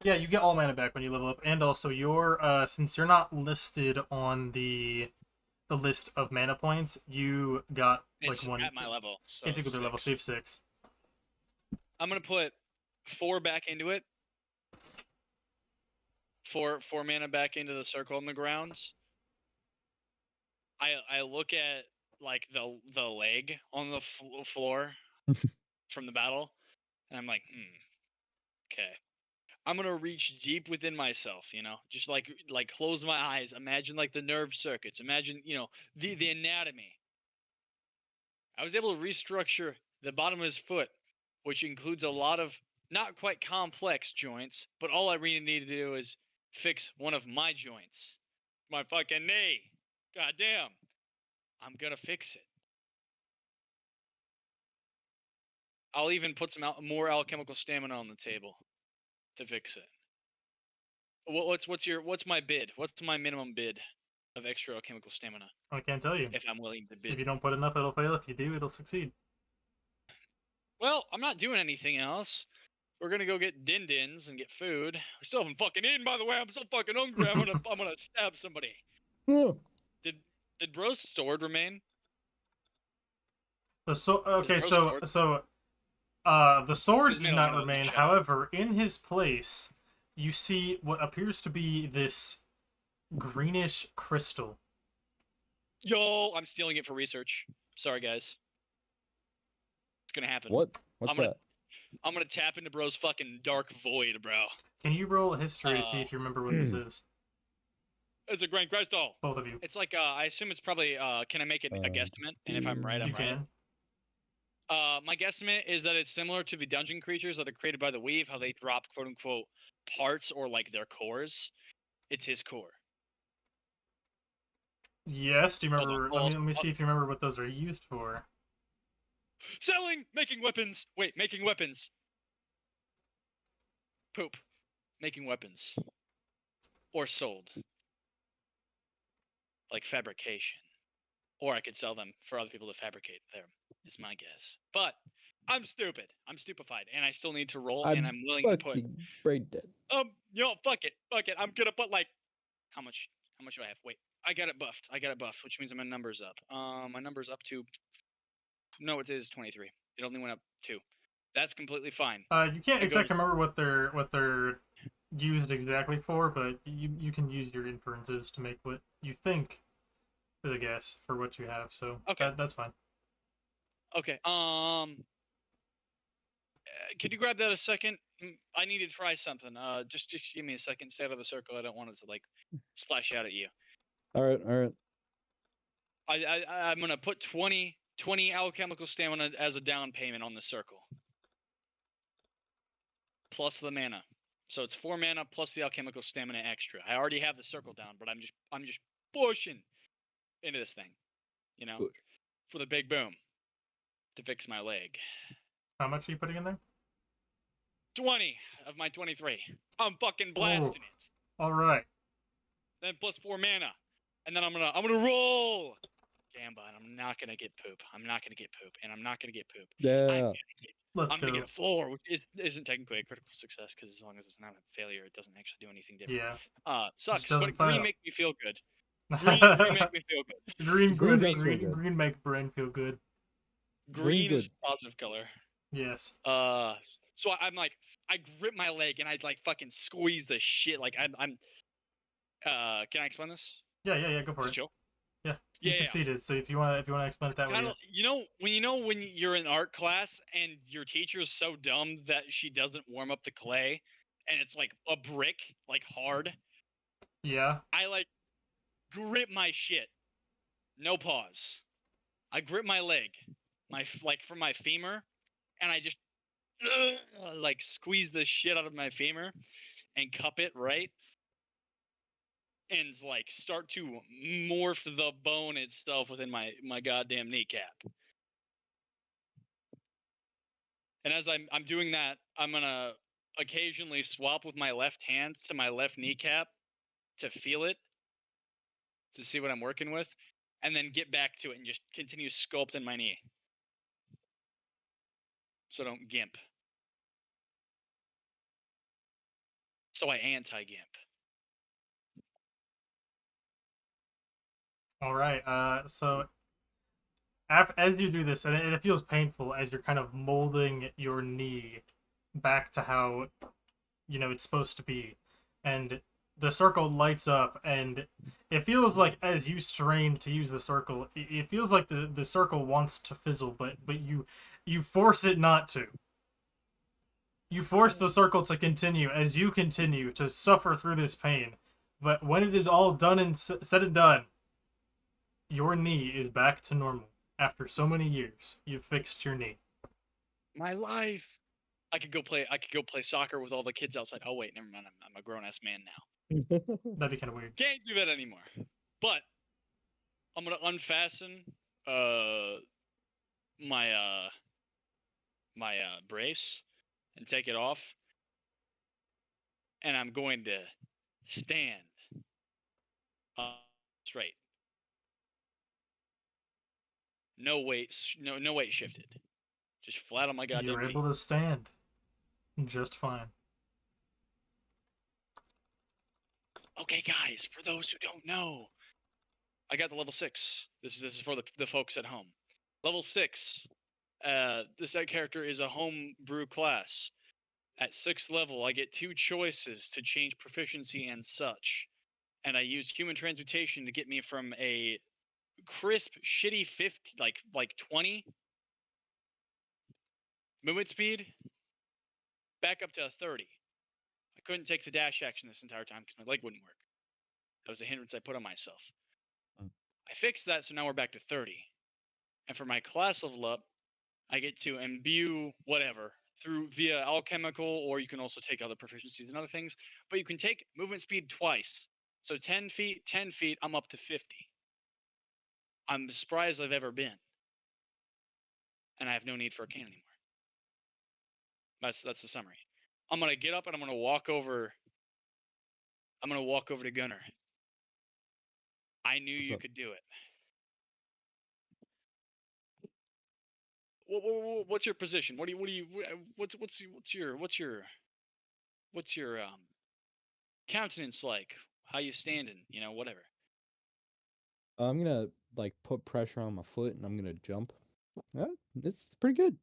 Yeah, you get all mana back when you level up, and also your since you're not listed on the list of mana points, you got It's like one. at my level. So It's equal to your level, six. so you have 6. I'm gonna put 4 back into it. Four mana back into the circle on the grounds. I look at like the leg on the floor from the battle, and I'm like, okay. I'm gonna reach deep within myself, you know, just like close my eyes, imagine like the nerve circuits, imagine the anatomy. I was able to restructure the bottom of his foot, which includes a lot of not quite complex joints, but all I really need to do is fix one of my joints, my fucking knee. God damn, I'm gonna fix it. I'll even put some more alchemical stamina on the table to fix it. What's my bid? What's my minimum bid of extra alchemical stamina? I can't tell you. If I'm willing to bid. If you don't put enough, it'll fail. If you do, it'll succeed. Well, I'm not doing anything else. We're gonna go get din-dins and get food. We still haven't fucking eaten, by the way. I'm so fucking hungry. I'm gonna stab somebody. Did Bro's sword remain? The okay, Bro's so sword? the sword His did middle not name was remain. Nico. However, in his place, you see what appears to be this greenish crystal. Yo, I'm stealing it for research. Sorry, guys. It's gonna happen. What? What's that? I'm gonna tap into Bro's fucking dark void, bro. Can you roll history to see if you remember what this is? It's a grand crystal. Both of you. It's like I assume it's probably can I make a guesstimate? And if I'm right, I'm You right. can. My guesstimate is that it's similar to the dungeon creatures that are created by the Weave, how they drop quote unquote parts or like their cores. It's his core. Yes. Do you Hold on, remember? hold Let me see if you remember what those are used for. Selling, making weapons. Wait, making weapons. Poop, making weapons, or sold, like fabrication, or I could sell them for other people to fabricate them. Is my guess, but I'm stupid. I'm stupefied, and I still need to roll, and I'm willing to put. Brain dead. Fuck it. I'm gonna put like, how much do I have? Wait, I got it buffed, which means my number's up. My number's up to. No, it is 23. It only went up 2. That's completely fine. You can't exactly remember what they're used exactly for, but you can use your inferences to make what you think is a guess for what you have. So okay, that's fine. Okay. Could you grab that a second? I need to try something. Just give me a second. Stay out of the circle. I don't want it to like splash out at you. All right. I'm gonna put 20 alchemical stamina as a down payment on the circle, plus the mana. So it's 4 mana plus the alchemical stamina extra. I already have the circle down, but I'm just pushing. into this thing, you know, Good. for the big boom to fix my leg. How much are you putting in there? 20 of my 23. I'm fucking Oh. blasting it. All right. Then plus 4 mana, and then I'm gonna roll. Gamba, and I'm not gonna get poop. I'm not gonna get poop, and I'm not gonna get poop. Yeah. Let's I'm gonna go. get a 4, which isn't technically a critical success because as long as it's not a failure, it doesn't actually do anything different. Yeah. Sucks, doesn't but green fail. makes me feel good. Green make me feel good. Green, Green good. does feel Green, good. green make brain feel good. Green is good. positive color. Yes. So I'm like, I grip my leg and I like fucking squeeze the shit. Like I'm. Can I explain this? Yeah. Go Is for it it. chill? Yeah. You Yeah. succeeded. So if you wanna explain it that way, Kinda, when you're in art class and your teacher's so dumb that she doesn't warm up the clay, and it's like a brick, like hard. yeah. I like grip my shit, no pause. I grip my leg, like from my femur, and I just like squeeze the shit out of my femur and cup it right, and like start to morph the bone itself within my goddamn kneecap. And as I'm doing that, I'm gonna occasionally swap with my left hand to my left kneecap to feel it, to see what I'm working with, and then get back to it and just continue sculpting my knee. So I don't gimp. So I anti-gimp. All right. So as you do this, and it feels painful as you're kind of molding your knee back to how it's supposed to be, and the circle lights up, and it feels like as you strain to use the circle, it feels like the circle wants to fizzle, but you force it not to. You force the circle to continue as you continue to suffer through this pain. But when it is all done and said and done, your knee is back to normal. After so many years, you've fixed your knee. My life. I could go play soccer with all the kids outside. Oh wait, never mind. I'm a grown ass man now. That'd be kind of weird. Can't do that anymore. But I'm gonna unfasten my brace and take it off, and I'm going to stand straight. No weight, no weight shifted. Just flat on my goddamn You're feet. able to stand just fine. Okay, guys, for those who don't know, I got the level 6. This is for the folks at home. Level 6. This character is a homebrew class. At 6th level, I get 2 choices to change proficiency and such. And I use human transmutation to get me from a crisp, shitty 50, like 20 movement speed back up to a 30. I couldn't take the dash action this entire time because my leg wouldn't work. That was a hindrance I put on myself. I fixed that, so now we're back to 30. And for my class level up, I get to imbue whatever via alchemical, or you can also take other proficiencies and other things. But you can take movement speed twice. So 10 feet, I'm up to 50. I'm as spry as I've ever been. And I have no need for a cane anymore. That's the summary. I'm gonna get up and I'm gonna walk over to Gunnar. I knew What's you up? could do it. What's your position? What's your countenance like? How you standing? Whatever. I'm gonna like put pressure on my foot and I'm gonna jump. Yeah, it's pretty good.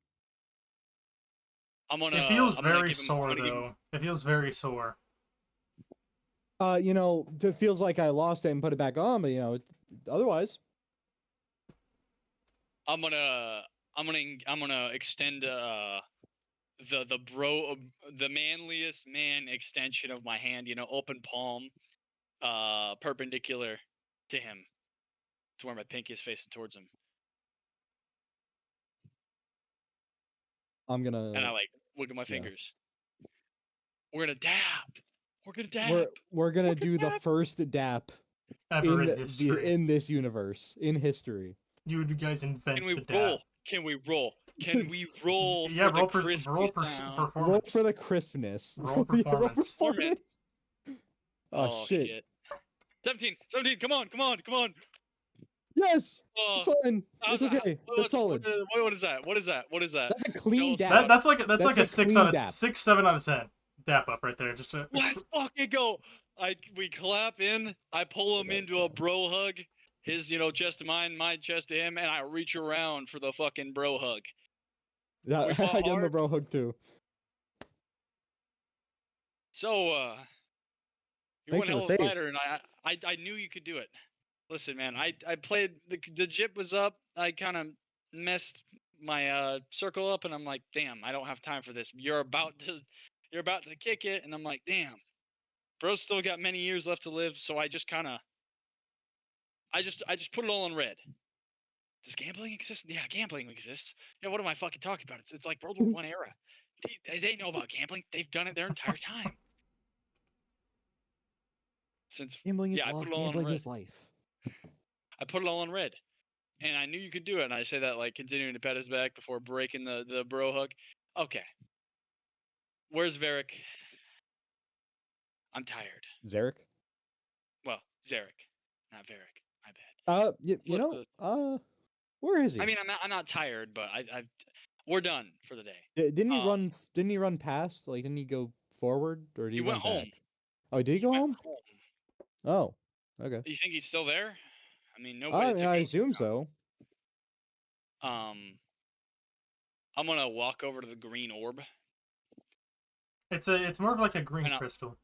It feels I'm gonna very give him. sore, though. It feels very sore. It feels like I lost it and put it back on, but otherwise. I'm gonna extend the manliest man extension of my hand. Open palm, perpendicular to him, to where my pinky is facing towards him. I'm gonna. And I wiggle my yeah. fingers. We're gonna dap. We're gonna dap. We're gonna We're do the dap. first dap Ever in history. in this universe, in history. You guys invent Can we the dab. roll? Can we roll? Can we roll Yeah, for the roll crispy sound? Roll performance. for the crispness. Roll Yeah, performance. Oh, shit. 17, 17, come on, come on, come on. Yes! Uh, It's fine. It's okay. That's solid. What is that? What is that? What is that? That's a clean Tell us dab. about That's like a That's a 6 clean out of dap. 6, 7 out of 10. Dap up right there. Just a Let's fucking go. We clap in. I pull him into a bro hug. His, chest to mine, my chest to him, and I reach around for the fucking bro hug. Yeah, We fought I give him the hard. bro hug too. So, you're Thanks one for hell the of a save. fighter, and I knew you could do it. Listen, man, I played the jip was up. I kind of messed my circle up, and I'm like, damn, I don't have time for this. You're about to kick it, and I'm like, damn, bro's still got many years left to live. So I just kind of, I just put it all in red. Does gambling exist? Yeah, gambling exists. Yeah, what am I fucking talking about? It's like World War I era. They know about gambling. They've done it their entire time. Since Gambling is I love. put it all in Gambling red. is life. I put it all in red. And I knew you could do it. And I say that like continuing to pat his back before breaking the bro hug. Okay. Where's Varric? I'm tired. Zarek? Well, Zarek, not Varric. My bad. You Flip know, where is he? I mean, I'm not tired, but we're done for the day. Didn't he run? Didn't he run past? Like, didn't he go forward, or did he He went run home. back? Oh, did he go went home? Oh, okay. You think he's still there? I mean, nobody's. I assume so. I'm gonna walk over to the green orb. It's more of like a green crystal.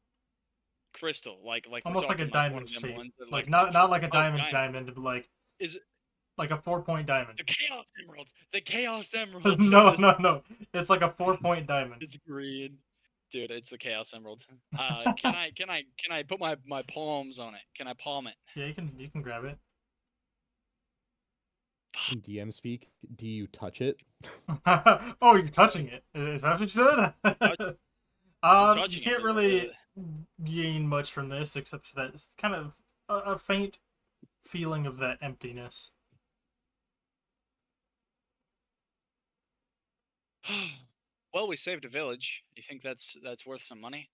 Crystal, like almost like a diamond shape. Like not like a diamond, but like is it like a 4-point diamond. the Chaos Emerald? The Chaos Emerald. No. It's like a 4-point diamond. It's green. Dude, it's the Chaos Emerald. Can I put my palms on it? Can I palm it? Yeah, you can grab it. In DM speak, do you touch it? Oh, you're touching it. Is that what you said? You can't really gain much from this except for that it's kind of a faint feeling of that emptiness. Well, we saved a village. You think that's worth some money?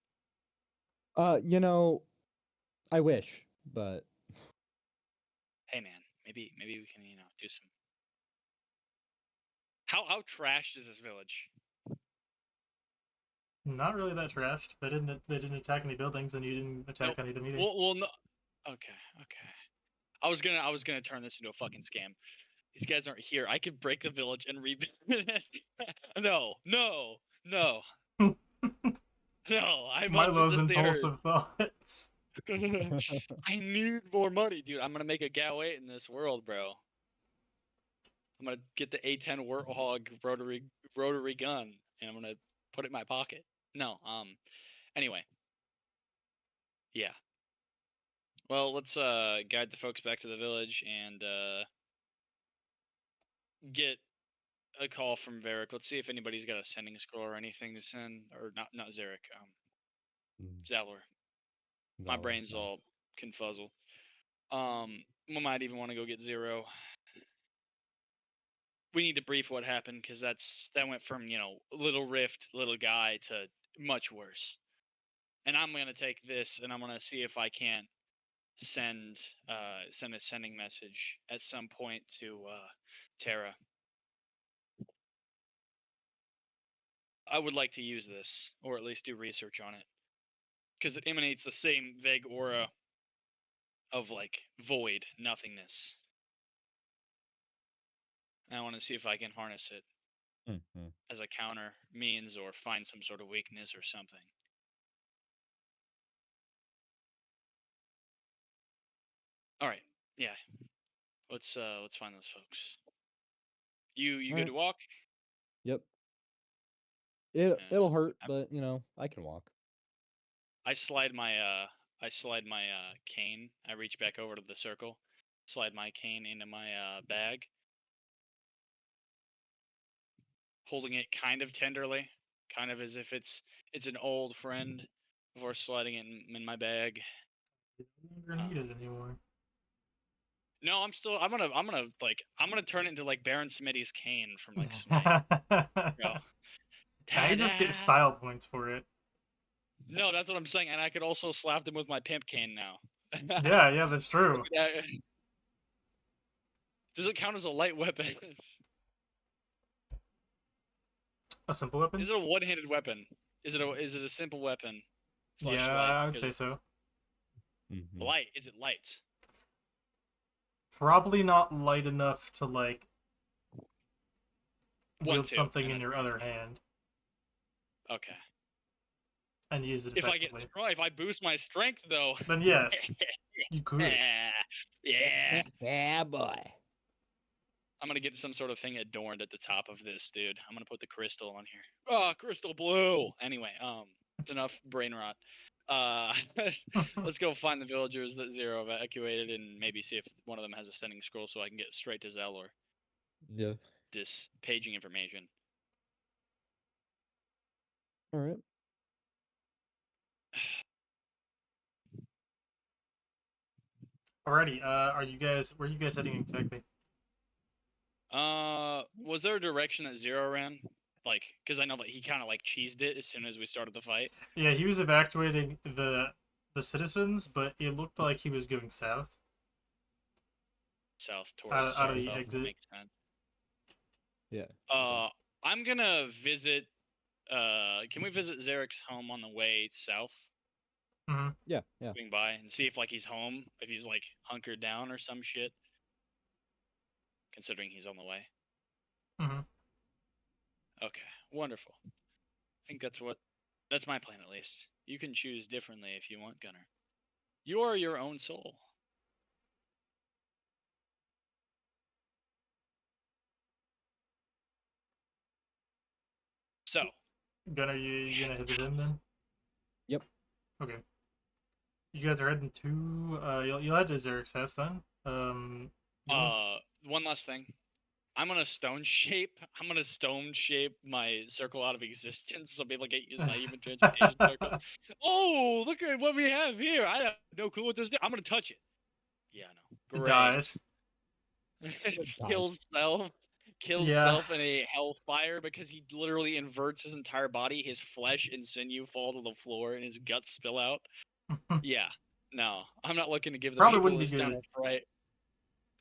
You know, I wish, but Hey man, maybe we can, do some. How trashed is this village? Not really that trashed. They didn't attack any buildings, and you didn't attack any of them either. Well, no. Okay. I was gonna turn this into a fucking scam. These guys aren't here. I could break the village and rebuild it. No. I must Milo's resist the urge. impulsive thoughts. I need more money, dude. I'm gonna make a Gal-8 in this world, bro. I'm gonna get the A10 Warthog rotary gun, and I'm gonna put it in my pocket. No, anyway. Yeah. Well, let's guide the folks back to the village and get a call from Varric. Let's see if anybody's got a sending scroll or anything to send, or not Zarek, Zalor. My brain's all confuzzle. We might even want to go get Zero. We need to brief what happened because that went from little rift, little guy to much worse. And I'm gonna take this and I'm gonna see if I can't send a sending message at some point to Terra. I would like to use this, or at least do research on it, because it emanates the same vague aura of like void, nothingness. And I want to see if I can harness it as a counter means or find some sort of weakness or something. All right, yeah. Let's find those folks. You good to walk? Yep. It'll hurt, but I can walk. I slide my cane. I reach back over to the circle, slide my cane into my bag, holding it kind of tenderly, kind of as if it's an old friend, before sliding it in my bag. You don't longer need it anymore. No, I'm gonna turn it into like Baron Smitty's cane from like Smite. Bro. Now you just get Ta-da! style points for it. No, that's what I'm saying, and I could also slap them with my pimp cane now. Yeah, that's true. Does it count as a light weapon? A simple weapon? Is it a one-handed weapon? Is it a simple weapon? Yeah, Light? I would say so. Light? Is it light? Probably not light enough to like wield 1-2, something and in that's your right. other hand Okay. and use it If effectively. if I boost my strength though. Then yes, you could. Yeah. Yeah, boy. I'm gonna get some sort of thing adorned at the top of this, dude. I'm gonna put the crystal on here. Oh, crystal blue. Anyway, it's enough brain rot. Let's go find the villagers that Zero evacuated and maybe see if one of them has a sending scroll so I can get straight to Zelor. Yeah. This paging information. All right. Alrighty, where are you guys heading exactly? Was there a direction that Zero ran? Like, because I know that he kind of like cheesed it as soon as we started the fight. Yeah, he was evacuating the citizens, but it looked like he was going south. South towards Out of the south, exit. makes sense. Yeah. I'm gonna visit. Can we visit Zarek's home on the way south? Yeah. Swing by and see if like he's home, if he's like hunkered down or some shit. Considering he's on the way. Mhm. Okay, wonderful. I think that's my plan at least. You can choose differently if you want, Gunner. You are your own soul. So, Gunnar, you gonna head with him then? Yep. Okay. You guys are heading to you'll head to Zarek's house then. one last thing. I'm gonna stone shape my circle out of existence so I'll be able to use my even transportation circle. Oh, look at what we have here. I have no clue what this is. I'm gonna touch it. Yeah, no. It Great. dies. Kills self. Kills Yeah. self in a hellfire because he literally inverts his entire body. His flesh and sinew fall to the floor and his guts spill out. Yeah. No, I'm not looking to give the Probably people wouldn't be this town good. a fright.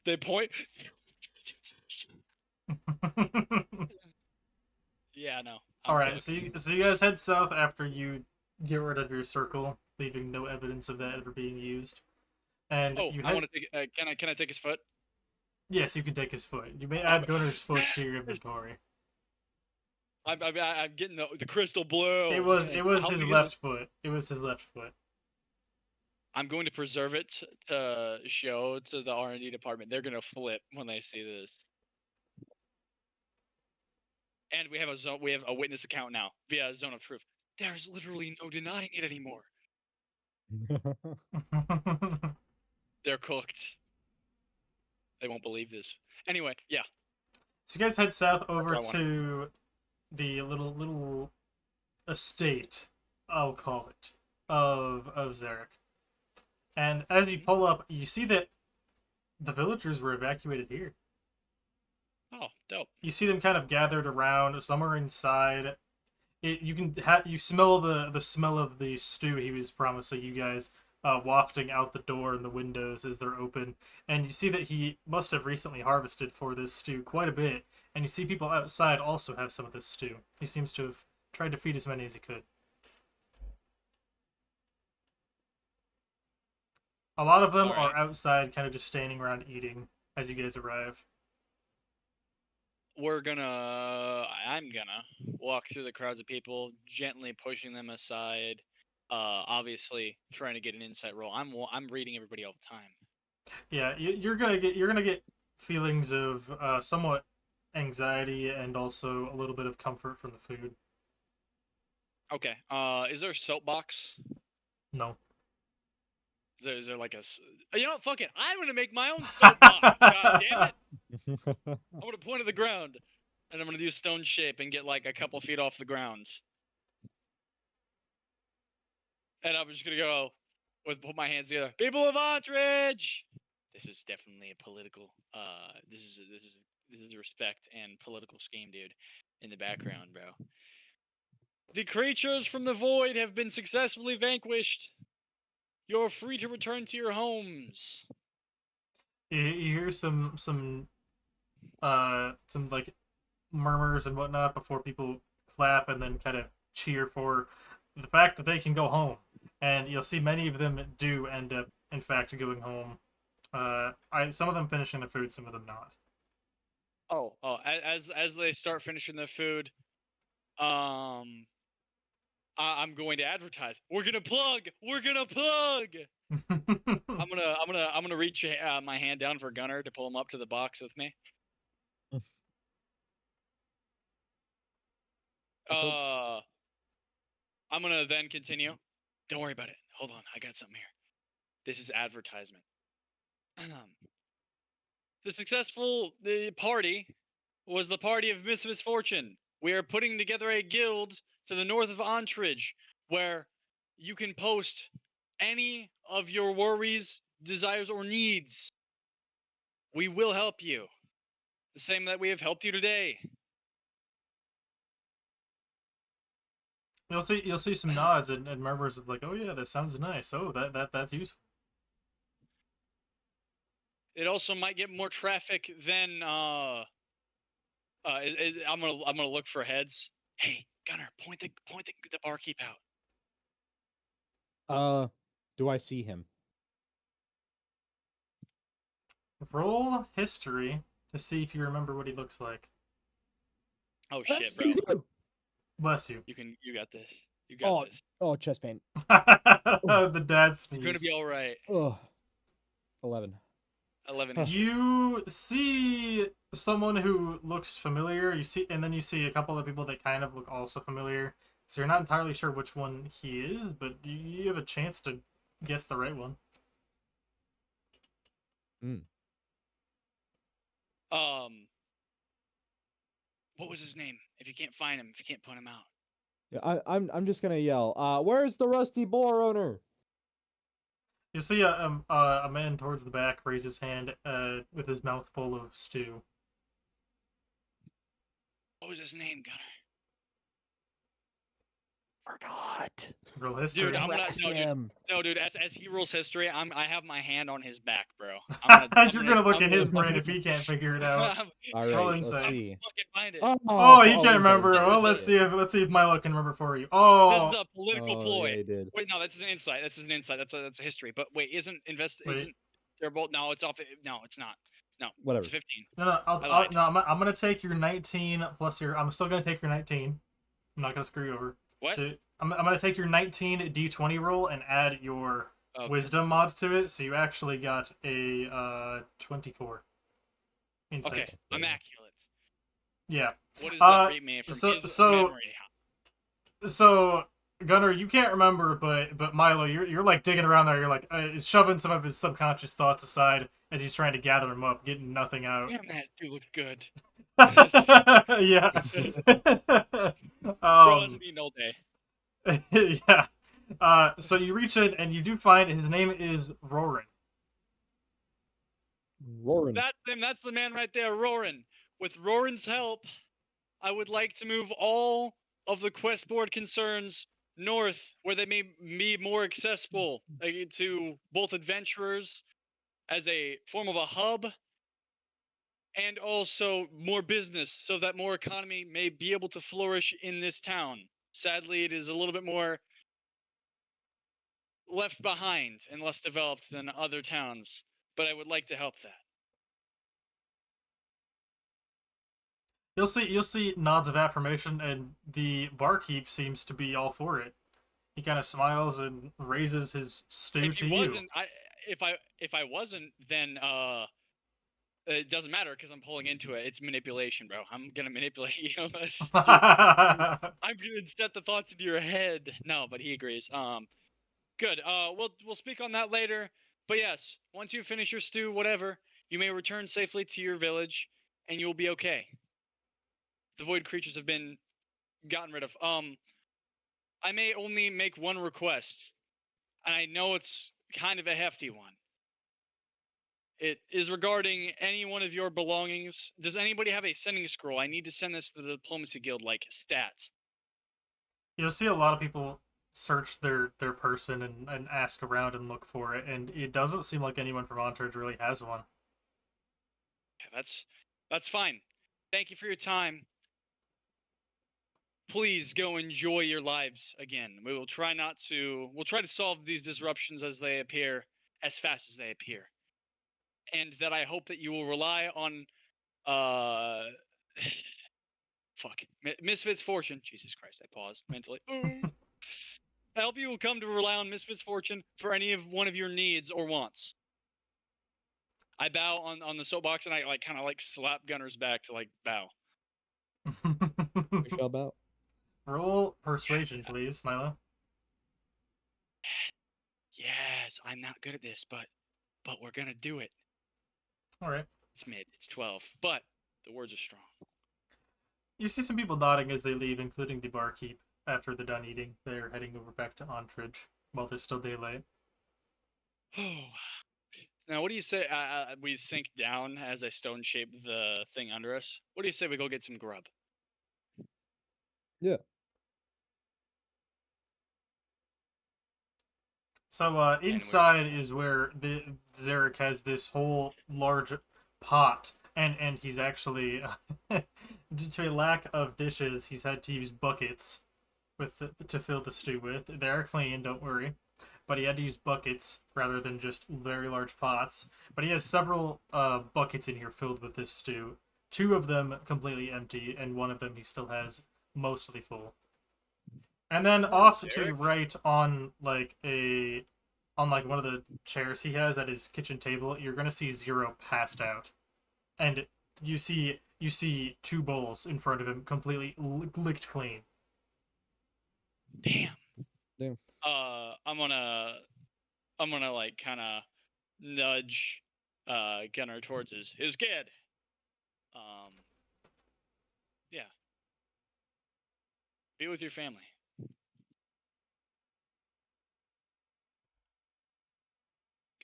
They point. Yeah, no. All right, so you guys head south after you get rid of your circle, leaving no evidence of that ever being used. And Oh, you I head. want to take. Can I take his foot? Yes, you can take his foot. You may add Gunnar's foot to your inventory. I'm getting the crystal blue. It was How his we left foot. It was his left foot. I'm going to preserve it to show to the R&D department. They're gonna flip when they see this. And we have a witness account now via Zone of Truth. There's literally no denying it anymore. They're cooked. They won't believe this. Anyway, yeah. So you guys head south over what I wanted. to the little estate, I'll call it, of Zarek. And as you pull up, you see that the villagers were evacuated here. Oh, dope. You see them kind of gathered around. Some are inside. You smell the smell of the stew he was promising you guys, wafting out the door and the windows as they're open. And you see that he must have recently harvested for this stew quite a bit. And you see people outside also have some of this stew. He seems to have tried to feed as many as he could. A lot of them are outside, kind of just standing around eating as you guys arrive. I'm gonna walk through the crowds of people, gently pushing them aside. Obviously trying to get an insight roll. I'm reading everybody all the time. Yeah, you're gonna get feelings of somewhat anxiety and also a little bit of comfort from the food. Okay. Is there a soapbox? No. Is there like a? You know what? Fuck it. I'm gonna make my own soapbox. God damn it! I'm gonna point at the ground, and I'm gonna do stone shape and get like a couple feet off the ground. And I'm just gonna go, put my hands together. People of Antridge. This is definitely a political. This is respect and political scheme, dude. In the background, bro. The creatures from the void have been successfully vanquished. You're free to return to your homes. You hear some like murmurs and whatnot before people clap and then kind of cheer for the fact that they can go home. And you'll see many of them do end up, in fact, going home. Some of them finishing their food, some of them not. As they start finishing their food, I'm going to advertise. We're gonna plug. I'm gonna reach my hand down for Gunner to pull him up to the box with me. I'm gonna then continue. Don't worry about it. Hold on, I got something here. This is advertisement. The party was the party of misfortune. We are putting together a guild to the north of Antridge, where you can post any of your worries, desires, or needs. We will help you. The same that we have helped you today. You'll see some nods and murmurs of like, oh yeah, that sounds nice. Oh, that's useful. It also might get more traffic than I'm gonna look for heads. Hey, Gunner, point the barkeep out. Do I see him? Roll history to see if you remember what he looks like. Oh shit, bro. Bless you. You got this. You got this. Oh, chest pain. The dad sneeze. You're gonna be all right. Oh, 11. 11. You see someone who looks familiar. And then you see a couple of people that kind of look also familiar. So you're not entirely sure which one he is, but you have a chance to guess the right one. What was his name? If you can't find him, if you can't point him out. Yeah, I'm just gonna yell. Where's the rusty boar owner? You see a man towards the back raise his hand with his mouth full of stew. What was his name, Gunner? Forgot. Roll history. Dude, I'm gonna Crash no, him. dude. As he rolls history, I have my hand on his back, bro. You're gonna look in his brain if he can't figure it out. All Roll right, let's insight. see. Fucking find it. Oh, he insight, can't remember. insight, Well, let's insight. see if Milo can remember for you. This Oh, is a political Oh, ploy. yeah, he did. Wait, no, that's an insight. That's an insight. That's a history. But wait, Wait. isn't they're both? No, it's off. No, it's not. No, Whatever. It's 15. no, I lied. I'm gonna take your 19 plus your. I'm still gonna take your 19. I'm not gonna screw you over. What? So I'm gonna take your 19 d20 roll and add your wisdom mod to it. So you actually got a 24. Insight. Okay, immaculate. Yeah. What does that rate me from his memory? So Gunnar, you can't remember, but Milo, you're like digging around there. You're like shoving some of his subconscious thoughts aside as he's trying to gather them up, getting nothing out. Damn, that dude looks good. Yeah. Bro, it'll be no day. Yeah. So you reach in and you do find his name is Roran. Roaring. That's him. That's the man right there, Roran. With Roran's help, I would like to move all of the quest board concerns north, where they may be more accessible to both adventurers as a form of a hub, and also more business, so that more economy may be able to flourish in this town. Sadly, it is a little bit more left behind and less developed than other towns, but I would like to help that. You'll see nods of affirmation, and the barkeep seems to be all for it. He kind of smiles and raises his stew to you. If I wasn't, then it doesn't matter because I'm pulling into it. It's manipulation, bro. I'm gonna manipulate you. I'm gonna set the thoughts into your head. No, but he agrees. Good. We'll speak on that later. But yes, once you finish your stew, whatever, you may return safely to your village, and you'll be okay. The void creatures have been gotten rid of. I may only make one request. And I know it's kind of a hefty one. It is regarding any one of your belongings. Does anybody have a sending scroll? I need to send this to the Diplomacy Guild, like stats. You'll see a lot of people search their person and ask around and look for it, and it doesn't seem like anyone from Entourage really has one. Okay, that's fine. Thank you for your time. Please go enjoy your lives again. We'll try to solve these disruptions as they appear, as fast as they appear. And that I hope that you will rely on fuck. Misfit's fortune. Jesus Christ, I paused mentally. I hope you will come to rely on Misfit's fortune for any of one of your needs or wants. I bow on the soapbox and I kind of slap Gunner's back to bow. We shall bow. Roll persuasion, please, Milo. Yes, I'm not good at this, but we're gonna do it. All right. It's mid. It's 12, but the words are strong. You see some people nodding as they leave, including the barkeep. After they're done eating, they're heading over back to Entourage while there's still daylight. Now, what do you say? We sink down as I stone shape the thing under us. What do you say we go get some grub? Yeah. So inside is where the Zarek has this whole large pot, and he's actually, due to a lack of dishes, he's had to use buckets to fill the stew with. They are clean, don't worry, but he had to use buckets rather than just very large pots. But he has several buckets in here filled with this stew. 2 of them completely empty, and 1 of them he still has mostly full. And then off to the right on one of the chairs he has at his kitchen table, you're gonna see Zero passed out, and you see 2 bowls in front of him completely licked clean. Damn. Damn. I'm gonna kind of nudge Gunner towards his kid. Yeah. Be with your family.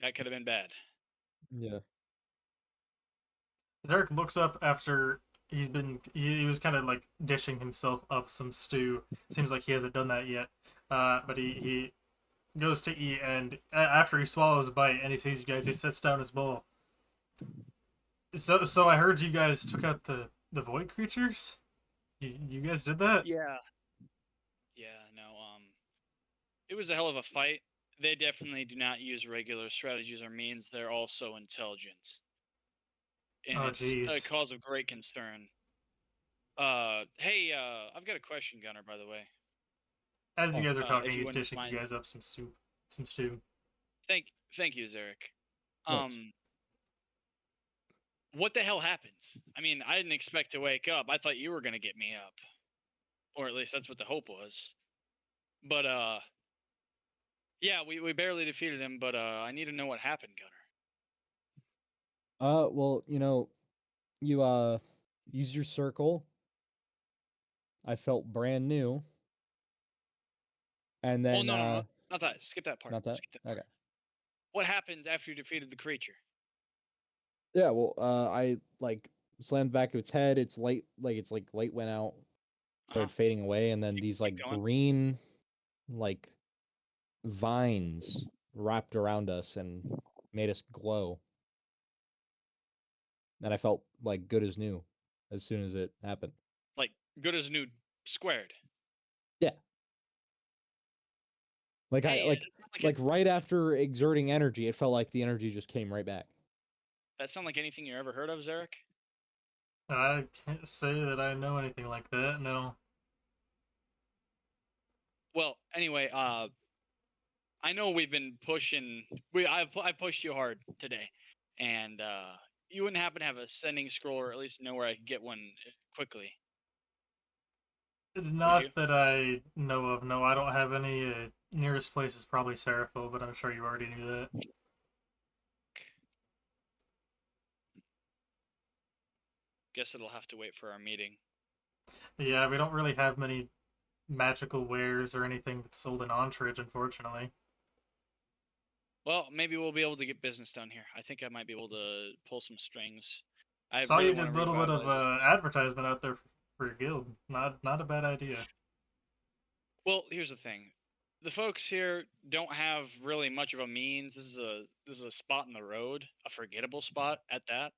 That could have been bad. Yeah. Zarek looks up after he was kind of dishing himself up some stew. Seems like he hasn't done that yet. But he goes to eat, and after he swallows a bite and he sees you guys, he sets down his bowl. So I heard you guys took out the void creatures. You guys did that? Yeah. No. It was a hell of a fight. They definitely do not use regular strategies or means. They're also intelligent. And Oh, it's jeez. a cause of great concern. Hey, I've got a question, Gunner, by the way. As you guys are talking, if you he's wouldn't dishing mind. you guys up some stew. Thank you, Zarek. Thanks. What the hell happened? I mean, I didn't expect to wake up. I thought you were gonna get me up. Or at least that's what the hope was. But yeah, we barely defeated him, but I need to know what happened, Gunner. Well, you use your circle. I felt brand new. And then No, not that. Skip that part. not that. Skip that part. Okay. What happens after you defeated the creature? Yeah, well, I slammed back of its head, its light light went out, started fading away, and then these keep going. green vines wrapped around us and made us glow. And I felt good as new as soon as it happened. Like good as new squared. Yeah. Hey, Right after exerting energy, it felt like the energy just came right back. That sound like anything you ever heard of, Zarek? I can't say that I know anything like that. No. Well, anyway, I know we've been pushing. I pushed you hard today, and you wouldn't happen to have a sending scroll, or at least know where I could get one quickly. Not that I know of. No, I don't have any. Nearest place is probably Seraphil, but I'm sure you already knew that. Guess it'll have to wait for our meeting. Yeah, we don't really have many magical wares or anything that's sold in Entourage, unfortunately. Well, maybe we'll be able to get business done here. I think I might be able to pull some strings. I Saw really you want did to a little bit of revitalize this. advertisement out there for your guild. Not a bad idea. Well, here's the thing. The folks here don't have really much of a means. This is a spot in the road, a forgettable spot at that.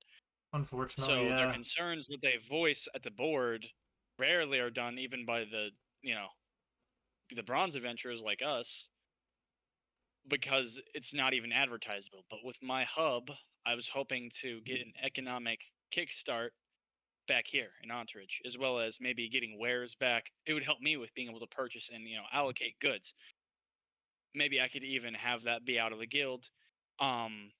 Unfortunately, So their yeah. concerns that they voice at the board rarely are done even by the bronze adventurers like us because it's not even advertisable. But with my hub, I was hoping to get an economic kickstart back here in Entourage, as well as maybe getting wares back. It would help me with being able to purchase and allocate goods. Maybe I could even have that be out of the guild. Um,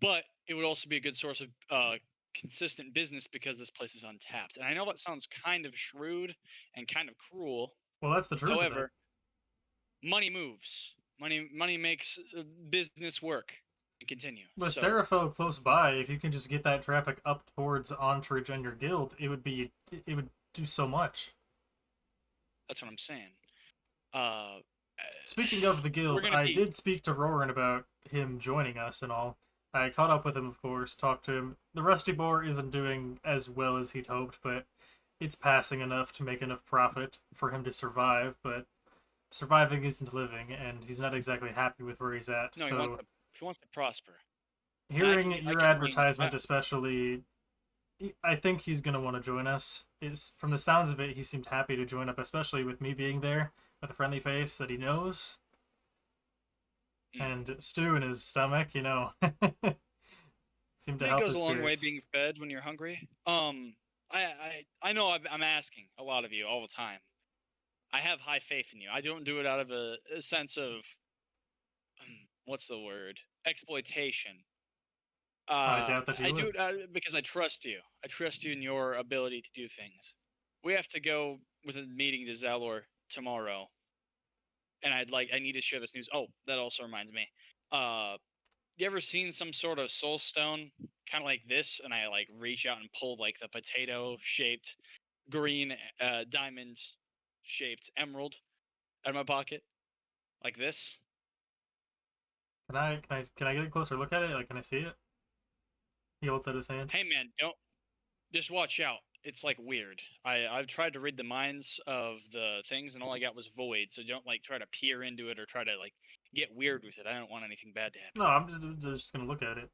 but it would also be a good source of consistent business because this place is untapped. And I know that sounds kind of shrewd and kind of cruel. Well, that's the truth of it. However, money moves. Money makes business work and continue. With So Serapho close by, if you can just get that traffic up towards Entourage and your guild, it would do so much. that's what I'm saying. Uh, Speaking of the we're guild, gonna I be did speak to Roran about him joining us and all. I caught up with him, of course, talked to him. The Rusty Boar isn't doing as well as he'd hoped, but it's passing enough to make enough profit for him to survive, but surviving isn't living, and he's not exactly happy with where he's at. no. So He wants to prosper. hearing I your can mean, advertisement especially, I think he's going to want to join us. Is From the sounds of it, he seemed happy to join up, especially with me being there with a friendly face that he knows and stew in his stomach, seemed to it help goes his a long way spirits. being fed when you're hungry. I know I'm asking a lot of you all the time. I have high faith in you. I don't do it out of a sense of what's the word, exploitation. I doubt that I you do would. it because I trust you. I trust you in your ability to do things. We have to go with a meeting to Zalor tomorrow, and I need to share this news. Oh, that also reminds me. You ever seen some sort of soul stone, kind of like this? And I like reach out and pull like the potato-shaped, green, diamond-shaped emerald out of my pocket, like this. Can I get a closer look at it? Like, can I see it? He holds out his hand. Hey man, don't just watch out. It's like weird. I've tried to read the minds of the things, and all I got was void. So don't like try to peer into it or try to like get weird with it. I don't want anything bad to happen. No, I'm just gonna look at it.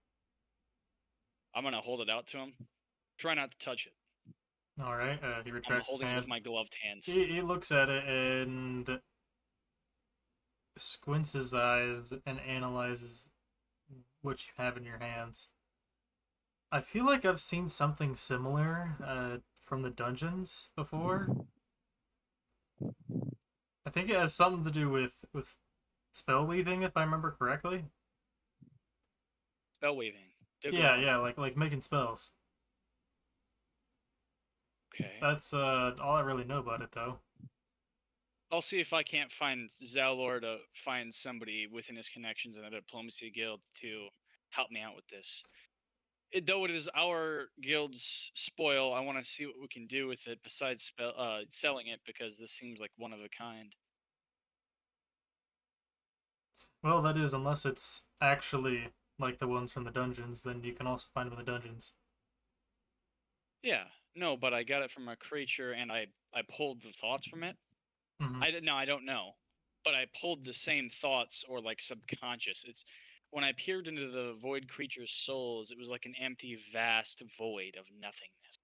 I'm gonna hold it out to him. Try not to touch it. All right. He I'm retracts his holding it with hand. my gloved hands. He looks at it and squints his eyes and analyzes what you have in your hands. I feel like I've seen something similar from the dungeons before. I think it has something to do with spell weaving, if I remember correctly. Spell weaving. Yeah, like making spells. Okay. That's all I really know about it, though. I'll see if I can't find Zalor to find somebody within his connections in the diplomacy guild to help me out with this. Though it is our guild's spoil, I want to see what we can do with it besides selling it because this seems like one of a kind. Well, that is, unless it's actually like the ones from the dungeons, then you can also find them in the dungeons. Yeah, no, but I got it from a creature and I pulled the thoughts from it. Mm-hmm. I don't know, but I pulled the same thoughts or like subconscious. It's when I peered into the void creature's souls, it was like an empty, vast void of nothingness.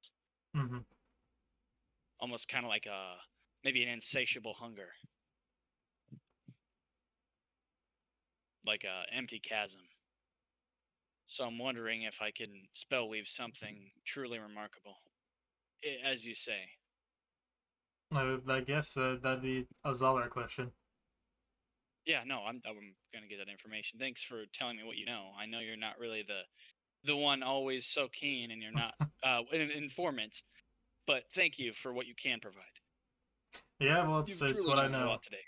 Mm-hmm. Almost kind of like maybe an insatiable hunger, like a empty chasm. So I'm wondering if I can spell weave something truly remarkable, as you say. I guess that'd be a Zolar question. Yeah, no, I'm gonna get that information. Thanks for telling me what you know. I know you're not really the one always so keen, and you're not an informant. But thank you for what you can provide. Yeah, well, You've it's truly what I done a know. lot today.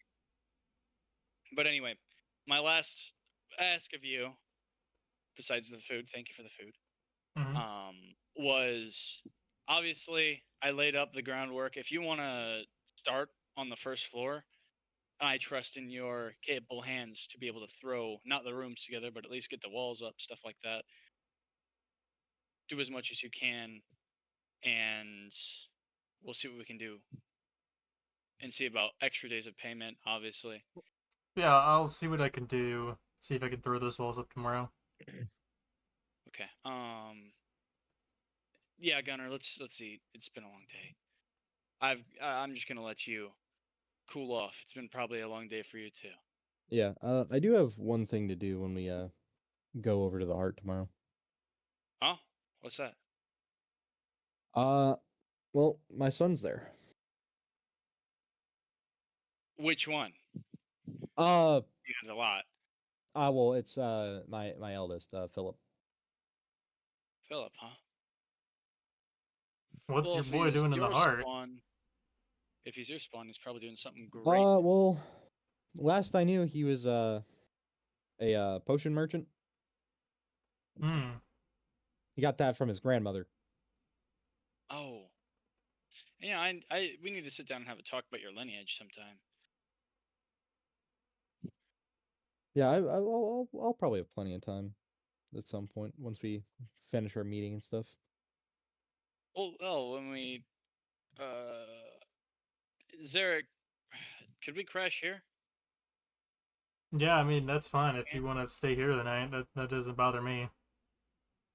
But anyway, my last ask of you, besides the food, thank you for the food, Mm-hmm. was obviously I laid up the groundwork. If you want to start on the first floor, I trust in your capable hands to be able to throw not the rooms together, but at least get the walls up, stuff like that. Do as much as you can, and we'll see what we can do. And see about extra days of payment, obviously. Yeah, I'll see what I can do. See if I can throw those walls up tomorrow. Okay. Yeah, Gunnar. Let's see. It's been a long day. I'm just gonna let you cool off. It's been probably a long day for you too. Yeah, I do have one thing to do when we go over to the art tomorrow. Huh? What's that? Well, my son's there. Which one? Uh, You got a lot. well, it's my eldest, Philip. Philip, huh? What's Well, your if boy he's doing in the your heart? spawn, if he's your spawn, he's probably doing something great. Well, last I knew, he was a potion merchant. Hmm. He got that from his grandmother. Oh. Yeah, we need to sit down and have a talk about your lineage sometime. Yeah, I'll probably have plenty of time at some point once we finish our meeting and stuff. Oh, when we is there a, could we crash here? Yeah, I mean that's fine if Yeah. you want to stay here the night. That doesn't bother me.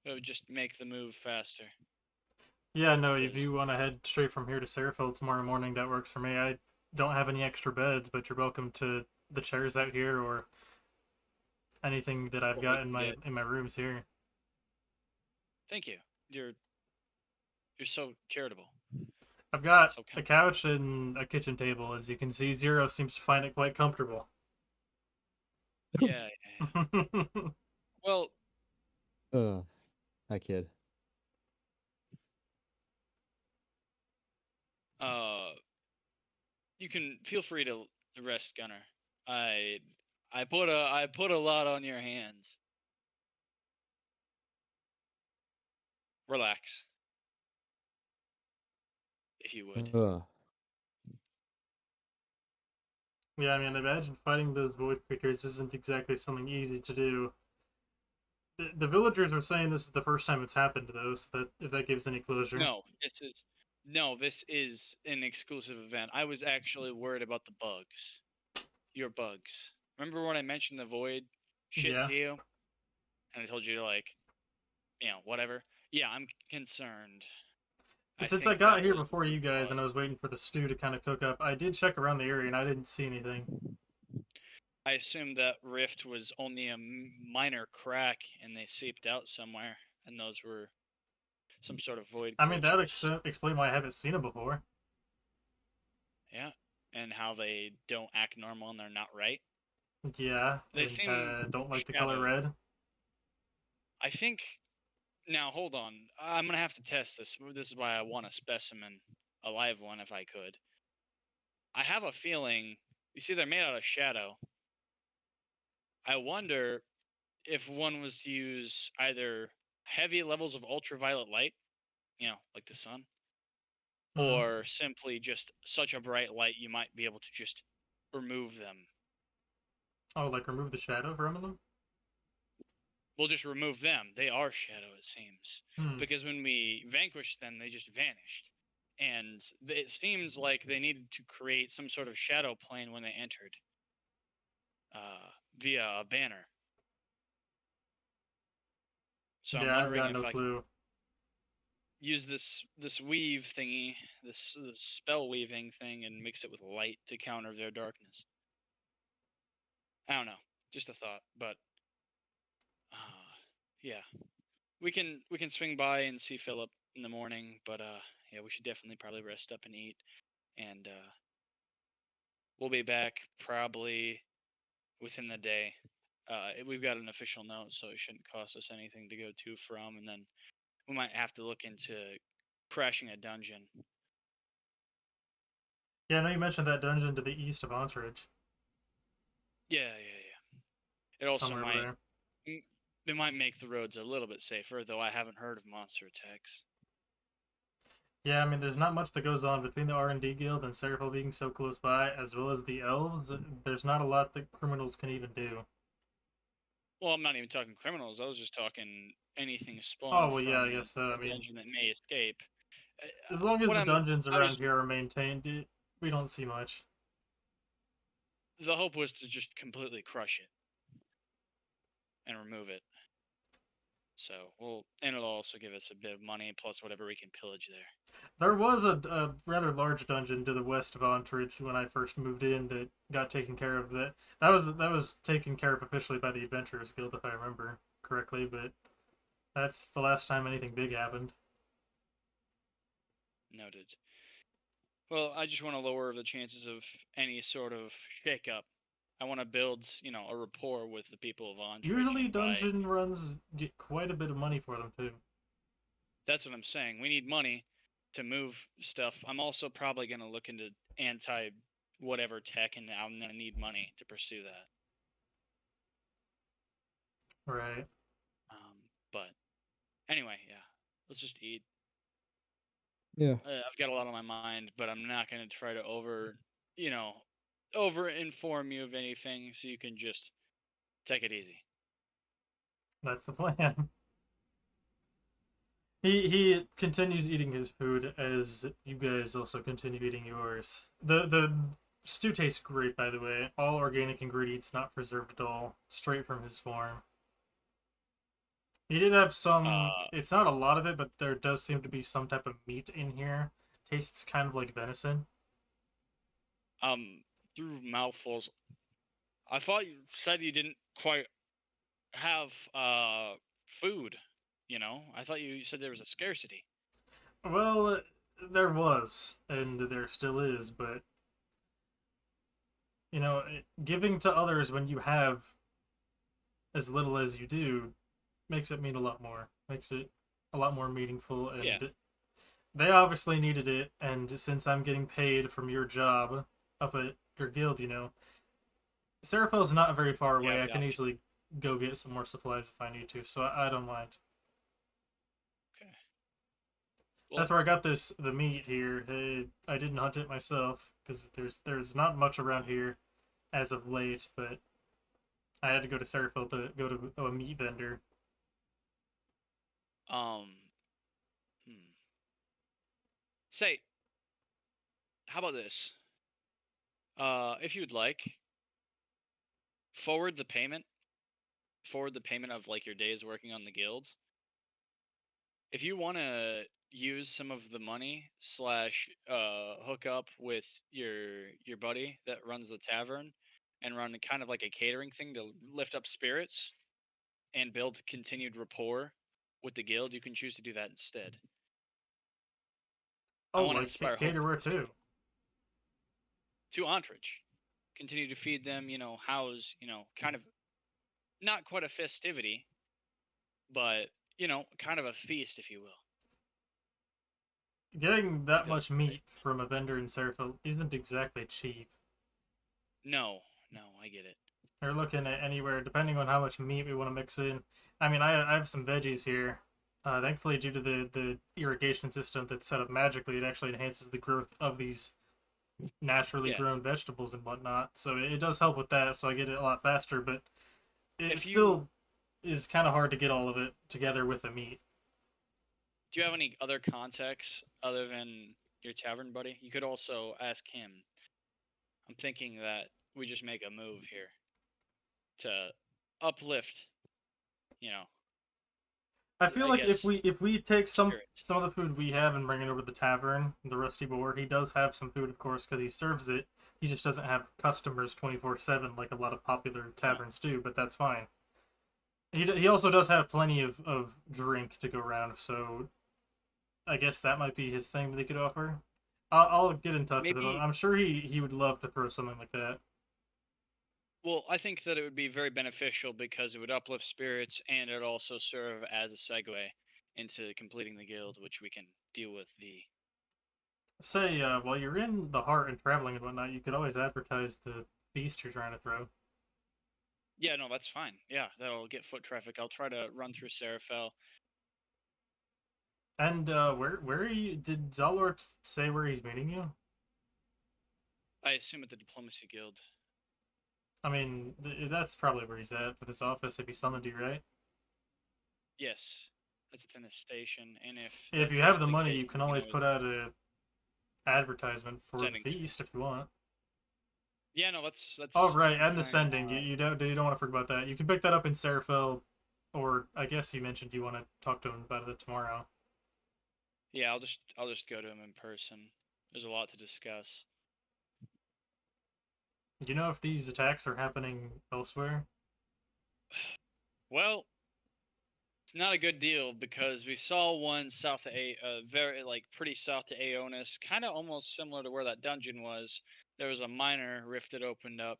It would just make the move faster. Yeah, no, if Because you want to head straight from here to Sarahfield tomorrow morning, that works for me. I don't have any extra beds, but you're welcome to the chairs out here or anything that I've what we got can get. in my rooms here. Thank you. You're so charitable. I've got So a kind. couch and a kitchen table. As you can see, Zero seems to find it quite comfortable. Yeah, yeah. Well, That kid. you can feel free to rest, Gunner. I I put a lot on your hands. Relax, if you would. Yeah, I mean, imagine fighting those void creatures isn't exactly something easy to do. The villagers are saying this is the first time it's happened, though, so that if that gives any closure. No, this is an exclusive event. I was actually worried about the bugs. Your bugs. Remember when I mentioned the void shit Yeah. to you? And I told you to whatever. Yeah, I'm concerned. I Since I think got that here was before you guys and I was waiting for the stew to kind of cook up, I did check around the area and I didn't see anything. I assumed that rift was only a minor crack and they seeped out somewhere, and those were some sort of void I mean, that creatures. explain why I haven't seen them before. Yeah, and how they don't act normal and they're not right. Yeah, They and seem don't like the color shadowed. red. I think. Now hold on. I'm gonna have to test this. This is why I want a specimen, a live one, if I could. I have a feeling. You see, they're made out of shadow. I wonder if one was to use either heavy levels of ultraviolet light, like the sun, Mm-hmm. or simply just such a bright light you might be able to just remove them. Oh, like remove the shadow from them? We'll just remove them. They are shadow, it seems. Hmm. Because when we vanquished them, they just vanished. And it seems like they needed to create some sort of shadow plane when they entered via a banner. So I'm Yeah, I've wondering got if no I can clue. use this weave thingy, this spell weaving thing, and mix it with light to counter their darkness. I don't know, just a thought, but yeah, we can swing by and see Philip in the morning, but yeah, we should definitely probably rest up and eat, and we'll be back probably within the day. We've got an official note, so it shouldn't cost us anything to go to from, and then we might have to look into crashing a dungeon. Yeah, I know you mentioned that dungeon to the east of Ontridge. Yeah. It also Somewhere over might there. it might make the roads a little bit safer, though I haven't heard of monster attacks. Yeah, I mean, there's not much that goes on between the R&D Guild and Seraphil being so close by, as well as the elves. There's not a lot that criminals can even do. Well, I'm not even talking criminals. I was just talking anything Oh, spawned well, yeah, I from guess so. I a mean, dungeon that may escape. as long as What the I'm, dungeons I was, around here are maintained, we don't see much. the hope was to just completely crush it and remove it. So and it'll also give us a bit of money plus whatever we can pillage there. There was a rather large dungeon to the west of Ontridge when I first moved in that got taken care of. That was taken care of officially by the Adventurers Guild, if I remember correctly. But that's the last time anything big happened. Noted. Well, I just want to lower the chances of any sort of shakeup. I want to build, a rapport with the people of Ontridge, Usually, and dungeon runs get quite a bit of money for them too. that's what I'm saying. We need money to move stuff. I'm also probably going to look into anti whatever tech, and I'm going to need money to pursue that. Right. But anyway, yeah, let's just eat. Yeah. I've got a lot on my mind, but I'm not going to try to over inform you of anything, so you can just take it easy. That's the plan. He continues eating his food as you guys also continue eating yours. The stew tastes great, by the way. All organic ingredients, not preserved at all, straight from his farm. He did have some. Uh, It's not a lot of it, but there does seem to be some type of meat in here. Tastes kind of like venison. through mouthfuls. I thought you said you didn't quite have food. I thought you said there was a scarcity. Well, there was, and there still is, but giving to others when you have as little as you do makes it mean a lot more. Makes it a lot more meaningful, and Yeah. they obviously needed it. And since I'm getting paid from your job up at your guild, Seraphil's not very far Yeah, away. I the can option. easily go get some more supplies if I need to, so I don't mind. Okay. Well, That's where I got the meat here. I didn't hunt it myself because there's not much around here as of late, but I had to go to Seraphil to go to a meat vendor. um, hmm. Say, how about this? If you would like, forward the payment. Forward the payment of like your days working on the guild. If you want to use some of the money slash hook up with your buddy that runs the tavern and run kind of like a catering thing to lift up spirits and build continued rapport with the guild, you can choose to do that instead. I Oh, want to like inspire hope caterer too too. to Ontridge. Continue to feed them, house, kind of not quite a festivity, but kind of a feast, if you will. Getting Think that that'd much be great. meat from a vendor in Seraphil isn't exactly cheap. No, I get it. They're looking at anywhere, depending on how much meat we want to mix in. I mean, I have some veggies here. Thankfully, due to the irrigation system that's set up magically, it actually enhances the growth of these naturally Yeah. grown vegetables and whatnot. So it does help with that. So I get it a lot faster, but it If you still is kind of hard to get all of it together with the meat. Do you have any other contacts other than your tavern buddy? You could also ask him. I'm thinking that we just make a move here to uplift, you know, I feel I like if guess we take some spirit. some of the food we have and bring it over to the tavern, the Rusty Boar, he does have some food, of course, because he serves it. He just doesn't have customers 24/7 like a lot of popular No. taverns do, but that's fine. He also does have plenty of drink to go around, so I guess that might be his thing that he could offer. I'll get in touch with him. Maybe I'm sure he would love to throw something like that. well, I think that it would be very beneficial because it would uplift spirits and it would also serve as a segue into completing the guild, which we can deal with the Say, while you're in the heart and traveling and whatnot, you could always advertise the feast you're trying to throw. Yeah, no, that's fine. Yeah, that'll get foot traffic. I'll try to run through Seraphel. And where are you? Did Zalort say where he's meeting you? I assume at the Diplomacy Guild. I mean, that's probably where he's at with his office if he summoned you, right? Yes, that's within the station, and if If that's you have not the the money, case, you can we always always put out a advertisement for the sending. feast if you want. Yeah, no, that's. Oh right, I'm and the planning sending. on, You don't want to forget about that. You can pick that up in Serafel, or I guess you mentioned you want to talk to him about it tomorrow. Yeah, I'll just go to him in person. There's a lot to discuss. Do you know if these attacks are happening elsewhere? Well, it's not a good deal because we saw one south of very like pretty south to Aonis, kind of almost similar to where that dungeon was. There was a minor rift that opened up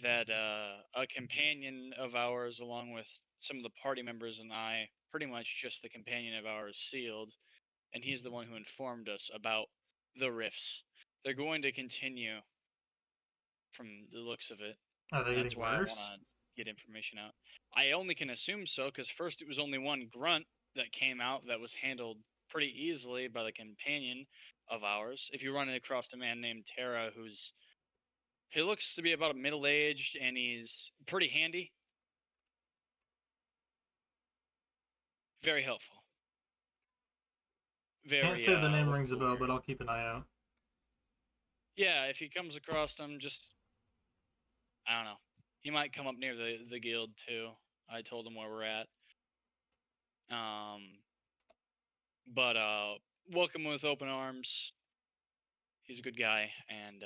that a companion of ours, along with some of the party members and I, pretty much just the companion of ours, sealed, and he's the one who informed us about the rifts. They're going to continue from the looks of it. Are they That's getting why I want worse? to get information out. I only can assume so because first it was only one grunt that came out that was handled pretty easily by the companion of ours. If you run across a man named Tara, he looks to be about middle aged and he's pretty handy, very helpful, Can't very say the name what's rings a the bell, word? but I'll keep an eye out. Yeah, if he comes across them, just I don't know. He might come up near the guild too. I told him where we're at. Um, but welcome with open arms. He's a good guy, and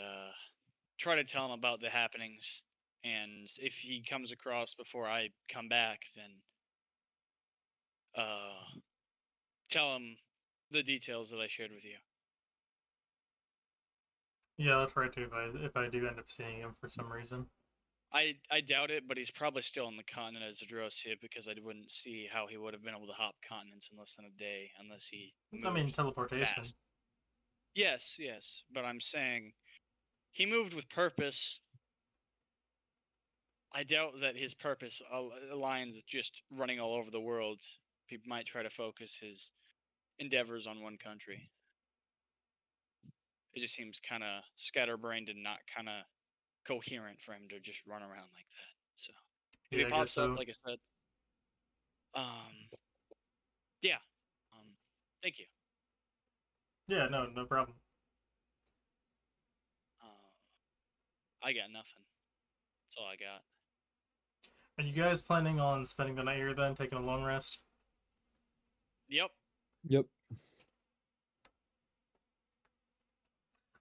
try to tell him about the happenings. And if he comes across before I come back, then tell him the details that I shared with you. Yeah, I'll try to if I do end up seeing him for some reason. I doubt it, but he's probably still on the continent as a Drosia because I wouldn't see how he would have been able to hop continents in less than a day unless he moved I mean, teleportation. fast. Yes, yes, but I'm saying he moved with purpose. I doubt that his purpose aligns with just running all over the world. He might try to focus his endeavors on one country. It just seems kind of scatterbrained and not kind of coherent for him to just run around like that. So if he Yeah, I guess pops up, so. like I said, um, yeah, thank you. Yeah, no problem. I got nothing. That's all I got. Are you guys planning on spending the night here then, taking a long rest? Yep. Yep.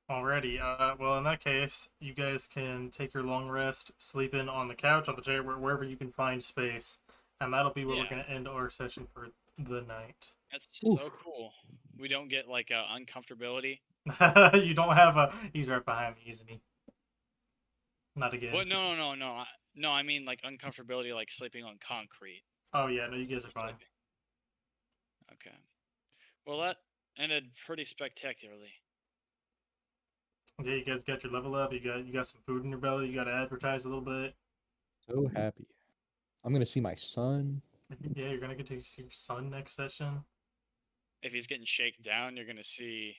Alrighty. Well, in that case, you guys can take your long rest, sleep in on the couch, on the chair, wherever you can find space, and that'll be where we're Yeah. gonna end our session for the night. That's Oof. so cool. We don't get like uncomfortability. You don't have a. He's right behind me, isn't he? Not again. Well, no. No, I mean like uncomfortability, like sleeping on concrete. Oh yeah, no, you guys are fine. Sleeping. Okay. Well, that ended pretty spectacularly. Yeah, you guys got your level up. You got some food in your belly. You got to advertise a little bit. So happy. I'm gonna see my son. Yeah, you're gonna get to see your son next session. If he's getting shaken down, you're gonna see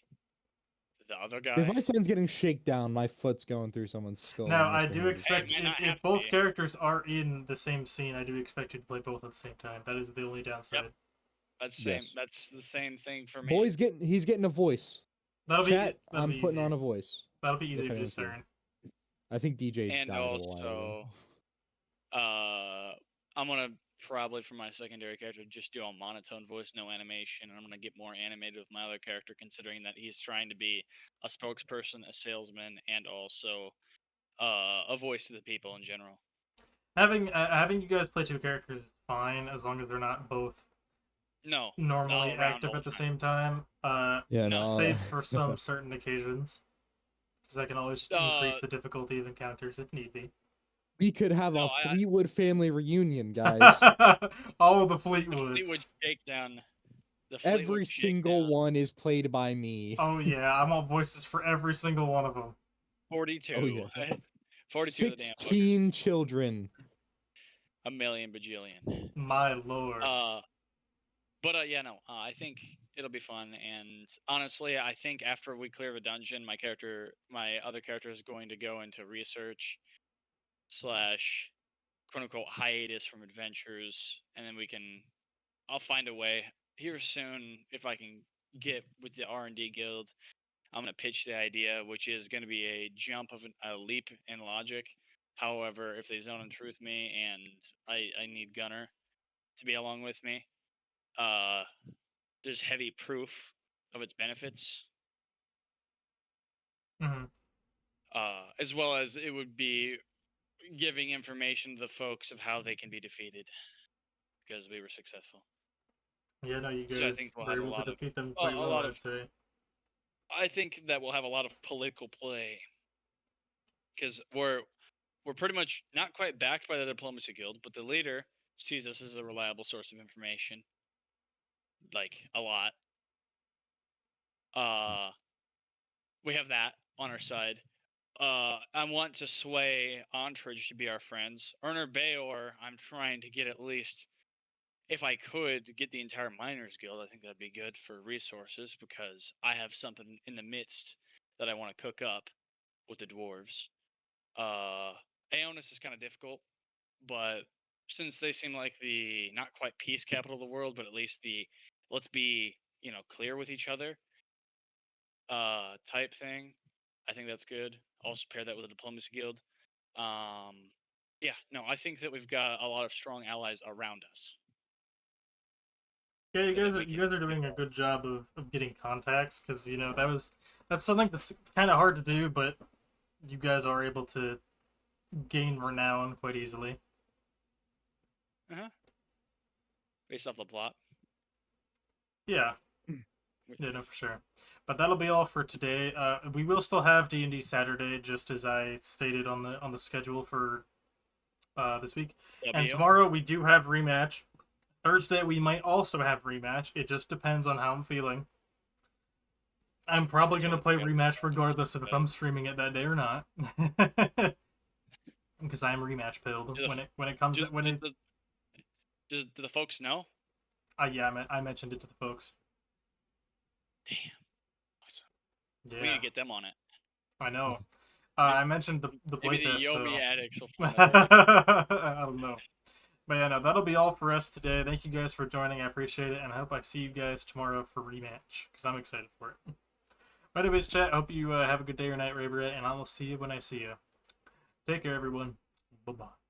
the other If guy. my son's getting shaken down, my foot's going through someone's skull. Now, and I do misbehaving. expect Hey, it might not have if to both be. characters are in the same scene, I do expect you to play both at the same time. That is the only downside. That's Yes. That's the same thing for me. He's getting a voice. That'll Chat, be that'll I'm be putting easier. on a voice. That'll be easier if to anyone's here. discern. I think DJ And died a little while ago. also, I'm gonna probably for my secondary character just do a monotone voice, no animation, and I'm gonna get more animated with my other character, considering that he's trying to be a spokesperson, a salesman, and also a voice to the people in general. Having you guys play two characters is fine as long as they're not both No, normally all around active all at the time. same time. Yeah, no. Save for some certain occasions, because I can always increase the difficulty of encounters if need be. We could have No, a Fleetwood family reunion, guys. All the The Fleetwood Fleetwoods. shakedown. The Every Fleetwood single shakedown. one is played by me. Oh yeah, I want voices for every single one of them. 42. Oh, yeah. 42 of the damn fuckers. 16 children. A million bajillion. My lord. But yeah, no, I think it'll be fun. And honestly, I think after we clear the dungeon, my other character is going to go into research slash quote unquote hiatus from adventures, and then I'll find a way here soon if I can get with the R&D guild. I'm gonna pitch the idea, which is gonna be a a leap in logic. However, if they zone and truth me, and I need Gunner to be along with me, uh, there's heavy proof of its benefits, Hmm. as well as it would be giving information to the folks of how they can be defeated because we were successful. Yeah, no, you So I guys think we'll were have a able to lot of defeat them quite a well, lot of I'd say. I think that we'll have a lot of political play because we're pretty much not quite backed by the diplomacy guild, but the leader sees us as a reliable source of information, like a lot. Uh, we have that on our side. I want to sway Ontridge to be our friends. Erner Bayor, I'm trying to get at least, if I could, get the entire Miners Guild. I think that'd be good for resources because I have something in the midst that I want to cook up with the dwarves. Aonis is kind of difficult, but since they seem like the not quite peace capital of the world, but at least the let's be clear with each other type thing, I think that's good. Also pair that with a diplomacy guild. Um, yeah, no, I think that we've got a lot of strong allies around us. Yeah, That we you can guys are doing a good job of getting contacts because that's something that's kind of hard to do, but you guys are able to gain renown quite easily. based off the plot. Yeah, Mm. yeah, no, for sure. But that'll be all for today. We will still have D&D Saturday, just as I stated on the schedule for this week. And W. tomorrow we do have rematch. Thursday we might also have rematch. It just depends on how I'm feeling. I'm probably gonna play rematch regardless of if I'm streaming it that day or not, because I'm rematch pilled Do the, when it comes do, when do, it. the, do the folks know? Yeah, I mentioned it to the folks. Damn. Awesome. We Yeah, need to get them on it. I know. Maybe, I mentioned the maybe the playtest, so Yomi addicts will find a way. I don't know. But yeah, no, that'll be all for us today. Thank you guys for joining. I appreciate it, and I hope I see you guys tomorrow for rematch because I'm excited for it. But anyways, chat. Hope you have a good day or night, Raybra, and I will see you when I see you. Take care, everyone. Bye bye.